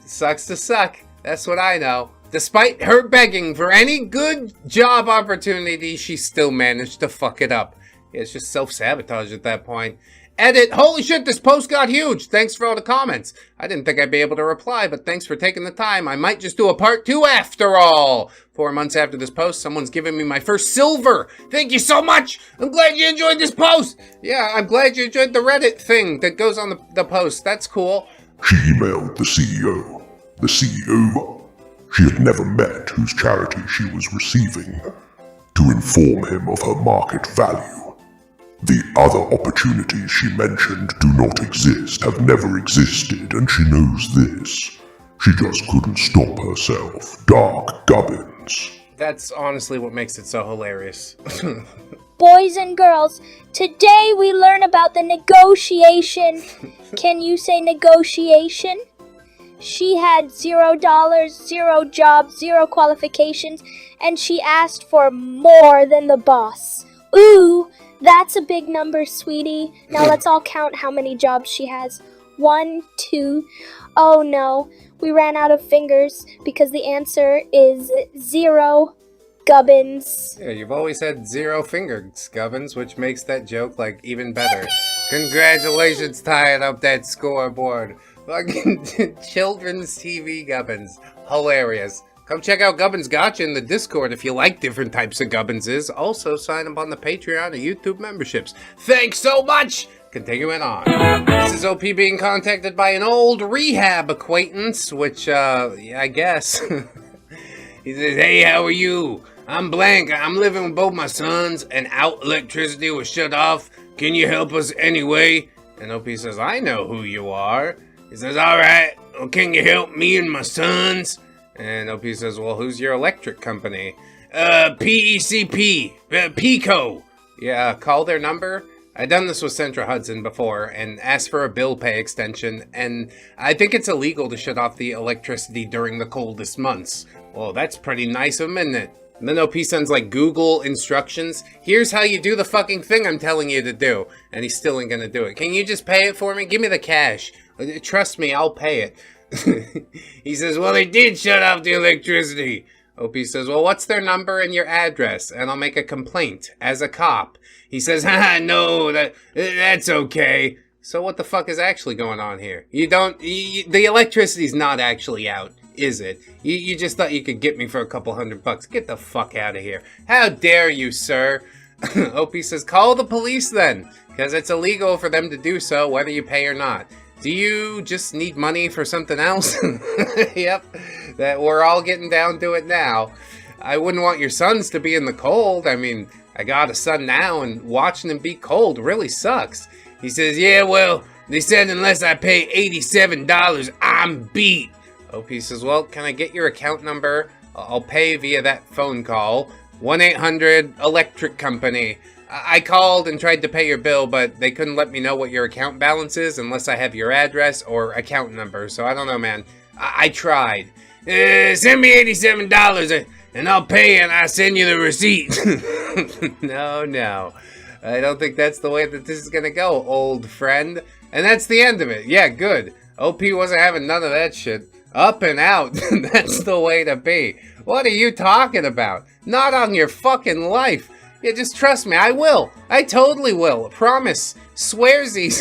Sucks to suck. That's what I know. Despite her begging for any good job opportunity, she still managed to fuck it up. Yeah, it's just self-sabotage at that point. Edit, holy shit, this post got huge. Thanks for all the comments. I didn't think I'd be able to reply, but thanks for taking the time. I might just do a part 2 after all. 4 months after this post, someone's giving me my first silver. Thank you so much. I'm glad you enjoyed this post. Yeah, I'm glad you enjoyed the Reddit thing that goes on the post. That's cool. She emailed the CEO. The CEO she had never met whose charity she was receiving, to inform him of her market value. The other opportunities she mentioned do not exist, have never existed, and she knows this. She just couldn't stop herself. Dark Gubbins. That's honestly what makes it so hilarious. Boys and girls, today we learn about the negotiation. Can you say negotiation? She had $0, 0 jobs, 0 qualifications, and she asked for more than the boss. Ooh, that's a big number, sweetie. Now let's all count how many jobs she has. 1, 2. Oh no, we ran out of fingers because the answer is 0 gubbins. Yeah, you've always had 0 fingers, Gubbins, which makes that joke, like, even better. Congratulations tying up that scoreboard. Fucking children's TV Gubbins. Hilarious. Come check out Gubbins Gotcha in the Discord if you like different types of Gubbinses. Also, sign up on the Patreon or YouTube memberships. Thanks so much! Continuing on. This is OP being contacted by an old rehab acquaintance, which, yeah, I guess. He says, hey, how are you? I'm blank. I'm living with both my sons, and electricity was shut off. Can you help us anyway? And OP says, I know who you are. He says, alright, well, can you help me and my sons? And OP says, well, who's your electric company? PECP, PECO. Yeah, call their number. I done this with Central Hudson before and asked for a bill pay extension, and I think it's illegal to shut off the electricity during the coldest months. Well, that's pretty nice of them, isn't it? And then OP sends like Google instructions. Here's how you do the fucking thing I'm telling you to do. And he still ain't gonna do it. Can you just pay it for me? Give me the cash. Trust me, I'll pay it. He says, well, they did shut off the electricity. OP says, well, what's their number and your address? And I'll make a complaint as a cop. He says, no, that's okay. So what the fuck is actually going on here? The electricity's not actually out, is it? You just thought you could get me for a couple $100. Get the fuck out of here. How dare you, sir? OP says, call the police then, because it's illegal for them to do so, whether you pay or not. Do you just need money for something else? Yep, that we're all getting down to it now. I wouldn't want your sons to be in the cold. I mean, I got a son now, and watching him be cold really sucks. He says, yeah, well, they said unless I pay $87, I'm beat. OP says, well, can I get your account number? I'll pay via that phone call. 1-800 Electric Company. I called and tried to pay your bill, but they couldn't let me know what your account balance is unless I have your address or account number. So I don't know, man. I tried. Send me $87 and I'll pay and I'll send you the receipt. No. I don't think that's the way that this is gonna go, old friend. And that's the end of it. Yeah, good. OP wasn't having none of that shit. Up and out. That's the way to be. What are you talking about? Not on your fucking life. Yeah, just trust me. I will. I totally will. Promise. Swearsies.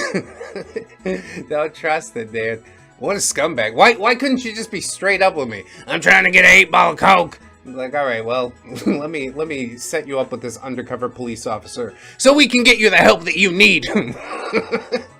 Don't trust it, dude. What a scumbag. Why couldn't you just be straight up with me? I'm trying to get an 8-ball of coke. Like, all right, well, let me set you up with this undercover police officer so we can get you the help that you need.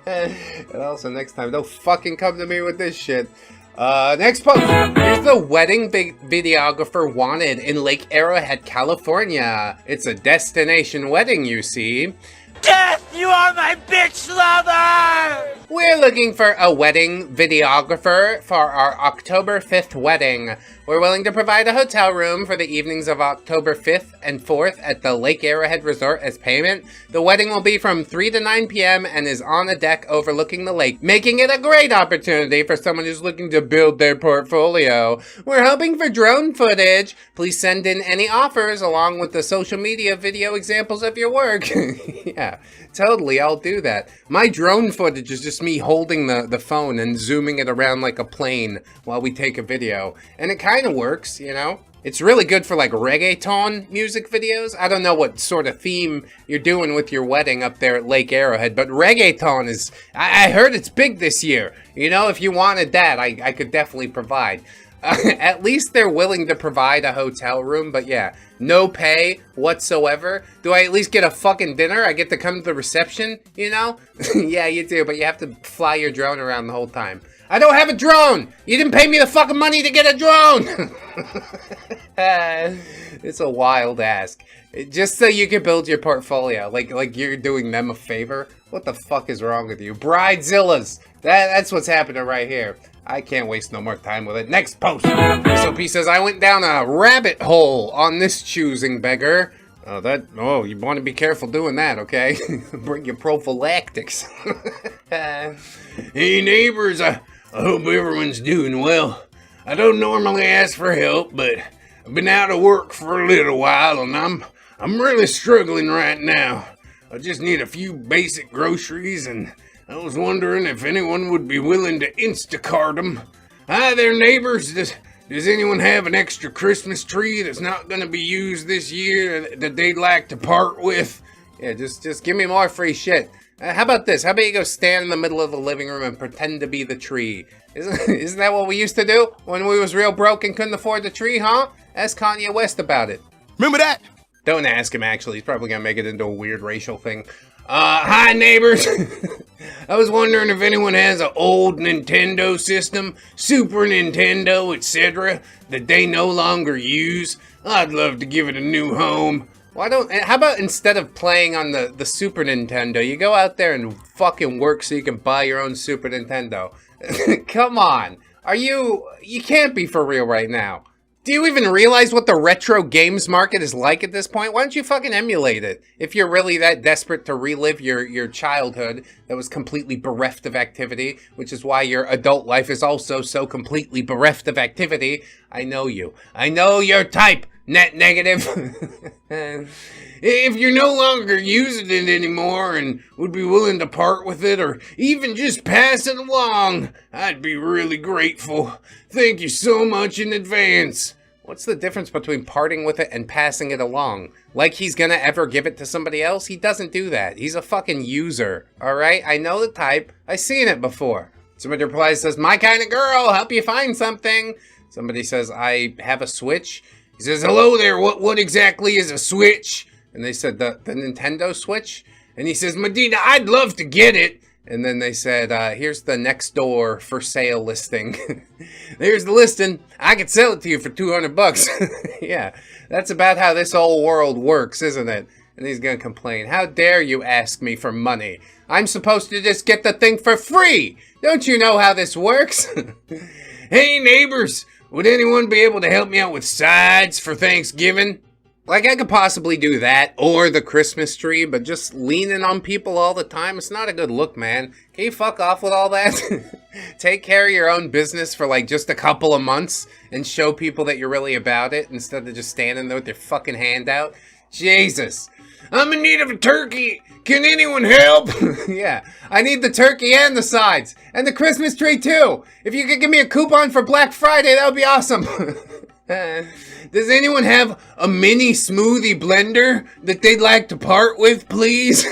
And also, next time, don't fucking come to me with this shit. Next post. Here's the wedding videographer wanted in Lake Arrowhead, California. It's a destination wedding, you see. Death, you are my bitch lover! We're looking for a wedding videographer for our October 5th wedding. We're willing to provide a hotel room for the evenings of October 5th and 4th at the Lake Arrowhead Resort as payment. The wedding will be from 3 to 9 p.m. and is on a deck overlooking the lake, making it a great opportunity for someone who's looking to build their portfolio. We're hoping for drone footage. Please send in any offers along with the social media video examples of your work. Yeah, totally, I'll do that. My drone footage is just me holding the phone and zooming it around like a plane while we take a video. And it kind of works, you know? It's really good for like reggaeton music videos. I don't know what sort of theme you're doing with your wedding up there at Lake Arrowhead, but reggaeton is, I heard it's big this year. You know, if you wanted that, I could definitely provide. At least they're willing to provide a hotel room, but yeah, no pay whatsoever. Do I at least get a fucking dinner? I get to come to the reception, you know? Yeah, you do, but you have to fly your drone around the whole time. I don't have a drone! You didn't pay me the fucking money to get a drone! It's a wild ask. Just so you can build your portfolio, like you're doing them a favor. What the fuck is wrong with you? Bridezillas! That's what's happening right here. I can't waste no more time with it. Next post. SOP says, I went down a rabbit hole on this choosing beggar. Oh, you want to be careful doing that, okay? Bring your prophylactics. Hey, neighbors, I hope everyone's doing well. I don't normally ask for help, but I've been out of work for a little while, and I'm really struggling right now. I just need a few basic groceries, and I was wondering if anyone would be willing to Instacart them. Hi there, neighbors. Does anyone have an extra Christmas tree that's not going to be used this year that they'd like to part with? Yeah, just give me more free shit. How about this? How about you go stand in the middle of the living room and pretend to be the tree? Isn't that what we used to do when we was real broke and couldn't afford the tree, huh? Ask Kanye West about it. Remember that? Don't ask him, actually. He's probably going to make it into a weird racial thing. Hi, neighbors. I was wondering if anyone has an old Nintendo system, Super Nintendo, etc., that they no longer use. I'd love to give it a new home. How about instead of playing on the Super Nintendo, you go out there and fucking work so you can buy your own Super Nintendo? Come on. You can't be for real right now. Do you even realize what the retro games market is like at this point? Why don't you fucking emulate it? If you're really that desperate to relive your childhood that was completely bereft of activity, which is why your adult life is also so completely bereft of activity. I know you. I know your type, net negative. If you're no longer using it anymore and would be willing to part with it or even just pass it along, I'd be really grateful. Thank you so much in advance. What's the difference between parting with it and passing it along? Like he's gonna ever give it to somebody else? He doesn't do that. He's a fucking user, alright? I know the type. I've seen it before. Somebody replies, says, my kind of girl, help you find something. Somebody says, I have a Switch. He says, hello there, what exactly is a Switch? And they said, the Nintendo Switch? And he says, Medina, I'd love to get it. And then they said, here's the next door for sale listing. There's the listing. I could sell it to you for $200. Yeah, that's about how this whole world works, isn't it? And he's going to complain. How dare you ask me for money? I'm supposed to just get the thing for free. Don't you know how this works? Hey, neighbors, would anyone be able to help me out with sides for Thanksgiving? Like, I could possibly do that, or the Christmas tree, but just leaning on people all the time, it's not a good look, man. Can you fuck off with all that? Take care of your own business for, like, just a couple of months, and show people that you're really about it, instead of just standing there with your fucking hand out. Jesus. I'm in need of a turkey. Can anyone help? Yeah, I need the turkey and the sides, and the Christmas tree, too. If you could give me a coupon for Black Friday, that would be awesome. Does anyone have a mini smoothie blender that they'd like to part with, please?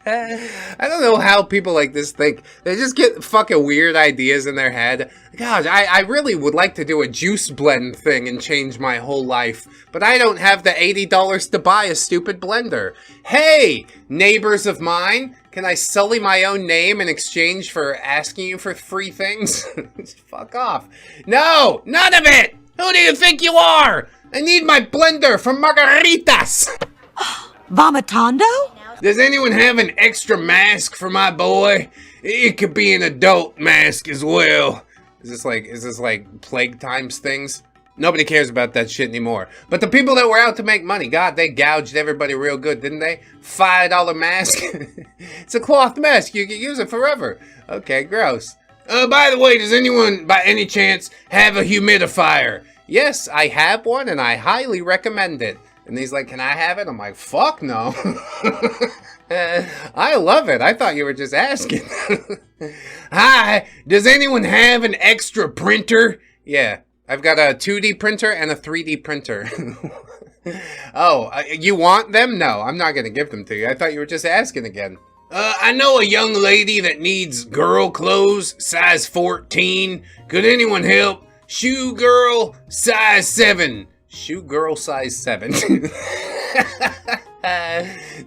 I don't know how people like this think. They just get fucking weird ideas in their head. Gosh, I really would like to do a juice blend thing and change my whole life. But I don't have the $80 to buy a stupid blender. Hey, neighbors of mine, can I sully my own name in exchange for asking you for free things? Fuck off. No, none of it! Who do you think you are? I need my blender for margaritas. Vomitando? Does anyone have an extra mask for my boy? It could be an adult mask as well. Is this like plague times things? Nobody cares about that shit anymore. But the people that were out to make money, God, they gouged everybody real good, didn't they? $5 mask. It's a cloth mask. You can use it forever. Okay, gross. By the way, does anyone, by any chance, have a humidifier? Yes, I have one, and I highly recommend it. And he's like, can I have it? I'm like, fuck no. I love it. I thought you were just asking. Hi, does anyone have an extra printer? Yeah, I've got a 2D printer and a 3D printer. Oh, you want them? No, I'm not going to give them to you. I thought you were just asking again. I know a young lady that needs girl clothes, size 14. Could anyone help? Shoe girl, size 7. Shoe girl, size 7. Do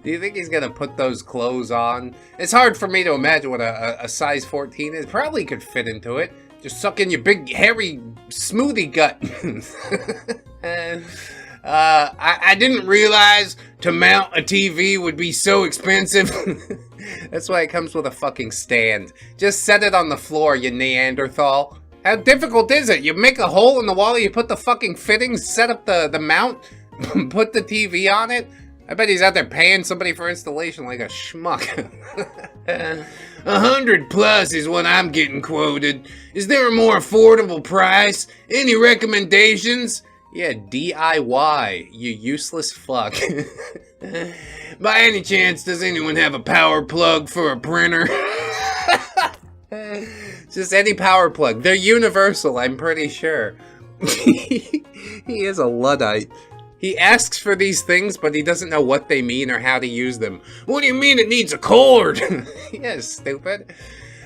you think he's gonna put those clothes on? It's hard for me to imagine what a size 14 is. Probably could fit into it. Just suck in your big, hairy smoothie gut. I didn't realize to mount a TV would be so expensive. That's why it comes with a fucking stand. Just set it on the floor, you Neanderthal. How difficult is it? You make a hole in the wall, you put the fucking fittings, set up the mount, put the TV on it. I bet he's out there paying somebody for installation like a schmuck. 100 plus is what I'm getting quoted. Is there a more affordable price? Any recommendations? Yeah, DIY, you useless fuck. By any chance, does anyone have a power plug for a printer? Just any power plug. They're universal, I'm pretty sure. He is a Luddite. He asks for these things, but he doesn't know what they mean or how to use them. What do you mean it needs a cord? Yeah, stupid.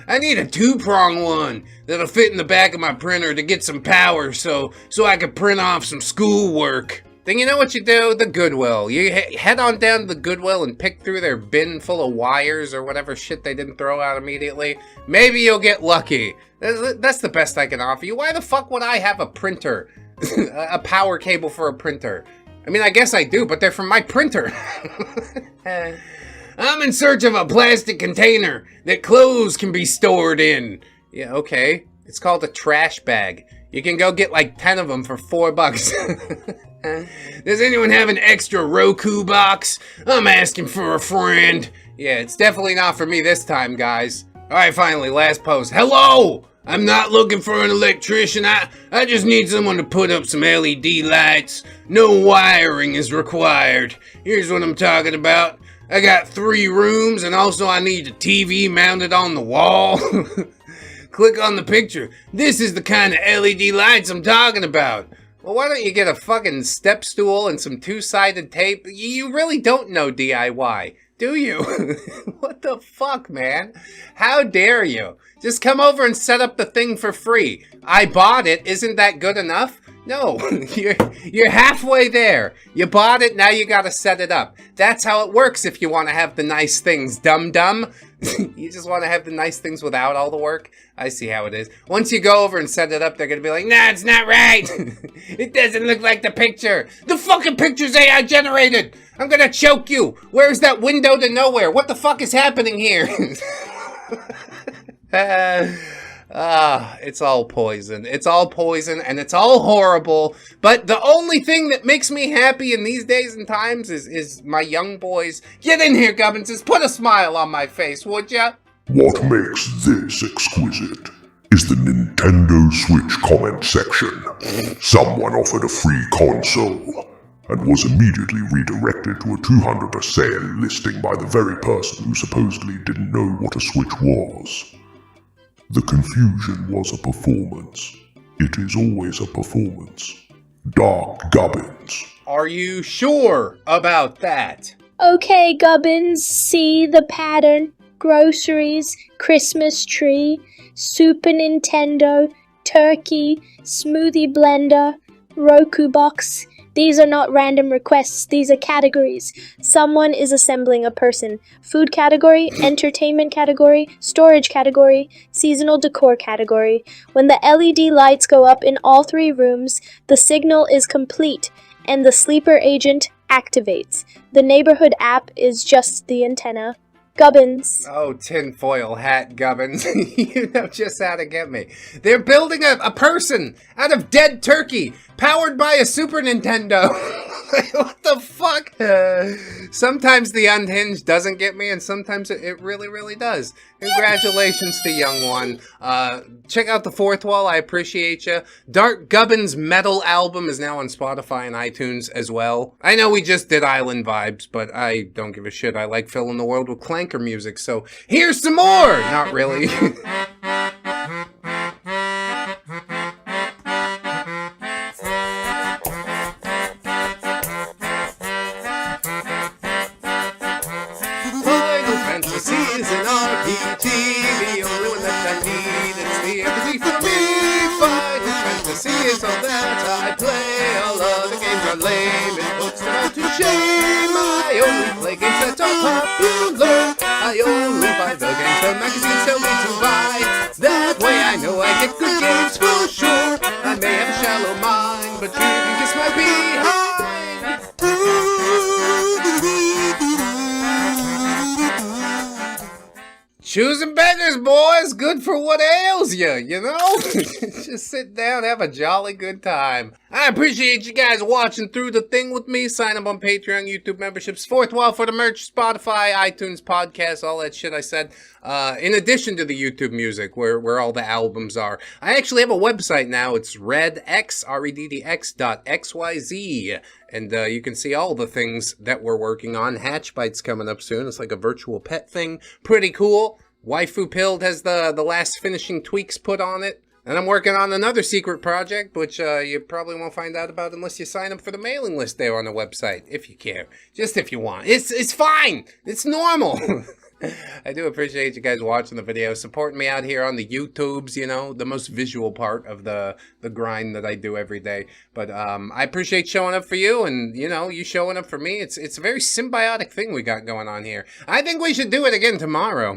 I need a 2-prong one that'll fit in the back of my printer to get some power so I can print off some schoolwork. Then you know what you do? The Goodwill. You head on down to the Goodwill and pick through their bin full of wires or whatever shit they didn't throw out immediately. Maybe you'll get lucky. That's the best I can offer you. Why the fuck would I have a printer? A power cable for a printer? I mean, I guess I do, but they're from my printer. I'm in search of a plastic container that clothes can be stored in. Yeah, okay. It's called a trash bag. You can go get like 10 of them for $4. Does anyone have an extra Roku box? I'm asking for a friend. Yeah, it's definitely not for me this time, guys. Alright, finally, last post. Hello! I'm not looking for an electrician. I just need someone to put up some LED lights. No wiring is required. Here's what I'm talking about. I got 3 rooms, and also I need a TV mounted on the wall. Click on the picture. This is the kind of LED lights I'm talking about. Well, why don't you get a fucking step stool and some 2-sided tape? You really don't know DIY, do you? What the fuck, man? How dare you? Just come over and set up the thing for free. I bought it. Isn't that good enough? No, you're halfway there. You bought it, now you gotta set it up. That's how it works if you want to have the nice things, dum-dum. You just want to have the nice things without all the work? I see how it is. Once you go over and set it up, they're gonna be like, nah, it's not right. It doesn't look like the picture. The fucking picture's AI generated. I'm gonna choke you. Where's that window to nowhere? What the fuck is happening here? It's all poison. It's all poison, and it's all horrible. But the only thing that makes me happy in these days and times is my young boys. Get in here, Gubbins. Just put a smile on my face, would ya? What makes this exquisite is the Nintendo Switch comment section. Someone offered a free console and was immediately redirected to a 200% listing by the very person who supposedly didn't know what a Switch was. The confusion was a performance. It is always a performance. Dark Gubbins. Are you sure about that? Okay, Gubbins, see the pattern. Groceries, Christmas tree, Super Nintendo, turkey, smoothie blender, Roku box. These are not random requests, these are categories. Someone is assembling a person. Food category, entertainment category, storage category, seasonal decor category. When the LED lights go up in all 3 rooms, the signal is complete, and the sleeper agent activates. The neighborhood app is just the antenna. Gubbins. Oh, tinfoil hat, Gubbins. You know just how to get me. They're building a person out of dead turkey, powered by a Super Nintendo. What the fuck? Sometimes the unhinged doesn't get me, and sometimes it really, really does. Congratulations to young one. Check out the Fourth Wall. I appreciate you. Dark Gubbins' metal album is now on Spotify and iTunes as well. I know we just did Island Vibes, but I don't give a shit. I like filling the world with clanker music, so here's some more! Not really. Is an RPG, the only one that I need. It's the RPG for me. Final Fantasy is all that I play. All other games are lame. It puts them out to shame. I only play games that are popular. I only buy the games the magazines tell me to buy. That way I know I get good games for sure. I may have a shallow mind, but you can kiss my behind. Choosing beggars, boys. Good for what ails you, you know? Just sit down, have a jolly good time. I appreciate you guys watching through the thing with me. Sign up on Patreon, YouTube memberships, Fourth Wall for the merch, Spotify, iTunes, podcasts, all that shit I said. In addition to the YouTube music, where all the albums are. I actually have a website now. It's ReddX, ReddX.xyz. And you can see all the things that we're working on. Hatch Bite's coming up soon. It's like a virtual pet thing. Pretty cool. Waifu Pilled has the last finishing tweaks put on it. And I'm working on another secret project, which you probably won't find out about unless you sign up for the mailing list there on the website. If you care. Just if you want. It's fine. It's normal. I do appreciate you guys watching the video, supporting me out here on the YouTubes, you know, the most visual part of the grind that I do every day. But I appreciate showing up for you and, you know, you showing up for me. It's a very symbiotic thing we got going on here. I think we should do it again tomorrow,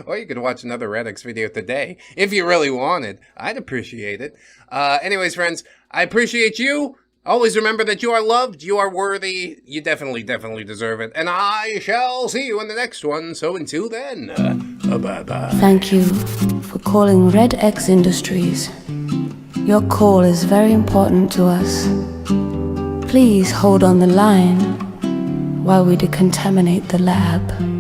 Or you could watch another ReddX video today, if you really wanted. I'd appreciate it. Anyways, friends, I appreciate you. Always remember that you are loved, you are worthy, you definitely deserve it. And I shall see you in the next one. So until then, bye-bye. Thank you for calling ReddX Industries. Your call is very important to us. Please hold on the line while we decontaminate the lab.